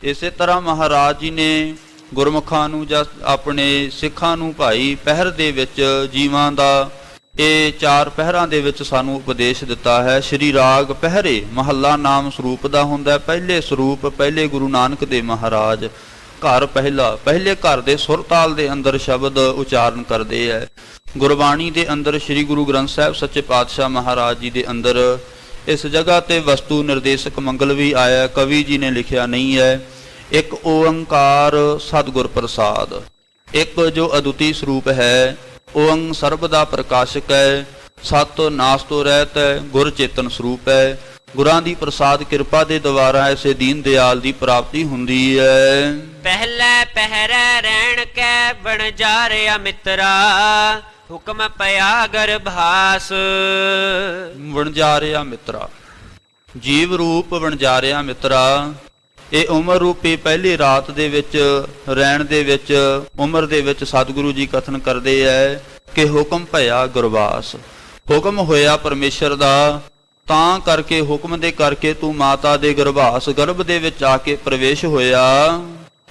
ਇਸੇ ਤਰ੍ਹਾਂ ਮਹਾਰਾਜ ਜੀ ਨੇ ਗੁਰਮੁਖਾਂ ਨੂੰ ਜਾਂ ਆਪਣੇ ਸਿੱਖਾਂ ਨੂੰ ਭਾਈ ਪਹਿਰ ਦੇ ਵਿੱਚ ਜੀਵਾਂ ਦਾ ਇਹ 4 ਪਹਿਰਾਂ ਦੇ ਵਿੱਚ ਸਾਨੂੰ ਉਪਦੇਸ਼ ਦਿੱਤਾ ਹੈ। ਸ਼੍ਰੀ ਰਾਗ ਪਹਿਰੇ ਮਹੱਲਾ ਨਾਮ ਸਰੂਪ ਦਾ ਹੁੰਦਾ। ਪਹਿਲੇ ਸਰੂਪ ਪਹਿਲੇ ਗੁਰੂ ਨਾਨਕ ਦੇਵ ਮਹਾਰਾਜ, ਘਰ ਪਹਿਲਾ, ਪਹਿਲੇ ਘਰ ਦੇ ਸੁਰਤਾਲ ਦੇ ਅੰਦਰ ਸ਼ਬਦ ਉਚਾਰਨ ਕਰਦੇ ਹੈ। ਗੁਰਬਾਣੀ ਦੇ ਅੰਦਰ ਸ਼੍ਰੀ ਗੁਰੂ ਗ੍ਰੰਥ ਸਾਹਿਬ ਸੱਚੇ ਪਾਤਸ਼ਾਹ ਮਹਾਰਾਜ ਜੀ ਦੇ ਅੰਦਰ ਇਸ ਜਗ੍ਹਾ ਤੇ ਵਸਤੂ ਨਿਰਦੇਸ਼ਕ ਮੰਗਲ ਵੀ ਆਇਆ, ਕਵੀ ਜੀ ਨੇ ਲਿਖਿਆ ਨਹੀਂ ਹੈ। ਇੱਕ ਓੰਕਾਰ ਸਤਿਗੁਰ ਪ੍ਰਸਾਦ, ਇੱਕ ਜੋ ਅਦੁੱਤੀ ਸਰੂਪ ਹੈ, ਓੰਗ ਸਰਬ ਦਾ ਪ੍ਰਕਾਸ਼ਕ ਹੈ, ਸਤ ਨਾਸ ਤੋਂ ਰਹਿਤ ਹੈ, ਗੁਰ ਚੇਤਨ ਸਰੂਪ ਹੈ। ਗੁਰਾਂ ਦੀ ਪ੍ਰਸਾਦ ਕਿਰਪਾ ਦੇ ਦੁਆਰਾ ਐਸੇ ਦੀਨ ਦਿਆਲ ਦੀ ਪ੍ਰਾਪਤੀ ਹੁੰਦੀ ਹੈ। ਪਹਿਲੇ ਪਹਿਰੇ ਰਹਿਣ ਕੈ ਬਣ ਜਾਰਿਆ ਮਿੱਤਰਾ, ਹੁਕਮ ਪਿਆ ਗਰਭਾਸ। ਵਣਜਾਰਿਆ ਮਿੱਤਰਾ, ਜੀਵ ਰੂਪ ਵਣਜਾਰਿਆ ਮਿੱਤਰਾ, ਇਹ ਉਮਰ ਰੂਪੀ ਪਹਿਲੀ ਰਾਤ ਦੇ ਵਿੱਚ ਰਹਿਣ ਦੇ ਵਿੱਚ ਉਮਰ ਦੇ ਵਿੱਚ ਸਤਿਗੁਰੂ ਜੀ ਕਥਨ ਕਰਦੇ ਐ ਕਿ ਹੁਕਮ ਭਇਆ ਗੁਰਵਾਸ। ਹੁਕਮ ਹੋਇਆ ਪਰਮੇਸ਼ਰ ਦਾ, ਤਾਂ ਕਰਕੇ ਹੁਕਮ ਦੇ ਕਰਕੇ ਤੂੰ ਮਾਤਾ ਦੇ ਗਰਭਾਸ ਗਰਭ ਦੇ ਵਿੱਚ ਆ ਕੇ ਪ੍ਰਵੇਸ਼ ਹੋਇਆ।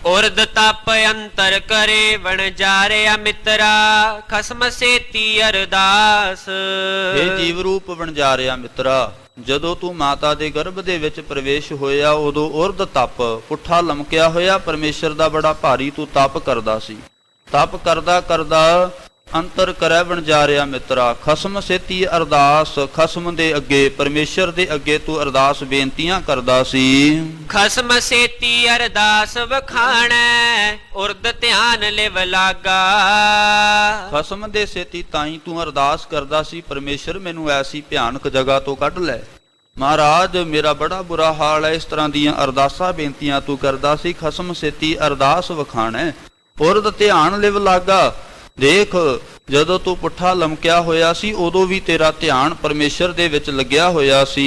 ਉਰਦ ਤਪ ਅੰਤਰ ਕਰੇ ਵਣਜਾਰਿਆ ਮਿੱਤਰਾ ਖਸਮ ਸੇਤੀ ਅਰਦਾਸ। ਇਹ ਜੀਵ ਰੂਪ ਵਣਜਾਰਿਆ ਮਿੱਤਰਾ, ਜਦੋਂ ਤੂੰ ਮਾਤਾ ਦੇ ਗਰਭ ਦੇ ਵਿੱਚ ਪ੍ਰਵੇਸ਼ ਹੋਇਆ ਉਦੋਂ ਉਰਦ ਤਪ ਪੁੱਠਾ ਲਮਕਿਆ ਹੋਇਆ ਪਰਮੇਸ਼ਰ ਦਾ ਬੜਾ ਭਾਰੀ ਤੂੰ ਤਪ ਕਰਦਾ ਸੀ। ਤਪ ਕਰਦਾ ਕਰਦਾ ਅੰਤਰ ਕਰੈ ਵਣਜਾਰਿਆ ਮਿੱਤਰਾ ਖਸਮ ਸੇਤੀ ਅਰਦਾਸ। ਖਸਮ ਦੇ ਅੱਗੇ ਪਰਮੇਸ਼ਰ ਦੇ ਅੱਗੇ ਤੂੰ ਅਰਦਾਸ ਬੇਨਤੀਆਂ ਕਰਦਾ ਸੀ। ਖਸਮ ਸੇਤੀ ਅਰਦਾਸ ਵਖਾਣੈ ਉਰਦ ਧਿਆਨ ਲਿਵ ਲਾਗਾ। ਖਸਮ ਦੇ ਸੇਤੀ ਤਾਈ ਤੂੰ ਅਰਦਾਸ ਕਰਦਾ ਸੀ, ਪਰਮੇਸ਼ਰ ਮੈਨੂੰ ਐਸੀ ਭਿਆਨਕ ਜਗ੍ਹਾ ਤੋਂ ਕੱਢ ਲੈ। ਮਹਾਰਾਜ ਮੇਰਾ ਬੜਾ ਬੁਰਾ ਹਾਲ ਹੈ। ਇਸ ਤਰ੍ਹਾਂ ਦੀਆਂ ਅਰਦਾਸਾਂ ਬੇਨਤੀਆਂ ਤੂੰ ਕਰਦਾ ਸੀ। ਖਸਮ ਸੇਤੀ ਅਰਦਾਸ ਵਖਾਣੈ ਉਰਦ ਧਿਆਨ ਲਿਵ ਲਾਗਾ। ਦੇਖ, ਜਦੋਂ ਤੂੰ ਪੁੱਠਾ ਲਮਕਿਆ ਹੋਇਆ ਸੀ ਉਦੋਂ ਵੀ ਤੇਰਾ ਧਿਆਨ ਪਰਮੇਸ਼ਰ ਦੇ ਵਿੱਚ ਲੱਗਿਆ ਹੋਇਆ ਸੀ।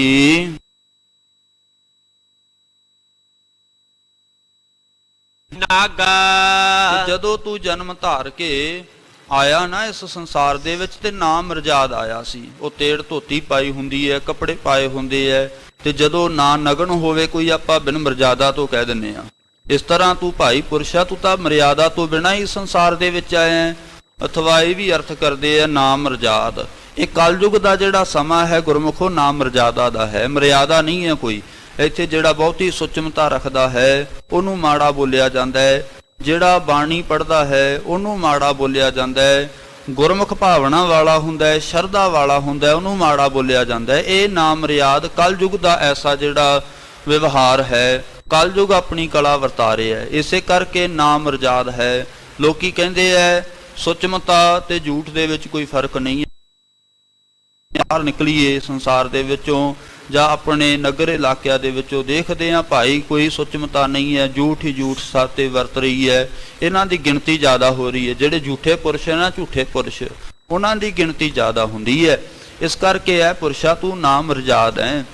ਨਾਗਾ ਜਦੋਂ ਤੂੰ ਜਨਮ ਧਾਰ ਕੇ ਆਇਆ ਨਾ ਇਸ ਸੰਸਾਰ ਦੇ ਵਿੱਚ ਤੇ ਨਾਮ ਮਰਜ਼ਾਦ ਆਇਆ ਸੀ। ਉਹ ਤੇੜ ਧੋਤੀ ਪਾਈ ਹੁੰਦੀ ਹੈ, ਕੱਪੜੇ ਪਾਏ ਹੁੰਦੇ ਐ, ਤੇ ਜਦੋਂ ਨਾ ਨਗਨ ਹੋਵੇ ਕੋਈ ਆਪਾਂ ਬਿਨ ਮਰਜ਼ਾਦਾ ਤੋਂ ਕਹਿ ਦਿੰਨੇ ਆ। ਇਸ ਤਰ੍ਹਾਂ ਤੂੰ ਭਾਈ ਪੁਰਸ਼ਾ ਤੂੰ ਤਾਂ ਮਰਿਆਦਾ ਤੋਂ ਬਿਨਾਂ ਹੀ ਸੰਸਾਰ ਦੇ ਵਿੱਚ ਆਇਆ। ਅਥਵਾ ਇਹ ਵੀ ਅਰਥ ਕਰਦੇ ਆ ਨਾਮ ਮਰਜ਼ਾਦ। ਇਹ ਕਲਯੁਗ ਦਾ ਜਿਹੜਾ ਸਮਾਂ ਹੈ ਗੁਰਮੁਖੋ ਨਾਮ ਮਰਜ਼ਾਦਾ ਦਾ ਹੈ, ਮਰਿਆਦਾ ਨਹੀਂ ਹੈ ਕੋਈ। ਇੱਥੇ ਜਿਹੜਾ ਬਹੁਤੀ ਸੁਚਮਤਾ ਰੱਖਦਾ ਹੈ ਉਹਨੂੰ ਮਾੜਾ ਬੋਲਿਆ ਜਾਂਦਾ ਹੈ, ਜਿਹੜਾ ਬਾਣੀ ਪੜ੍ਹਦਾ ਹੈ ਉਹਨੂੰ ਮਾੜਾ ਬੋਲਿਆ ਜਾਂਦਾ ਹੈ, ਗੁਰਮੁਖ ਭਾਵਨਾ ਵਾਲਾ ਹੁੰਦਾ ਹੈ, ਸ਼ਰਧਾ ਵਾਲਾ ਹੁੰਦਾ ਹੈ, ਉਹਨੂੰ ਮਾੜਾ ਬੋਲਿਆ ਜਾਂਦਾ ਹੈ। ਇਹ ਨਾਮ ਮਰਿਆਦ ਕਲਯੁਗ ਦਾ ਐਸਾ ਜਿਹੜਾ ਵਿਵਹਾਰ ਹੈ, ਕਲਯੁਗ ਆਪਣੀ ਕਲਾ ਵਰਤਾ ਰਿਹਾ ਹੈ, ਇਸੇ ਕਰਕੇ ਨਾਮ ਮਰਜ਼ਾਦ ਹੈ। ਲੋਕੀ ਕਹਿੰਦੇ ਐ ਸੁਚਮਤਾ ਤੇ ਝੂਠ ਦੇ ਵਿੱਚ ਕੋਈ ਫਰਕ ਨਹੀਂ ਹੈ। ਬਾਹਰ ਨਿਕਲੀਏ ਸੰਸਾਰ ਦੇ ਵਿੱਚੋਂ ਜਾਂ ਆਪਣੇ ਨਗਰ ਇਲਾਕਿਆਂ ਦੇ ਵਿੱਚੋਂ ਦੇਖਦੇ ਆ ਭਾਈ ਕੋਈ ਸੁਚਮਤਾ ਨਹੀਂ ਹੈ, ਝੂਠ ਹੀ ਝੂਠ ਸਾਤੇ ਵਰਤ ਰਹੀ ਹੈ। ਇਹਨਾਂ ਦੀ ਗਿਣਤੀ ਜ਼ਿਆਦਾ ਹੋ ਰਹੀ ਹੈ। ਜਿਹੜੇ ਝੂਠੇ ਪੁਰਸ਼ ਹੈ ਨਾ, ਝੂਠੇ ਪੁਰਸ਼, ਉਹਨਾਂ ਦੀ ਗਿਣਤੀ ਜ਼ਿਆਦਾ ਹੁੰਦੀ ਹੈ। ਇਸ ਕਰਕੇ ਹੈ ਪੁਰਸ਼ਾ ਤੂੰ ਨਾਮ ਮਰਜ਼ਾਦ ਹੈ।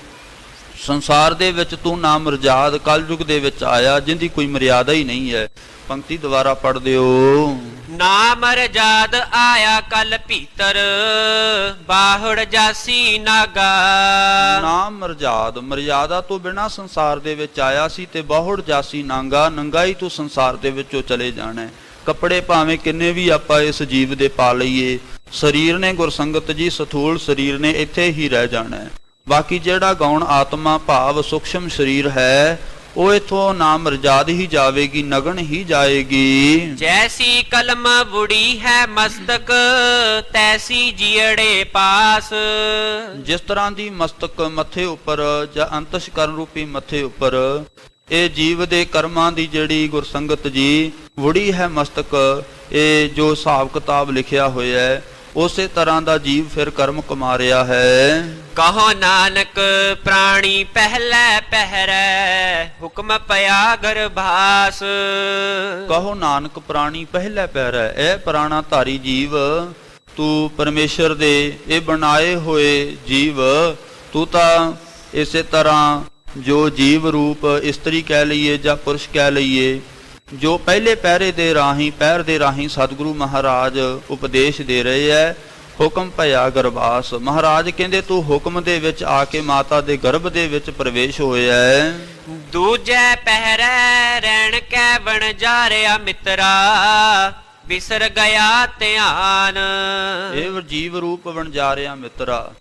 ਸੰਸਾਰ ਦੇ ਵਿੱਚ ਤੂੰ ਨਾਮ ਮਰਜ਼ਾਦ ਕਲਯੁਗ ਦੇ ਵਿੱਚ ਆਇਆ ਜਿੰਦੀ ਕੋਈ ਮਰਿਆਦਾ ਹੀ ਨਹੀਂ ਹੈ। ਪੰਕਤੀ ਦੁਬਾਰਾ ਪੜ੍ਹ ਦਿਓ। ਨਾਮ ਰਜਾਦ ਆਇਆ ਕਲ ਭੀਤਰ ਬਾਹੜ ਜਾਸੀ ਨਾਗਾ। ਨਾਮ ਮਰਜ਼ਾਦ ਮਰਿਆਦਾ ਤੋਂ ਬਿਨਾਂ ਸੰਸਾਰ ਦੇ ਵਿੱਚ ਆਇਆ ਸੀ ਤੇ ਬਾਹੜ ਜਾਸੀ ਨਾਂਗਾ। ਨੰਗਾ ਹੀ ਤੂੰ ਸੰਸਾਰ ਦੇ ਵਿੱਚੋਂ ਚਲੇ ਜਾਣਾ। ਕੱਪੜੇ ਭਾਵੇਂ ਕਿੰਨੇ ਵੀ ਆਪਾਂ ਇਸ ਜੀਵ ਦੇ ਪਾ ਲਈਏ, ਸਰੀਰ ਨੇ ਗੁਰਸੰਗਤ ਜੀ ਸਥੂਲ ਸਰੀਰ ਨੇ ਇੱਥੇ ਹੀ ਰਹਿ ਜਾਣਾ। ਬਾਕੀ ਜਿਹੜਾ ਗੌਣ ਆਤਮਾ ਭਾਵ ਸੂਖਸ਼ਮ ਸਰੀਰ ਹੈ ਉਹ ਇਥੋਂ ਨਾਮ ਮਰਜ਼ਾਦ ਹੀ ਜਾਵੇਗੀ, ਨਗਨ ਹੀ ਜਾਏਗੀ। ਜੈਸੀ ਕਲਮ ਬੁੜੀ ਹੈ ਮਸਤਕ ਤੈਸੀ ਜੀੜੇ ਪਾਸ। ਜਿਸ ਤਰ੍ਹਾਂ ਦੀ ਮਸਤਕ ਮੱਥੇ ਉੱਪਰ ਜਾਂ ਅੰਤਸ਼ਕਰਨ ਰੂਪੀ ਮੱਥੇ ਉੱਪਰ ਇਹ ਜੀਵ ਦੇ ਕਰਮਾਂ ਦੀ ਜਿਹੜੀ ਗੁਰਸੰਗਤ ਜੀ ਵੁੜੀ ਹੈ ਮਸਤਕ, ਇਹ ਜੋ ਹਿਸਾਬ ਕਿਤਾਬ ਲਿਖਿਆ ਹੋਇਆ ਹੈ ਉਸੇ ਤਰ੍ਹਾਂ ਦਾ ਜੀਵ ਫਿਰ ਕਰਮ ਕਮਾ ਰਿਹਾ ਹੈ। ਕਹੋ ਨਾਨਕ ਪ੍ਰਾਣੀ ਪਹਿਲੇ ਪਹਿਰੈ ਹੁਕਮ ਪਿਆ ਗਰਭਾਸ। ਕਹੋ ਨਾਨਕ ਪ੍ਰਾਣੀ ਪਹਿਲੇ ਪਹਿਰੈ। ਇਹ ਪ੍ਰਾਣਾ ਧਾਰੀ ਜੀਵ ਤੂੰ ਪਰਮੇਸ਼ਰ ਦੇ ਇਹ ਬਣਾਏ ਹੋਏ ਜੀਵ, ਤੂੰ ਤਾਂ ਇਸੇ ਤਰ੍ਹਾਂ ਜੋ ਜੀਵ ਰੂਪ ਇਸਤਰੀ ਕਹਿ ਲਈਏ ਜਾਂ ਪੁਰਸ਼ ਕਹਿ ਲਈਏ, ਜੋ ਪਹਿਲੇ ਪਹਿਰੇ ਦੇ ਰਾਹੀਂ ਪਹਿਰ ਦੇ ਰਾਹੀਂ ਸਤਿਗੁਰੂ ਮਹਾਰਾਜ ਉਪਦੇਸ਼ ਦੇ ਰਹੇ ਹੈ। ਹੁਕਮ ਭਇਆ ਗਰਭਾਸ। ਮਹਾਰਾਜ ਕਹਿੰਦੇ ਤੂੰ ਹੁਕਮ ਦੇ ਵਿੱਚ ਆ ਕੇ ਮਾਤਾ ਦੇ ਗਰਭ ਦੇ ਵਿੱਚ ਪ੍ਰਵੇਸ਼ ਹੋਇਆ ਹੈ। ਦੂਜੇ ਪਹਿਰੇ ਰਹਿਣ ਕੈ ਬਣ ਜਾਰਿਆ ਮਿੱਤਰਾ ਬਿਸਰ ਗਿਆ ਧਿਆਨ। ਇਹ ਜੀਵ ਰੂਪ ਬਣ ਜਾ ਰਿਹਾ ਮਿੱਤਰਾ,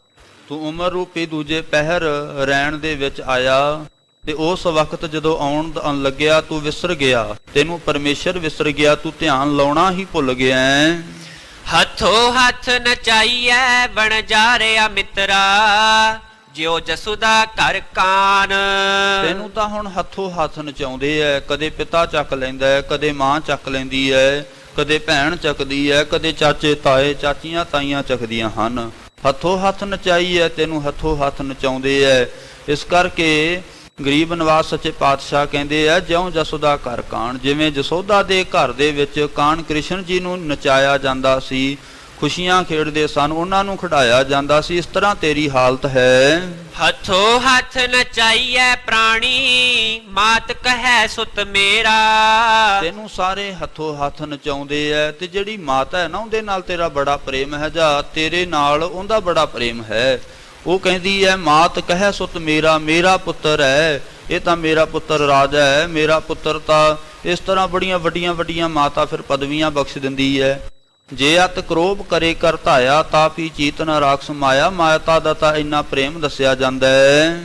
ਤੂੰ ਉਮਰ ਰੂਪੀ ਦੂਜੇ ਪਹਿਰ ਰਹਿਣ ਦੇ ਵਿੱਚ ਆਇਆ ਤੇ ਉਸ ਵਕਤ ਜਦੋਂ ਆਉਣ ਲੱਗਿਆ ਤੂੰ ਵਿਸਰ ਗਿਆ, ਤੈਨੂੰ ਪਰਮੇਸ਼ਰ ਵਿਸਰ ਗਿਆ, ਤੂੰ ਧਿਆਨ ਲਾਉਣਾ ਹੀ ਭੁੱਲ ਗਿਆ। ਹੱਥੋ ਹੱਥ ਨਚਾਈਐ ਬਣ ਜਾਰਿਆ ਮਿੱਤਰਾ ਜਿਉ ਜਸੁਦਾ ਘਰ ਕਾਨ। ਤੈਨੂੰ ਤਾਂ ਹੁਣ ਹੱਥੋਂ ਹੱਥ ਨਚਾਉਂਦੇ ਐ, ਕਦੇ ਪਿਤਾ ਚੱਕ ਲੈਂਦਾ ਹੈ, ਕਦੇ ਮਾਂ ਚੱਕ ਲੈਂਦੀ ਹੈ, ਕਦੇ ਭੈਣ ਚੱਕਦੀ ਹੈ, ਕਦੇ ਚਾਚੇ ਤਾਏ ਚਾਚੀਆਂ ਤਾਈਆਂ ਚੱਕਦੀਆਂ ਹਨ। ਹੱਥੋਂ ਹੱਥ ਨਚਾਈ ਹੈ, ਤੈਨੂੰ ਹੱਥੋਂ ਹੱਥ ਨਚਾਉਂਦੇ ਐ। ਇਸ ਕਰਕੇ ਗਰੀਬ ਨਿਵਾਸ ਸੱਚੇ ਪਾਤਸ਼ਾਹ ਕਹਿੰਦੇ ਆ ਜਿਉਂ ਜਸੋਦਾ ਘਰ ਕਾਣ। ਜਿਵੇਂ ਜਸੋਦਾ ਦੇ ਘਰ ਦੇ ਵਿੱਚ ਕਾਣ ਕ੍ਰਿਸ਼ਨ ਜੀ ਨੂੰ ਨਚਾਇਆ ਜਾਂਦਾ ਸੀ, ਖੁਸ਼ੀਆਂ ਖੇਡਦੇ ਸਨ, ਉਹਨਾਂ ਨੂੰ ਖਿਡਾਇਆ ਜਾਂਦਾ ਸੀ। ਇਸ ਤਰ੍ਹਾਂ ਤੇਰੀ ਹਾਲਤ ਹੈ। ਹੱਥੋਂ ਹੱਥ ਨਚਾਈਐ ਪ੍ਰਾਣੀ, ਮਾਤ ਕਹੈ ਸੁਤ ਮੇਰਾ। ਤੈਨੂੰ ਸਾਰੇ ਹੱਥੋਂ ਹੱਥ ਨਚਾਉਂਦੇ ਐ, ਤੇ ਜਿਹੜੀ ਮਾਤਾ ਹੈ ਨਾ ਉਹਦੇ ਨਾਲ ਤੇਰਾ ਬੜਾ ਪ੍ਰੇਮ ਹੈ, ਜਾਂ ਤੇਰੇ ਨਾਲ ਉਹਦਾ ਬੜਾ ਪ੍ਰੇਮ ਹੈ। ਉਹ ਕਹਿੰਦੀ ਹੈ ਮਾਤ ਕਹੈ ਸੁਤ ਮੇਰਾ, ਮੇਰਾ ਪੁੱਤਰ ਹੈ, ਇਹ ਤਾਂ ਮੇਰਾ ਪੁੱਤਰ ਰਾਜਾ ਹੈ, ਮੇਰਾ ਪੁੱਤਰ ਤਾਂ। ਇਸ ਤਰ੍ਹਾਂ ਬੜੀਆਂ ਵੱਡੀਆਂ ਵੱਡੀਆਂ ਮਾਤਾ ਫਿਰ ਪਦਵੀਆਂ ਬਖਸ਼ ਦਿੰਦੀ ਹੈ। ਜੇ ਅਤ ਕਰੋਭ ਕਰੇ ਕਰ ਧਾਇਆ, ਤਾਪੀ ਚੀਤ ਨ ਰਾਖਸ ਮਾਇਆ। ਮਾਤਾ ਦਾ ਤਾਂ ਇੰਨਾ ਪ੍ਰੇਮ ਦੱਸਿਆ ਜਾਂਦਾ ਹੈ।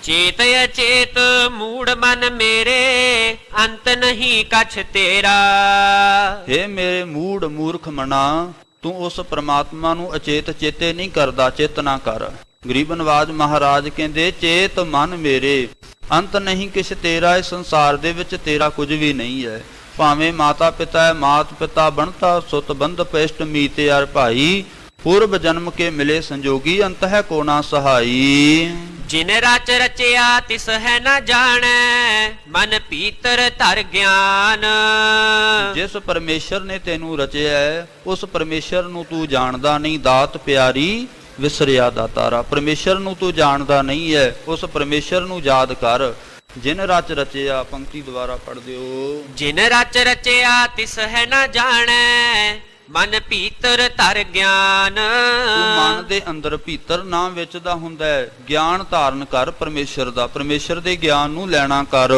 ਚੇਤ ਅਚੇਤ ਮੂੜ ਮਨ ਮੇਰੇ, ਅੰਤ ਨਹੀਂ ਕਛ ਤੇਰਾ। ਹੇ ਮੇਰੇ ਮੂੜ ਮੂਰਖ ਮਨਾ, ਤੂੰ ਉਸ ਪ੍ਰਮਾਤਮਾ ਨੂੰ ਅਚੇਤ ਚੇਤੇ ਨਹੀਂ ਕਰਦਾ, ਚੇਤ ਨਾ ਕਰ। ਗਰੀਬ ਨਵਾਜ ਮਹਾਰਾਜ ਕਹਿੰਦੇ ਚੇਤ ਮਨ ਮੇਰੇ, ਅੰਤ ਨਹੀਂ ਕਿਛ ਤੇਰਾ। ਇਸ ਸੰਸਾਰ ਦੇ ਵਿੱਚ ਤੇਰਾ ਕੁਝ ਵੀ ਨਹੀਂ ਹੈ। ਭਾਵੇਂ ਮਾਤਾ ਪਿਤਾ ਹੈ, ਮਾਤ ਪਿਤਾ ਬਣਤਾ ਸੁਤ ਬੰਧ ਪਿਸ਼ਟ ਮੀਤ ਯਾਰ ਭਾਈ। ਪੂਰਬ ਜਨਮ ਕੇ ਮਿਲੇ ਸੰਜੋਗੀ, ਅੰਤ ਹੈ ਕੋ ਨਾ ਸਹਾਈ। ਜਿਨ ਰਚ ਰਚਿਆ ਤਿਸ ਹੈ ਨਾ ਜਾਣੈ, ਮਨ ਭੀਤਰ ਧਰ ਗਿਆਨ। ਜਿਸ ਪਰਮੇਸ਼ਰ ਨੇ ਤੈਨੂੰ ਰਚਿਆ ਹੈ, ਉਸ ਪਰਮੇਸ਼ਰ ਨੂੰ ਤੂੰ ਜਾਣਦਾ ਨਹੀਂ। ਦਾਤ ਪਿਆਰੀ ਵਿਸਰਿਆ ਦਾਤਾਰਾ, ਪਰਮੇਸ਼ਰ ਨੂੰ ਤੂੰ ਜਾਣਦਾ ਨਹੀਂ ਹੈ, ਉਸ ਪਰਮੇਸ਼ਰ ਨੂੰ ਯਾਦ ਕਰ। ਜਿਨ ਰਚ ਰਚਿਆ, ਪੰਕਤੀ ਦੁਬਾਰਾ ਪੜ੍ਹ ਦਿਓ। ਜਿਨ ਰਚ ਰਚਿਆ ਤਿਸ ਹੈ ਨਾ ਜਾਣੈ, ਮਨ ਭੀਤਰ ਧਰ ਗਿਆਨ। ਤੂੰ ਮਨ ਦੇ ਅੰਦਰ ਭੀਤਰ ਨਾ ਵੇਚਦਾ ਹੁੰਦਾ ਹੈ, ਗਿਆਨ ਧਾਰਨ ਕਰ ਪਰਮੇਸ਼ਰ ਦਾ, ਪਰਮੇਸ਼ਰ ਦੇ ਗਿਆਨ ਨੂੰ ਲੈਣਾ ਕਰ।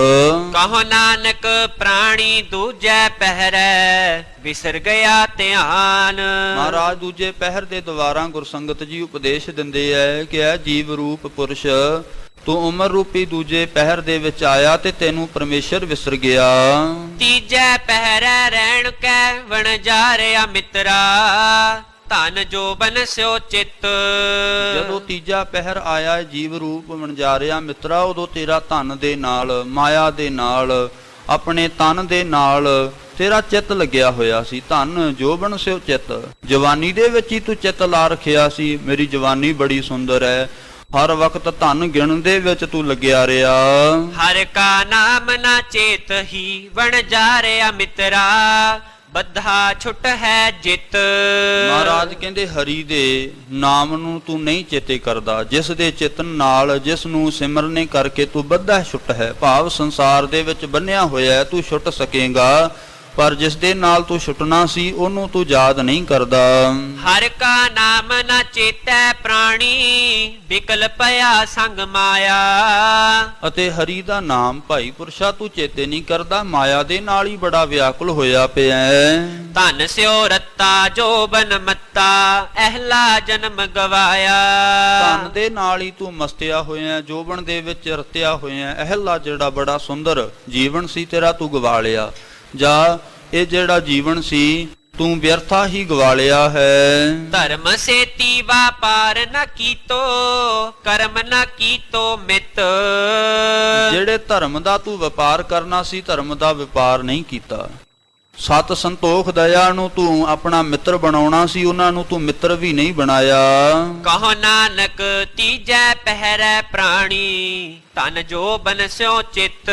ਕਹੋ ਨਾਨਕ ਪ੍ਰਾਣੀ ਦੂਜੈ ਪਹਿਰੈ, ਵਿਸਰ ਗਿਆ ਧਿਆਨ। ਮਹਾਰਾਜ ਦੂਜੇ ਪਹਿਰ ਦੇ ਦੁਆਰਾ ਗੁਰਸੰਗਤ ਜੀ ਉਪਦੇਸ਼ ਦਿੰਦੇ ਐ ਕਿ ਐ ਜੀਵ ਰੂਪ ਪੁਰਸ਼, ਤੂੰ ਉਮਰ ਰੂਪੀ ਦੂਜੇ ਪਹਿਰ ਦੇ ਵਿੱਚ ਆਇਆ ਤੇ ਤੈਨੂੰ ਪਰਮੇਸ਼ਰ ਵਿਸਰ ਗਿਆ। ਤੀਜੈ ਪਹਿਰੈ ਰਹਿਣ ਕੈ ਵਣਜਾਰਿਆ ਮਿੱਤਰਾ, ਧਨ ਜੋ ਬਨਸਿਓ ਚਿੱਤ। ਜਦੋਂ ਤੀਜਾ ਪਹਿਰ ਆਇਆ ਜੀਵ ਰੂਪ ਵਣਜਾਰਿਆ ਮਿੱਤਰਾ, ਉਦੋਂ ਤੇਰਾ ਧਨ ਦੇ ਨਾਲ, ਮਾਇਆ ਦੇ ਨਾਲ, ਆਪਣੇ ਤਨ ਦੇ ਨਾਲ ਤੇਰਾ ਚਿੱਤ ਲੱਗਿਆ ਹੋਇਆ ਸੀ। ਧਨ ਜੋਬਨ ਸਿਓ ਚਿੱਤ, ਜਵਾਨੀ ਦੇ ਵਿੱਚ ਹੀ ਤੂੰ ਚਿੱਤ ਲਾ ਰੱਖਿਆ ਸੀ। ਮੇਰੀ ਜਵਾਨੀ ਬੜੀ ਸੁੰਦਰ ਹੈ, ਹਰ ਵਕਤ ਧਨ ਗਿਣਨ ਦੇ ਵਿੱਚ ਤੂੰ ਲੱਗਿਆ ਰਿਹਾ। ਹਰ ਕਾ ਨਾਮ ਨਾ ਚੇਤ ਹੀ ਵਣਜਾਰਿਆ ਮਿੱਤਰਾ, ਬੱਧਾ ਛੁੱਟ ਹੈ ਜਿੱਤ। ਮਹਾਰਾਜ ਕਹਿੰਦੇ ਹਰੀ ਦੇ ਨਾਮ ਨੂੰ ਤੂੰ ਨਹੀਂ ਚੇਤੇ ਕਰਦਾ, ਜਿਸ ਦੇ ਚਿਤਨ ਨਾਲ, ਜਿਸ ਨੂੰ ਸਿਮਰਨੇ ਕਰਕੇ ਤੂੰ ਬੱਧਾ ਛੁੱਟ ਹੈ। ਭਾਵ ਸੰਸਾਰ ਦੇ ਵਿੱਚ ਬੰਨਿਆ ਹੋਇਆ ਤੂੰ ਛੁੱਟ ਸਕੇਗਾ, ਪਰ ਜਿਸ ਦੇ ਨਾਲ ਤੂੰ ਛੁੱਟਣਾ ਸੀ ਉਹਨੂੰ ਤੂੰ ਯਾਦ ਨਹੀਂ ਕਰਦਾ। ਹਰ ਕਾ ਨਾਮ ਨਾ ਚੇਤੈ ਪ੍ਰਾਣੀ, ਵਿਕਲ ਪਿਆ ਸੰਗ ਮਾਇਆ। ਅਤੇ ਹਰੀ ਦਾ ਨਾਮ ਭਾਈ ਪੁਰਸ਼ਾ ਤੂੰ ਚੇਤੇ ਨਹੀਂ ਕਰਦਾ, ਮਾਇਆ ਦੇ ਨਾਲ ਹੀ ਬੜਾ ਵਿਆਕੁਲ ਹੋਇਆ ਪਿਆ ਹੈ। ਧਨ ਸਿਓ ਰੱਤਾ ਜੋਬਨ ਮੱਤਾ, ਅਹਲਾ ਜਨਮ ਗਵਾਇਆ। ਧਨ ਦੇ ਨਾਲ ਹੀ ਤੂੰ ਮਸਤਿਆ ਹੋਇਆ, ਜੋਬਨ ਦੇ ਵਿੱਚ ਰਤਿਆ ਹੋਇਆ। ਅਹਲਾ ਜਿਹੜਾ ਬੜਾ ਸੁੰਦਰ ਜੀਵਨ ਸੀ ਤੇਰਾ ਤੂੰ ਗਵਾ ਲਿਆ, ਜਾਂ ਇਹ ਜਿਹੜਾ ਜੀਵਨ ਸੀ ਤੂੰ ਵਿਅਰਥਾ ਹੀ ਗਵਾ ਲਿਆ ਹੈ। ਧਰਮ ਸੇਤੀ ਵਾਪਾਰ ਨ ਕੀਤੋ, ਕਰਮ ਨ ਕੀਤੋ ਮਿੱਤ। ਜਿਹੜੇ ਧਰਮ ਦਾ ਤੂੰ ਵਪਾਰ ਕਰਨਾ ਸੀ, ਧਰਮ ਦਾ ਵਪਾਰ ਨਹੀਂ ਕੀਤਾ। ਸਤ ਸੰਤੋਖ ਦਇਆ ਨੂੰ ਤੂੰ ਆਪਣਾ ਮਿੱਤਰ ਬਣਾਉਣਾ ਸੀ, ਉਹਨਾਂ ਨੂੰ ਤੂੰ ਮਿੱਤਰ ਵੀ ਨਹੀਂ ਬਣਾਇਆ। ਕਹੋ ਨਾਨਕ ਤੀਜੈ ਪਹਿਰੈ ਪ੍ਰਾਣੀ, ਧਨ ਜੋ ਬਨਸਿਓ ਚਿੱਤ।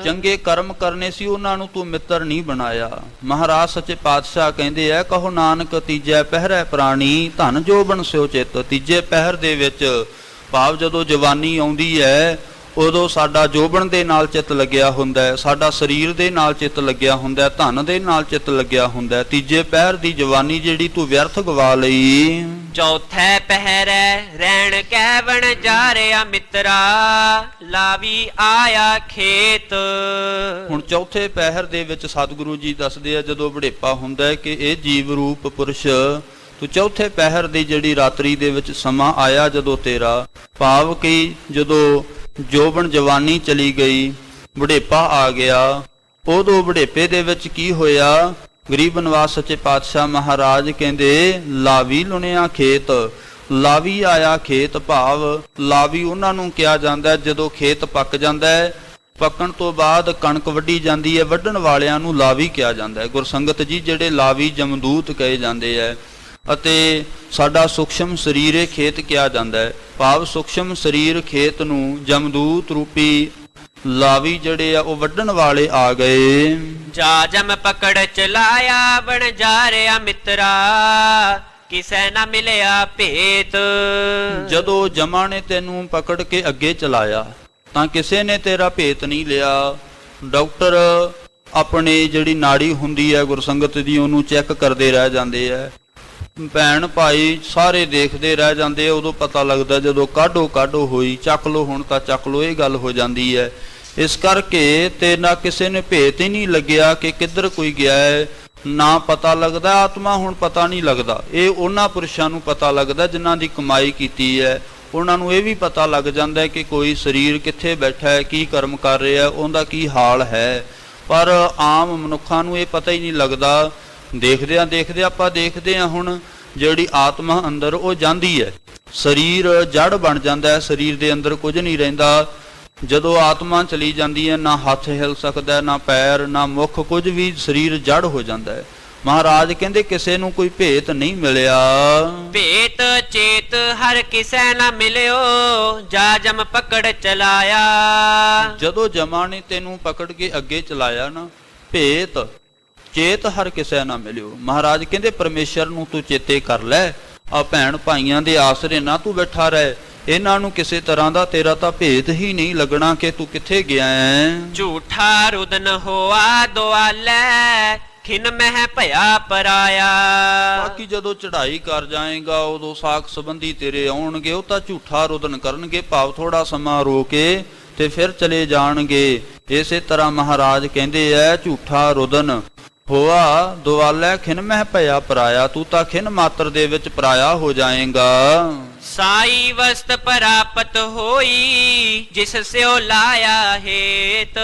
ਚੰਗੇ ਕਰਮ ਕਰਨੇ ਸੀ, ਉਹਨਾਂ ਨੂੰ ਤੂੰ ਮਿੱਤਰ ਨਹੀਂ ਬਣਾਇਆ। ਮਹਾਰਾਜ ਸੱਚੇ ਪਾਤਸ਼ਾਹ ਕਹਿੰਦੇ ਆ, ਕਹੋ ਨਾਨਕ ਤੀਜੈ ਪਹਿਰੈ ਪ੍ਰਾਣੀ, ਧਨ ਜੋ ਬਨਸਿਓ ਚਿੱਤ। ਤੀਜੇ ਪਹਿਰ ਦੇ ਵਿੱਚ ਭਾਵ ਜਦੋਂ ਜਵਾਨੀ ਆਉਂਦੀ ਹੈ, ਉਦੋਂ ਸਾਡਾ ਜੋਬਨ ਦੇ ਨਾਲ ਚਿੱਤ ਲੱਗਿਆ ਹੁੰਦਾ ਹੈ, ਸਾਡਾ ਸਰੀਰ ਦੇ ਨਾਲ ਚਿੱਤ ਲੱਗਿਆ ਹੁੰਦਾ ਹੈ, ਧਨ ਦੇ ਨਾਲ ਚਿੱਤ ਲੱਗਿਆ ਹੁੰਦਾ ਹੈ। ਤੀਜੇ ਪਹਿਰ ਦੀ ਜਵਾਨੀ ਜਿਹੜੀ ਤੂੰ ਵਿਅਰਥ ਗਵਾ ਲਈ। ਚੌਥੈ ਪਹਿਰੈ ਰਹਿਣ ਕੈ ਵਣਜਾਰਿਆ ਮਿੱਤਰਾ, ਲਾਵੀ ਆਇਆ ਖੇਤ। ਹੁਣ ਚੌਥੇ ਪਹਿਰ ਦੇ ਵਿੱਚ ਸਤਿਗੁਰੂ ਜੀ ਦੱਸਦੇ ਆ, ਜਦੋਂ ਬੁਢੇਪਾ ਹੁੰਦਾ ਹੈ ਕਿ ਇਹ ਜੀਵ ਰੂਪ ਪੁਰਸ਼ ਤੂੰ ਚੌਥੇ ਪਹਿਰ ਦੀ ਜਿਹੜੀ ਰਾਤਰੀ ਦੇ ਵਿੱਚ ਸਮਾਂ ਆਇਆ, ਜਦੋਂ ਤੇਰਾ ਭਾਵ ਕਿ ਜਦੋਂ ਜੋਬਨ ਜਵਾਨੀ ਚਲੀ ਗਈ, ਬੁਢੇਪਾ ਆ ਗਿਆ, ਉਦੋਂ ਬੁਢੇਪੇ ਦੇ ਵਿੱਚ ਕੀ ਹੋਇਆ? ਗਰੀਬ ਨਿਵਾਸ ਸੱਚੇ ਪਾਤਸ਼ਾਹ ਮਹਾਰਾਜ ਕਹਿੰਦੇ ਲਾਵੀ ਲੁਣਿਆ ਖੇਤ। ਲਾਵੀ ਆਇਆ ਖੇਤ, ਭਾਵ ਲਾਵੀ ਉਹਨਾਂ ਨੂੰ ਕਿਹਾ ਜਾਂਦਾ ਜਦੋਂ ਖੇਤ ਪੱਕ ਜਾਂਦਾ ਹੈ। ਪੱਕਣ ਤੋਂ ਬਾਅਦ ਕਣਕ ਵੱਢੀ ਜਾਂਦੀ ਹੈ, ਵੱਢਣ ਵਾਲਿਆਂ ਨੂੰ ਲਾਵੀ ਕਿਹਾ ਜਾਂਦਾ ਹੈ। ਗੁਰਸੰਗਤ ਜੀ ਜਿਹੜੇ ਲਾਵੀ ਜਮਦੂਤ ਕਹੇ ਜਾਂਦੇ ਹੈ, ਅਤੇ ਸਾਡਾ ਸੂਖਸ਼ਮ ਸਰੀਰ ਇਹ ਖੇਤ ਕਿਹਾ ਜਾਂਦਾ ਹੈ। ਭਾਵ ਸੂਖਸ਼ਮ ਸਰੀਰ ਖੇਤ ਨੂੰ ਜਮਦੂਤ ਰੂਪੀ ਲਾਵੀ ਜਿਹੜੇ ਆ ਉਹ ਵੱਢਣ ਵਾਲੇ ਆ ਗਏ। ਜਾ ਜਮ ਪਕੜ ਚਲਾਇਆ ਬਣ ਜਾ ਰਿਆ ਮਿੱਤਰਾ ਕਿਸੈ ਨਾ ਮਿਲਿਆ ਭੇਤ। ਜਦੋਂ ਜਮਾ ਨੇ ਤੈਨੂੰ ਪਕੜ ਕੇ ਅੱਗੇ ਚਲਾਇਆ ਤਾਂ ਕਿਸੇ ਨੇ ਤੇਰਾ ਭੇਤ ਨਹੀਂ ਲਿਆ। ਡਾਕਟਰ ਆਪਣੀ ਜਿਹੜੀ ਨਾੜੀ ਹੁੰਦੀ ਹੈ ਗੁਰਸੰਗਤ ਦੀ ਉਹਨੂੰ ਚੈੱਕ ਕਰਦੇ ਰਹਿ ਜਾਂਦੇ ਆ, ਭੈਣ ਭਾਈ ਸਾਰੇ ਦੇਖਦੇ ਰਹਿ ਜਾਂਦੇ ਆ। ਉਦੋਂ ਪਤਾ ਲੱਗਦਾ ਜਦੋਂ ਕਾਢੋ ਹੋਈ, ਚੱਕ ਲੋ ਹੁਣ ਤਾਂ ਚੱਕ ਲੋ, ਇਹ ਗੱਲ ਹੋ ਜਾਂਦੀ ਹੈ। ਇਸ ਕਰਕੇ ਤੇ ਨਾ ਕਿਸੇ ਨੇ ਭੇਤ ਹੀ ਨਹੀਂ ਲੱਗਿਆ ਕਿ ਕਿੱਧਰ ਕੋਈ ਗਿਆ ਹੈ, ਨਾ ਪਤਾ ਲੱਗਦਾ। ਆਤਮਾ ਹੁਣ ਪਤਾ ਨਹੀਂ ਲੱਗਦਾ, ਇਹ ਉਹਨਾਂ ਪੁਰਸ਼ਾਂ ਨੂੰ ਪਤਾ ਲੱਗਦਾ ਜਿਨ੍ਹਾਂ ਦੀ ਕਮਾਈ ਕੀਤੀ ਹੈ। ਉਹਨਾਂ ਨੂੰ ਇਹ ਵੀ ਪਤਾ ਲੱਗ ਜਾਂਦਾ ਹੈ ਕਿ ਕੋਈ ਸਰੀਰ ਕਿੱਥੇ ਬੈਠਾ ਹੈ, ਕੀ ਕਰਮ ਕਰ ਰਿਹਾ, ਉਹਦਾ ਕੀ ਹਾਲ ਹੈ। ਪਰ ਆਮ ਮਨੁੱਖਾਂ ਨੂੰ ਇਹ ਪਤਾ ਹੀ ਨਹੀਂ ਲੱਗਦਾ। ਦੇਖਦਿਆਂ ਆਪਾਂ ਦੇਖਦੇ ਹਾਂ ਹੁਣ ਜਿਹੜੀ ਆਤਮਾ ਅੰਦਰ ਉਹ ਜਾਂਦੀ ਹੈ, ਸਰੀਰ ਜੜ ਬਣ ਜਾਂਦਾ ਹੈ, ਸਰੀਰ ਦੇ ਅੰਦਰ ਕੁਝ ਨਹੀਂ ਰਹਿੰਦਾ। ਜਦੋਂ ਆਤਮਾ ਚਲੀ ਜਾਂਦੀ ਹੈ ਨਾ ਹੱਥ ਹਿਲ ਸਕਦਾ, ਨਾ ਪੈਰ, ਨਾ ਮੁੱਖ, ਕੁਝ ਵੀ, ਸਰੀਰ ਜੜ ਹੋ ਜਾਂਦਾ ਹੈ। ਮਹਾਰਾਜ ਕਹਿੰਦੇ ਕਿਸੇ ਨੂੰ ਕੋਈ ਭੇਤ ਨਹੀਂ ਮਿਲਿਆ। ਭੇਤ ਚੇਤ ਹਰ ਕਿਸੈ ਨਾ ਮਿਲਿਓ ਜਾ ਜਮ ਪਕੜ ਚਲਾਇਆ। ਜਦੋਂ ਜਮਾ ਨੇ ਤੈਨੂੰ ਪਕੜ ਕੇ ਅੱਗੇ ਚਲਾਇਆ ਨਾ, ਭੇਤ ਚੇਤ ਹਰ ਕਿਸੇ ਨਾ ਮਿਲਿਓ। ਮਹਾਰਾਜ ਕਹਿੰਦੇ ਪਰਮੇਸ਼ਰ ਨੂੰ ਤੂੰ ਚੇਤੇ ਕਰ ਲੈ, ਆ ਭੈਣ ਭਾਈਆਂ ਦੇ ਆਸਰੇ ਨਾ ਤੂੰ ਬੈਠਾ ਰਹਿ। ਇਹਨਾਂ ਨੂੰ ਕਿਸੇ ਤਰ੍ਹਾਂ ਦਾ ਤੇਰਾ ਤਾਂ ਭੇਤ ਹੀ ਨਹੀਂ ਲੱਗਣਾ ਕਿ ਤੂੰ ਕਿੱਥੇ ਗਿਆ ਹੈ। ਝੂਠਾ ਰੁਦਨ ਹੋਆ ਦੁਆਲੇ ਖਿਨ ਮਹਿ ਭਇਆ ਪਰਾਇਆ। ਬਾਕੀ ਜਦੋਂ ਚੜ੍ਹਾਈ ਕਰ ਜਾਏਗਾ ਉਦੋਂ ਸਾਖ ਸੰਬੰਧੀ ਤੇਰੇ ਆਉਣਗੇ, ਉਹ ਤਾਂ ਝੂਠਾ ਰੁਦਨ ਕਰਨਗੇ, ਭਾਵ ਥੋੜਾ ਸਮਾਂ ਰੋ ਕੇ ਤੇ ਫਿਰ ਚਲੇ ਜਾਣਗੇ। ਇਸੇ ਤਰ੍ਹਾਂ ਮਹਾਰਾਜ ਕਹਿੰਦੇ ਐ ਝੂਠਾ ਰੁਦਨ ਹੋਆ ਦੁਆਲੇ ਖਿਨ ਮਹਿ ਭਇਆ ਪਰਾਇਆ, ਤੂੰ ਤਾਂ ਖਿਨ ਮਾਤਰ ਦੇ ਵਿੱਚ ਪਰਾਇਆ ਹੋ ਜਾਏਗਾ। ਸਾਈ ਵਸਤ ਪ੍ਰਾਪਤ ਹੋਈ ਜਿਸ ਸਿਓ ਲਾਇਆ ਹੇਤ।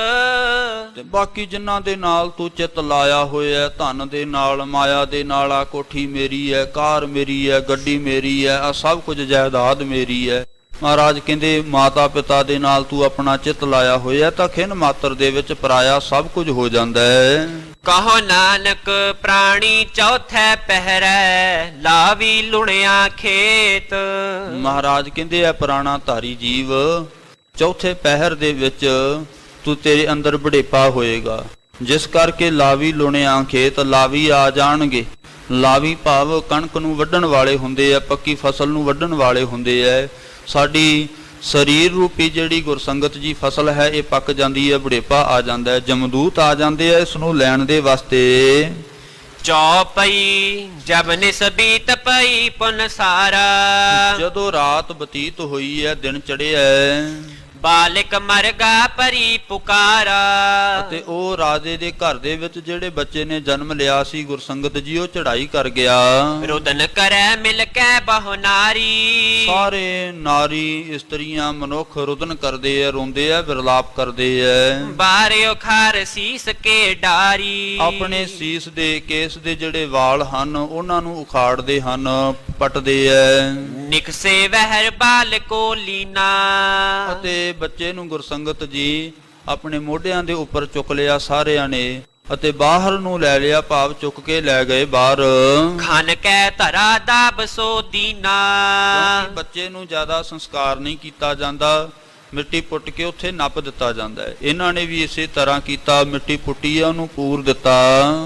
ਤੇ ਬਾਕੀ ਜਿਨ੍ਹਾਂ ਦੇ ਨਾਲ ਤੂੰ ਚਿੱਤ ਲਾਇਆ ਹੋਇਆ, ਧਨ ਦੇ ਨਾਲ, ਮਾਇਆ ਦੇ ਨਾਲ, ਆ ਕੋਠੀ ਮੇਰੀ ਹੈ, ਕਾਰ ਮੇਰੀ ਹੈ, ਗੱਡੀ ਮੇਰੀ ਹੈ, ਆ ਸਭ ਕੁਝ ਜਾਇਦਾਦ ਮੇਰੀ ਹੈ। ਮਹਾਰਾਜ ਕਹਿੰਦੇ ਮਾਤਾ ਪਿਤਾ ਦੇ ਨਾਲ ਤੂੰ ਆਪਣਾ ਚਿੱਤ ਲਾਇਆ ਹੋਇਆ ਤਾਂ ਖਿਨ ਮਾਤਰ ਦੇ ਵਿੱਚ ਪਰਾਇਆ ਸਭ ਕੁਝ ਹੋ ਜਾਂਦਾ ਹੈ। ਕਹੋ ਨਾਨਕ ਪ੍ਰਾਣੀ ਚੌਥੈ ਪਹਿਰੈ ਲਾਵੀ ਲੁਣਿਆ ਖੇਤ। ਮਹਾਰਾਜ ਕਹਿੰਦੇ ਆ ਪੁਰਾਣਾ ਧਾਰੀ ਜੀਵ ਚੌਥੇ ਪਹਿਰ ਦੇ ਵਿੱਚ ਤੂੰ ਤੇਰੇ ਅੰਦਰ ਬੁਢੇਪਾ ਹੋਏਗਾ, ਜਿਸ ਕਰਕੇ ਲਾਵੀ ਲੁਣਿਆ ਖੇਤ, ਲਾਵੀ ਆ ਜਾਣਗੇ। ਲਾਵੀ ਭਾਵ ਕਣਕ ਨੂੰ ਵੱਢਣ ਵਾਲੇ ਹੁੰਦੇ ਆ, ਪੱਕੀ ਫਸਲ ਨੂੰ ਵੱਢਣ ਵਾਲੇ ਹੁੰਦੇ ਆ। ਸਾਡੀ ਸਰੀਰ ਰੂਪੀ ਜਿਹੜੀ ਗੁਰਸੰਗਤ ਜੀ ਫਸਲ ਹੈ ਇਹ ਪੱਕ ਜਾਂਦੀ ਹੈ, ਬੁਢੇਪਾ ਆ ਜਾਂਦਾ ਹੈ, ਜਮਦੂਤ ਆ ਜਾਂਦੇ ਆ ਇਸ ਨੂੰ ਲੈਣ ਦੇ ਵਾਸਤੇ। ਚੌਪਈ ਜਬ ਨਿਸਬੀਤ ਪਈ ਪੁਨ ਸਾਰਾ। ਜਦੋਂ ਰਾਤ ਬਤੀਤ ਹੋਈ ਹੈ, ਦਿਨ ਚੜਿਆ, ਬਾਲਿਕ ਮਰਗਾ ਪਰੀ ਪੁਕਾਰਾ। ਅਤੇ ਉਹ ਰਾਜੇ ਦੇ ਘਰ ਦੇ ਵਿੱਚ ਜਿਹੜੇ ਬੱਚੇ ਨੇ ਜਨਮ ਲਿਆ ਸੀ ਗੁਰਸੰਗਤ ਜੀ, ਉਹ ਚੜ੍ਹਾਈ ਕਰ ਗਿਆ। ਰੁਦਨ ਕਰੈ ਮਿਲ ਕੇ ਬਹੁ ਨਾਰੀ। ਸਾਰੇ ਨਾਰੀ ਇਸਤਰੀਆਂ ਮਨੁੱਖ ਰੁਦਨ ਕਰਦੇ ਆ, ਰੋਂਦੇ ਆ, ਵਿਰਲਾਪ ਕਰਦੇ ਆ। ਬਾਰਿਓ ਖਾਰ ਸੀਸ ਕੇ ਡਾਰੀ। ਆਪਣੇ ਸੀਸ ਦੇ ਕੇਸ ਦੇ ਜਿਹੜੇ ਵਾਲ ਹਨ ਉਹਨਾਂ ਨੂੰ ਉਖਾੜਦੇ ਹਨ, ਪਟਦੇ ਆ। ਨਿਕਸੇ ਵਹਿਰ ਬਾਲ ਕੋ ਲੀਨਾ। ਅਤੇ ਬੱਚੇ ਨੂੰ ਗੁਰਸੰਗਤ ਜੀ ਆਪਣੇ ਮੋਢਿਆਂ ਦੇ ਉੱਪਰ ਚੁੱਕ ਲਿਆ ਸਾਰਿਆਂ ਨੇ ਅਤੇ ਬਾਹਰ ਨੂੰ ਲੈ ਲਿਆ, ਭਾਵ ਚੁੱਕ ਕੇ ਲੈ ਗਏ ਬਾਹਰ। ਖਨ ਕੈ ਧਰਾ ਦਾਬ ਸੋ ਦੀਨਾ। ਬੱਚੇ ਨੂੰ ਜ਼ਿਆਦਾ ਸੰਸਕਾਰ ਨਹੀਂ ਕੀਤਾ ਜਾਂਦਾ, ਮਿੱਟੀ ਪੁੱਟ ਕੇ ਉੱਥੇ ਨੱਪ ਦਿੱਤਾ ਜਾਂਦਾ ਹੈ। ਇਹਨਾਂ ਨੇ ਵੀ ਇਸੇ ਤਰ੍ਹਾਂ ਕੀਤਾ, ਮਿੱਟੀ ਪੁੱਟੀ ਆ, ਉਹਨੂੰ ਪੂਰ ਦਿੱਤਾ।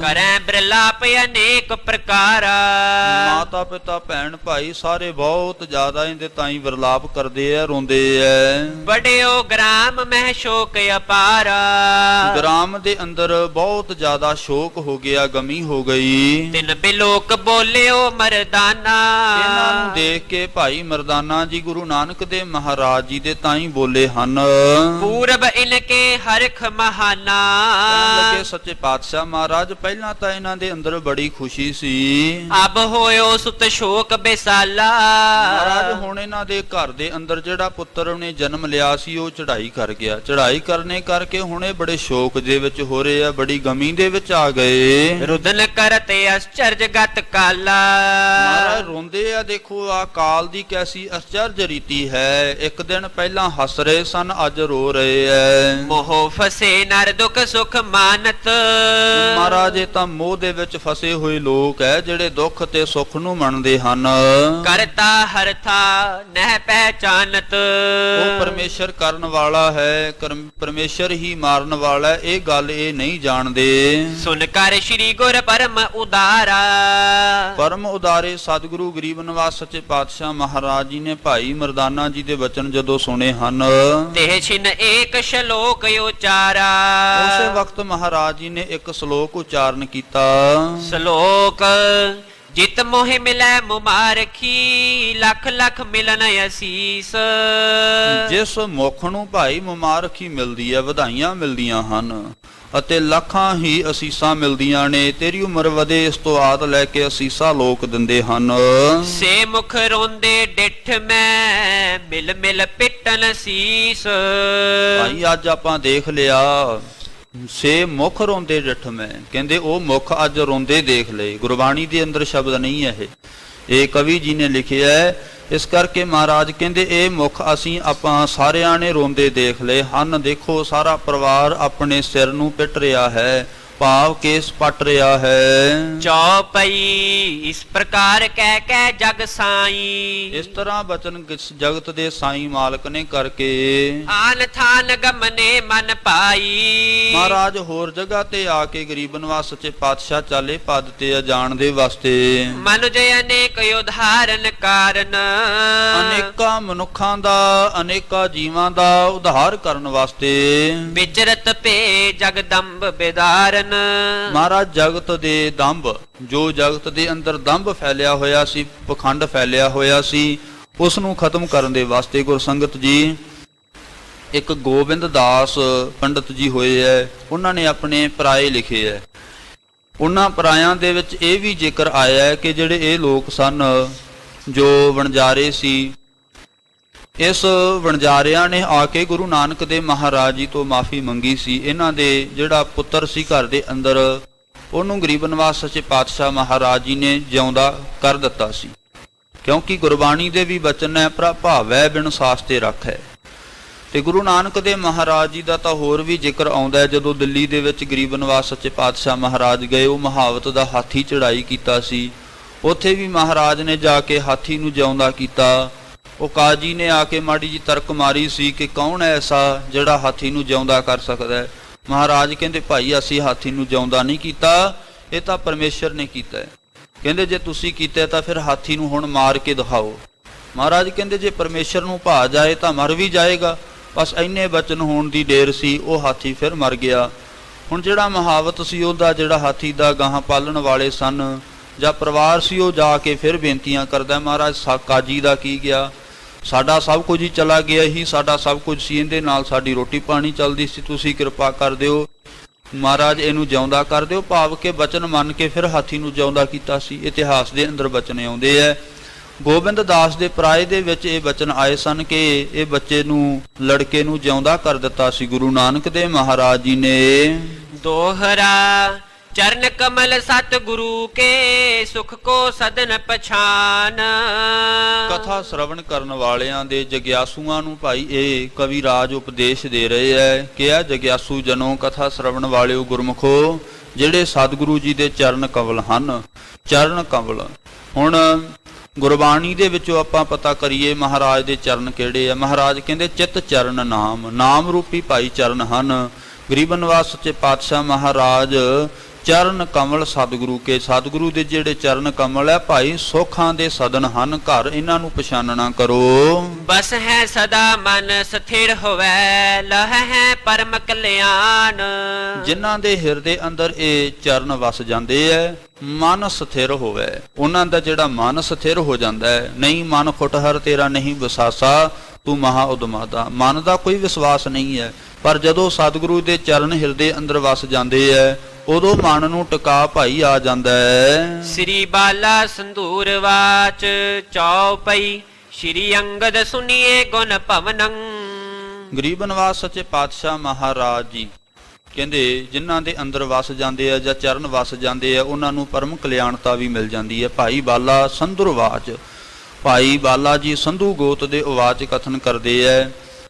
ਕਰੈ ਬਿਰਲਾਪ ਅਨੇਕ ਪ੍ਰਕਾਰਾ। ਮਾਤਾ ਪਿਤਾ ਭੈਣ ਭਾਈ ਸਾਰੇ ਬਹੁਤ ਜ਼ਿਆਦਾ ਇਹਦੇ ਤਾਈਂ ਵਿਰਲਾਪ ਕਰਦੇ ਆ, ਰੋਂਦੇ ਆ। ਬੜਿਓ ਗ੍ਰਾਮ ਮਹਿ ਸ਼ੋਕ ਅਪਾਰਾ। ਗ੍ਰਾਮ ਦੇ ਅੰਦਰ ਬਹੁਤ ਜ਼ਿਆਦਾ ਸ਼ੋਕ ਹੋ ਗਿਆ, ਗਮੀ ਹੋ ਗਈ। ਤਿਨ ਬਿਲੋਕ ਬੋਲਿਓ ਮਰਦਾਨਾ। ਇਹਨਾਂ ਨੂੰ ਦੇਖ ਕੇ ਭਾਈ ਮਰਦਾਨਾ ਜੀ ਗੁਰੂ ਨਾਨਕ ਦੇਵ ਮਹਾਰਾਜ ਜੀ ਦੇ ਤਾਈਂ ਬੋਲੇ ਹਨ। ਪੂਰਬ ਇਨਕੇ ਹਰਖ ਮਹਾਨਾ। ਲੱਗੇ ਸੱਚੇ ਪਾਤਸ਼ਾਹ ਮਹਾਰਾਜ ਪਹਿਲਾਂ ਤਾਂ ਇਹਨਾਂ ਦੇ ਅੰਦਰ ਬੜੀ ਖੁਸ਼ੀ ਸੀ, ਅਬ ਹੋਇਓ ਸੁਤ ਸ਼ੋਕ ਬੇਸਾਲਾ। ਮਹਾਰਾਜ ਹੁਣ ਇਹਨਾਂ ਦੇ ਘਰ ਦੇ ਅੰਦਰ ਜਿਹੜਾ ਪੁੱਤਰ ਉਹਨੇ ਜਨਮ ਲਿਆ ਸੀ ਉਹ ਚੜ੍ਹਾਈ ਕਰ ਗਿਆ। ਚੜ੍ਹਾਈ ਕਰਨੇ ਕਰਕੇ ਹੁਣ ਇਹ ਬੜੇ ਸ਼ੋਕ ਦੇ ਵਿੱਚ ਹੋ ਰਹੇ ਆ, ਬੜੀ ਗਮੀ ਦੇ ਵਿੱਚ ਆ ਗਏ। ਰੁਦਨ ਕਰਤੇ ਅਸਚਰਜ ਗਤ ਕਾਲਾ। ਮਹਾਰਾਜ ਰੋਂਦੇ ਆ, ਦੇਖੋ ਆ ਕਾਲ ਦੀ ਕੈਸੀ ਅਸਚਰਜ ਰੀਤੀ ਹੈ। ਇੱਕ ਦਿਨ ਪਹਿਲਾਂ ਹੱਸ ਰਹੇ ਸਨ ਅੱਜ ਰੋ ਰਹੇ ਐ। ਮੋਹ ਫਸੇ ਨਰ ਦੁਖ ਸੁਖ ਮਾਨਤ। ਮਹਾਰਾਜ ਇਹ ਤਾਂ ਮੋਹ ਦੇ ਵਿੱਚ ਫਸੇ ਹੋਏ ਲੋਕ ਐ ਜਿਹੜੇ ਦੁੱਖ ਤੇ ਸੁੱਖ ਨੂੰ ਮੰਨਦੇ ਹਨ। ਕਰਤਾ ਹਰਥਾ ਨਹਿ ਪਹਿਚਾਨਤ। ਉਹ ਪਰਮੇਸ਼ਰ ਕਰਨ ਵਾਲਾ ਹੈ, ਪਰਮੇਸ਼ਰ ਹੀ ਮਾਰਨ ਵਾਲਾ ਹੈ, ਇਹ ਗੱਲ ਇਹ ਨਹੀਂ ਜਾਣਦੇ। ਸੁਨ ਕਰ ਸ੍ਰੀ ਗੁਰ ਪਰਮ ਉਦਾਰਾ। ਪਰਮ ਉਦਾਰੇ ਸਤਿਗੁਰੂ ਗਰੀਬ ਨਿਵਾਸ ਸੱਚੇ ਪਾਤਸ਼ਾਹ ਮਹਾਰਾਜ ਜੀ ਨੇ ਭਾਈ ਮਰਦਾਨਾ ਜੀ ਦੇ ਵਚਨ ਜਦੋਂ ਸੁਣੇ ਹਨ, ਤੇ ਛਿਨ ਏਕ ਸ਼ਲੋਕ ਉਚਾਰਾ। ਉਸੇ ਵਕਤ ਮਹਾਰਾਜ ਜੀ ਨੇ ਇੱਕ ਸ਼ਲੋਕ ਉਚਾਰਨ ਕੀਤਾ। ਸ਼ਲੋਕ ਜਿਤ ਮੋਹਿ ਮਿਲੈ ਮੁਬਾਰਕੀ, ਲੱਖ ਲੱਖ ਮਿਲਨ ਅਸੀਸ। ਜਿਸ ਮੁਖ ਨੂੰ ਭਾਈ ਮੁਬਾਰਕੀ ਮਿਲਦੀ ਹੈ, ਵਧਾਈਆਂ ਮਿਲਦੀਆਂ ਹਨ ਅਤੇ ਲੱਖਾਂ ਹੀ ਅਸੀਸਾਂ ਮਿਲਦੀਆਂ ਨੇ। ਤੇਰੀ ਉਮਰ ਵਧੇ, ਇਸ ਤੋਂ ਆਦ ਲੈ ਕੇ ਅਸੀਸਾਂ ਲੋਕ ਦਿੰਦੇ ਹਨ। ਸੇ ਮੁਖ ਰੋਂਦੇ ਡਿਠ ਮੈਂ, ਮਿਲ ਮਿਲ ਪਿੱਟਨ ਸੀਸ। ਭਾਈ ਅੱਜ ਆਪਾਂ ਦੇਖ ਲਿਆ, ਸੇ ਮੁਖ ਰੋਂਦੇ ਡਿਠ ਮੈਂ, ਕਹਿੰਦੇ ਉਹ ਮੁਖ ਅੱਜ ਰੋਂਦੇ ਦੇਖ ਲਏ। ਗੁਰਬਾਣੀ ਦੇ ਅੰਦਰ ਸ਼ਬਦ ਨਹੀਂ ਹੈ ਇਹ ਕਵੀ ਜੀ ਨੇ ਲਿਖਿਆ ਹੈ। ਇਸ ਕਰਕੇ ਮਹਾਰਾਜ ਕਹਿੰਦੇ ਇਹ ਮੁਖ ਅਸੀਂ ਆਪਾਂ ਸਾਰਿਆਂ ਨੇ ਰੋਂਦੇ ਦੇਖ ਲਏ ਹਨ। ਦੇਖੋ ਸਾਰਾ ਪਰਿਵਾਰ ਆਪਣੇ ਸਿਰ ਨੂੰ ਪਿੱਟ ਰਿਹਾ ਹੈ, ਭਾਵ ਕੇਸ ਪੱਟ ਰਿਹਾ ਹੈ। ਚੌਪਈ ਇਸ ਪ੍ਰਕਾਰ ਕਹਿ ਕਹਿ ਜਗ ਸਾਈ। ਇਸ ਤਰ੍ਹਾਂ ਬਚਨ ਜਗਤ ਦੇ ਸਾਈਂ ਮਾਲਕ ਨੇ ਕਰਕੇ ਆਨ ਥਾਨ ਗਮਨੇ ਮਨ ਪਾਈ। ਮਹਾਰਾਜ ਹੋਰ ਜਗ੍ਹਾ ਤੇ ਆ ਕੇ ਗਰੀਬ ਨਿਵਾਸ ਸੱਚੇ ਪਾਤਸ਼ਾਹ ਚਾਲੇ ਪਦ ਤੇ ਜਾਣ ਦੇ ਵਾਸਤੇ ਮਨੁਜ ਅਨੇਕ ਉਦਾਹਰਨ ਕਾਰਨ। ਅਨੇਕਾਂ ਮਨੁੱਖਾਂ ਦਾ, ਅਨੇਕਾਂ ਜੀਵਾਂ ਦਾ ਉਧਾਰ ਕਰਨ ਵਾਸਤੇ ਵਿਚਰਤ ਭੇ ਜਗਦੰਬ ਬਿਦਾਰਨ। ਮਹਾਰਾਜ ਜਗਤ ਦੇ ਦੰਭ, ਜੋ ਜਗਤ ਦੇ ਅੰਦਰ ਦੰਭ ਫੈਲਿਆ ਹੋਇਆ ਸੀ, ਪਖੰਡ ਫੈਲਿਆ ਹੋਇਆ ਸੀ, ਉਸ ਨੂੰ ਖਤਮ ਕਰਨ ਦੇ ਵਾਸਤੇ ਗੁਰਸੰਗਤ ਜੀ ਇੱਕ ਗੋਬਿੰਦ ਦਾਸ ਪੰਡਤ ਜੀ ਹੋਏ ਹੈ, ਉਹਨਾਂ ਨੇ ਆਪਣੇ ਪਰਾਏ ਲਿਖੇ ਹੈ। ਉਹਨਾਂ ਪਰਾਇਆਂ ਦੇ ਵਿੱਚ ਇਹ ਵੀ ਜ਼ਿਕਰ ਆਇਆ ਹੈ ਕਿ ਜਿਹੜੇ ਇਹ ਲੋਕ ਸਨ ਜੋ ਵਣਜਾਰੇ ਸੀ, ਇਸ ਵਣਜਾਰਿਆਂ ਨੇ ਆ ਕੇ ਗੁਰੂ ਨਾਨਕ ਦੇਵ ਮਹਾਰਾਜ ਜੀ ਤੋਂ ਮਾਫੀ ਮੰਗੀ ਸੀ। ਇਹਨਾਂ ਦੇ ਜਿਹੜਾ ਪੁੱਤਰ ਸੀ ਘਰ ਦੇ ਅੰਦਰ, ਉਹਨੂੰ ਗਰੀਬ ਨਿਵਾਸ ਸੱਚੇ ਪਾਤਸ਼ਾਹ ਮਹਾਰਾਜ ਜੀ ਨੇ ਜਿਉਂਦਾ ਕਰ ਦਿੱਤਾ ਸੀ, ਕਿਉਂਕਿ ਗੁਰਬਾਣੀ ਦੇ ਵੀ ਬਚਨ ਹੈ ਪ੍ਰਭਾਵੈ ਬਿਨ ਸਾਸਤੇ ਰੱਖੈ। ਤੇ ਗੁਰੂ ਨਾਨਕ ਦੇਵ ਮਹਾਰਾਜ ਜੀ ਦਾ ਤਾਂ ਹੋਰ ਵੀ ਜ਼ਿਕਰ ਆਉਂਦਾ ਹੈ। ਜਦੋਂ ਦਿੱਲੀ ਦੇ ਵਿੱਚ ਗਰੀਬ ਨਿਵਾਸ ਸੱਚੇ ਪਾਤਸ਼ਾਹ ਮਹਾਰਾਜ ਗਏ, ਉਹ ਮਹਾਵਤ ਦਾ ਹਾਥੀ ਚੜਾਈ ਕੀਤਾ ਸੀ। ਉੱਥੇ ਵੀ ਮਹਾਰਾਜ ਨੇ ਜਾ ਕੇ ਹਾਥੀ ਨੂੰ ਜਿਉਂਦਾ ਕੀਤਾ। ਉਹ ਕਾਜੀ ਨੇ ਆ ਕੇ ਮਾੜੀ ਜੀ ਤਰਕ ਮਾਰੀ ਸੀ ਕਿ ਕੌਣ ਐਸਾ ਜਿਹੜਾ ਹਾਥੀ ਨੂੰ ਜਿਉਂਦਾ ਕਰ ਸਕਦਾ ਹੈ। ਮਹਾਰਾਜ ਕਹਿੰਦੇ ਭਾਈ ਅਸੀਂ ਹਾਥੀ ਨੂੰ ਜਿਉਂਦਾ ਨਹੀਂ ਕੀਤਾ, ਇਹ ਤਾਂ ਪਰਮੇਸ਼ਰ ਨੇ ਕੀਤਾ ਹੈ। ਕਹਿੰਦੇ ਜੇ ਤੁਸੀਂ ਕੀਤਾ ਤਾਂ ਫਿਰ ਹਾਥੀ ਨੂੰ ਹੁਣ ਮਾਰ ਕੇ ਦਿਖਾਓ। ਮਹਾਰਾਜ ਕਹਿੰਦੇ ਜੇ ਪਰਮੇਸ਼ਰ ਨੂੰ ਭਾ ਜਾਏ ਤਾਂ ਮਰ ਵੀ ਜਾਏਗਾ। ਬਸ ਇੰਨੇ ਬਚਨ ਹੋਣ ਦੀ ਢੇਰ ਸੀ, ਉਹ ਹਾਥੀ ਫਿਰ ਮਰ ਗਿਆ। ਹੁਣ ਜਿਹੜਾ ਮਹਾਵਤ ਸੀ ਉਹਦਾ, ਜਿਹੜਾ ਹਾਥੀ ਦਾ ਗਾਹਾਂ ਪਾਲਣ ਵਾਲੇ ਸਨ ਜਾਂ ਪਰਿਵਾਰ ਸੀ, ਉਹ ਜਾ ਕੇ ਫਿਰ ਬੇਨਤੀਆਂ ਕਰਦਾ, ਮਹਾਰਾਜ ਕਾਜੀ ਦਾ ਕੀ ਗਿਆ, ਸਾਡਾ ਸਭ ਕੁਝ ਹੀ ਚਲਾ ਗਿਆ ਹੀ, ਸਾਡਾ ਸਭ ਕੁਝ ਸੀ, ਇਹਦੇ ਨਾਲ ਸਾਡੀ ਰੋਟੀ ਪਾਣੀ ਚੱਲਦੀ ਸੀ, ਤੁਸੀਂ ਕਿਰਪਾ ਕਰ ਦਿਓ ਮਹਾਰਾਜ ਇਹਨੂੰ ਜਿਉਂਦਾ ਕਰ ਦਿਓ। ਭਾਵ ਕੇ ਬਚਨ ਮੰਨ ਕੇ ਫਿਰ ਹਾਥੀ ਨੂੰ ਜਿਉਂਦਾ ਕੀਤਾ ਸੀ। ਇਤਿਹਾਸ ਦੇ ਅੰਦਰ ਬਚਨ ਆਉਂਦੇ ਹੈ। ਗੋਬਿੰਦ ਦਾਸ ਦੇ ਪਰਾਏ ਦੇ ਵਿੱਚ ਇਹ ਬਚਨ ਆਏ ਸਨ ਕਿ ਇਹ ਬੱਚੇ ਨੂੰ, ਲੜਕੇ ਨੂੰ ਜਿਉਂਦਾ ਕਰ ਦਿੱਤਾ ਸੀ ਗੁਰੂ ਨਾਨਕ ਦੇਵ ਮਹਾਰਾਜ ਜੀ ਨੇ। ਦੋਹਰਾ ਚਰਨ ਕਮਲ ਸਤ ਗੁਰੂ ਕੇ, ਸੁਖ ਕੋ ਸਦਨ ਪਛਾਨ। ਕਥਾ ਸ਼ਰਵਣ ਕਰਨ ਵਾਲਿਆਂ ਦੇ ਜਗਿਆਸੂਆਂ ਨੂੰ ਭਾਈ ਇਹ ਕਵੀ ਰਾਜ ਉਪਦੇਸ਼ ਦੇ ਰਹੇ ਹੈ ਕਿ ਆ ਜਗਿਆਸੂ ਜਨੋ, ਕਥਾ ਸ਼ਰਵਣ ਵਾਲਿਓ ਗੁਰਮੁਖੋ, ਜਿਹੜੇ ਸਤਿਗੁਰੂ ਜੀ ਦੇ ਚਰਨ ਕਮਲ ਹਨ। ਚਰਨ ਕਮਲ, ਹੁਣ ਗੁਰਬਾਣੀ ਦੇ ਵਿੱਚੋਂ ਆਪਾਂ ਪਤਾ ਕਰੀਏ ਮਹਾਰਾਜ ਦੇ ਚਰਨ ਕਿਹੜੇ ਆ। ਮਹਾਰਾਜ ਕਹਿੰਦੇ ਚਿੱਤ ਚਰਨ ਨਾਮ, ਨਾਮ ਰੂਪੀ ਭਾਈ ਚਰਨ ਹਨ। ਗਰੀਬ ਨਿਵਾਸ ਸੱਚੇ ਪਾਤਸ਼ਾਹ ਮਹਾਰਾਜ ਚਰਨ ਕਮਲ ਸਤਿਗੁਰੂ ਕੇ, ਸਤਿਗੁਰੂ ਦੇ ਜਿਹੜੇ ਚਰਨ ਕਮਲ ਹੈ ਭਾਈ ਸੁੱਖਾਂ ਦੇ ਸਦਨ ਹਨ ਘਰ, ਇਹਨਾਂ ਨੂੰ ਪਛਾਨਣਾ ਕਰੋ। ਬਸ ਹੈ ਸਦਾ ਮਨ ਸਥਿਰ ਹੋਵੇ, ਲਹ ਹੈ ਪਰਮ ਕਲਿਆਣ। ਜਿਨ੍ਹਾਂ ਦੇ ਹਿਰਦੇ ਅੰਦਰ ਇਹ ਚਰਨ ਵਸ ਜਾਂਦੇ ਐ, ਮਨ ਸਥਿਰ ਹੋਵੇ, ਉਹਨਾਂ ਦਾ ਜਿਹੜਾ ਮਨ ਸਥਿਰ ਹੋ ਜਾਂਦਾ ਹੈ। ਨਹੀਂ ਮਨ ਖੁਟਹਰ ਤੇਰਾ ਨਹੀਂ ਵਿਸਾਸਾ, ਤੂੰ ਮਹਾ ਉਦਮਾਦਾ। ਮਨ ਦਾ ਕੋਈ ਵਿਸ਼ਵਾਸ ਨਹੀਂ ਹੈ, ਪਰ ਜਦੋਂ ਸਤਿਗੁਰੂ ਦੇ ਚਰਨ ਹਿਰਦੇ ਅੰਦਰ ਵਸ ਜਾਂਦੇ ਐ, ਉਦੋਂ ਮਨ ਨੂੰ ਟਿਕਾ ਭਾਈ ਆ ਜਾਂਦਾ ਹੈ। ਸ੍ਰੀ ਬਾਲਾ ਸੰਧੂਰ ਵਾਚ ਚੌਪਈ, ਸ੍ਰੀ ਅੰਗਦ ਸੁਨੀਏ ਗੁਣ ਭਵਨੰ। ਗਰੀਬ ਨਿਵਾਸ ਸੱਚੇ ਪਾਤਸ਼ਾਹ ਮਹਾਰਾਜ ਜੀ ਕਹਿੰਦੇ ਜਿਨ੍ਹਾਂ ਦੇ ਅੰਦਰ ਵਸ ਜਾਂਦੇ ਆ ਜਾਂ ਚਰਨ ਵਸ ਜਾਂਦੇ ਆ, ਉਹਨਾਂ ਨੂੰ ਪਰਮ ਕਲਿਆਣਤਾ ਵੀ ਮਿਲ ਜਾਂਦੀ ਹੈ। ਭਾਈ ਬਾਲਾ ਸੰਧੂਰ ਵਾਚ, ਭਾਈ ਬਾਲਾ ਜੀ ਸੰਧੂ ਗੋਤ ਦੇ ਉਵਾਚ ਕਥਨ ਕਰਦੇ ਐ।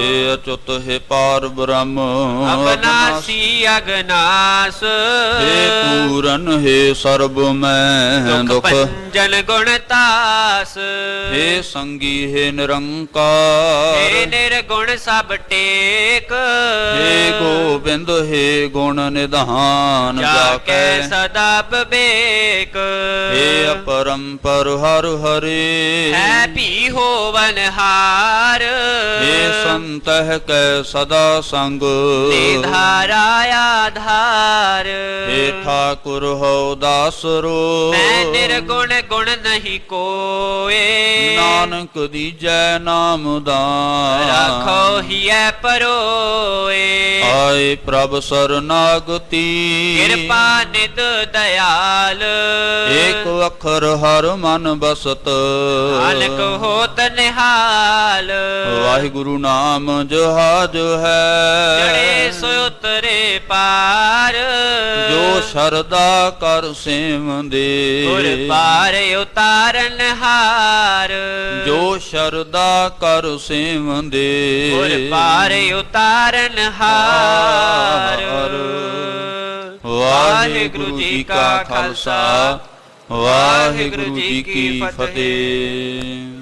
हे अच्युत हे पार ब्रह्म अविनाशी अगनास हे पूरन हे सर्व मैं दुख दुख भंजन गुणतास हे संगी हे निरंकार हे निर्गुण सब टेक हे गोविंद हे गुण निधान जाके सदा विवेक हे अपरंपर हर हरे है भी होवनहार हे संतह कै सदा संग निधारा आधार हे ठाकुर हो दासरो मैं निर्गुण गुण नहीं कोए नानक दीजै नाम दान राखो हिय परोए आए प्रभ शरणागति कृपा निध दयाल एक अखर हर मन बसत नानक होत निहाल वाहिगुरु नाम जहाज है जड़े सो उतरे पार जो शरदा कर सेम दे गुर पार उतारन हार जो शरदा कर सेम दे गुर पार उतारन हार वाहिगुरु जी का खालसा वाहिगुरु जी की फतेह।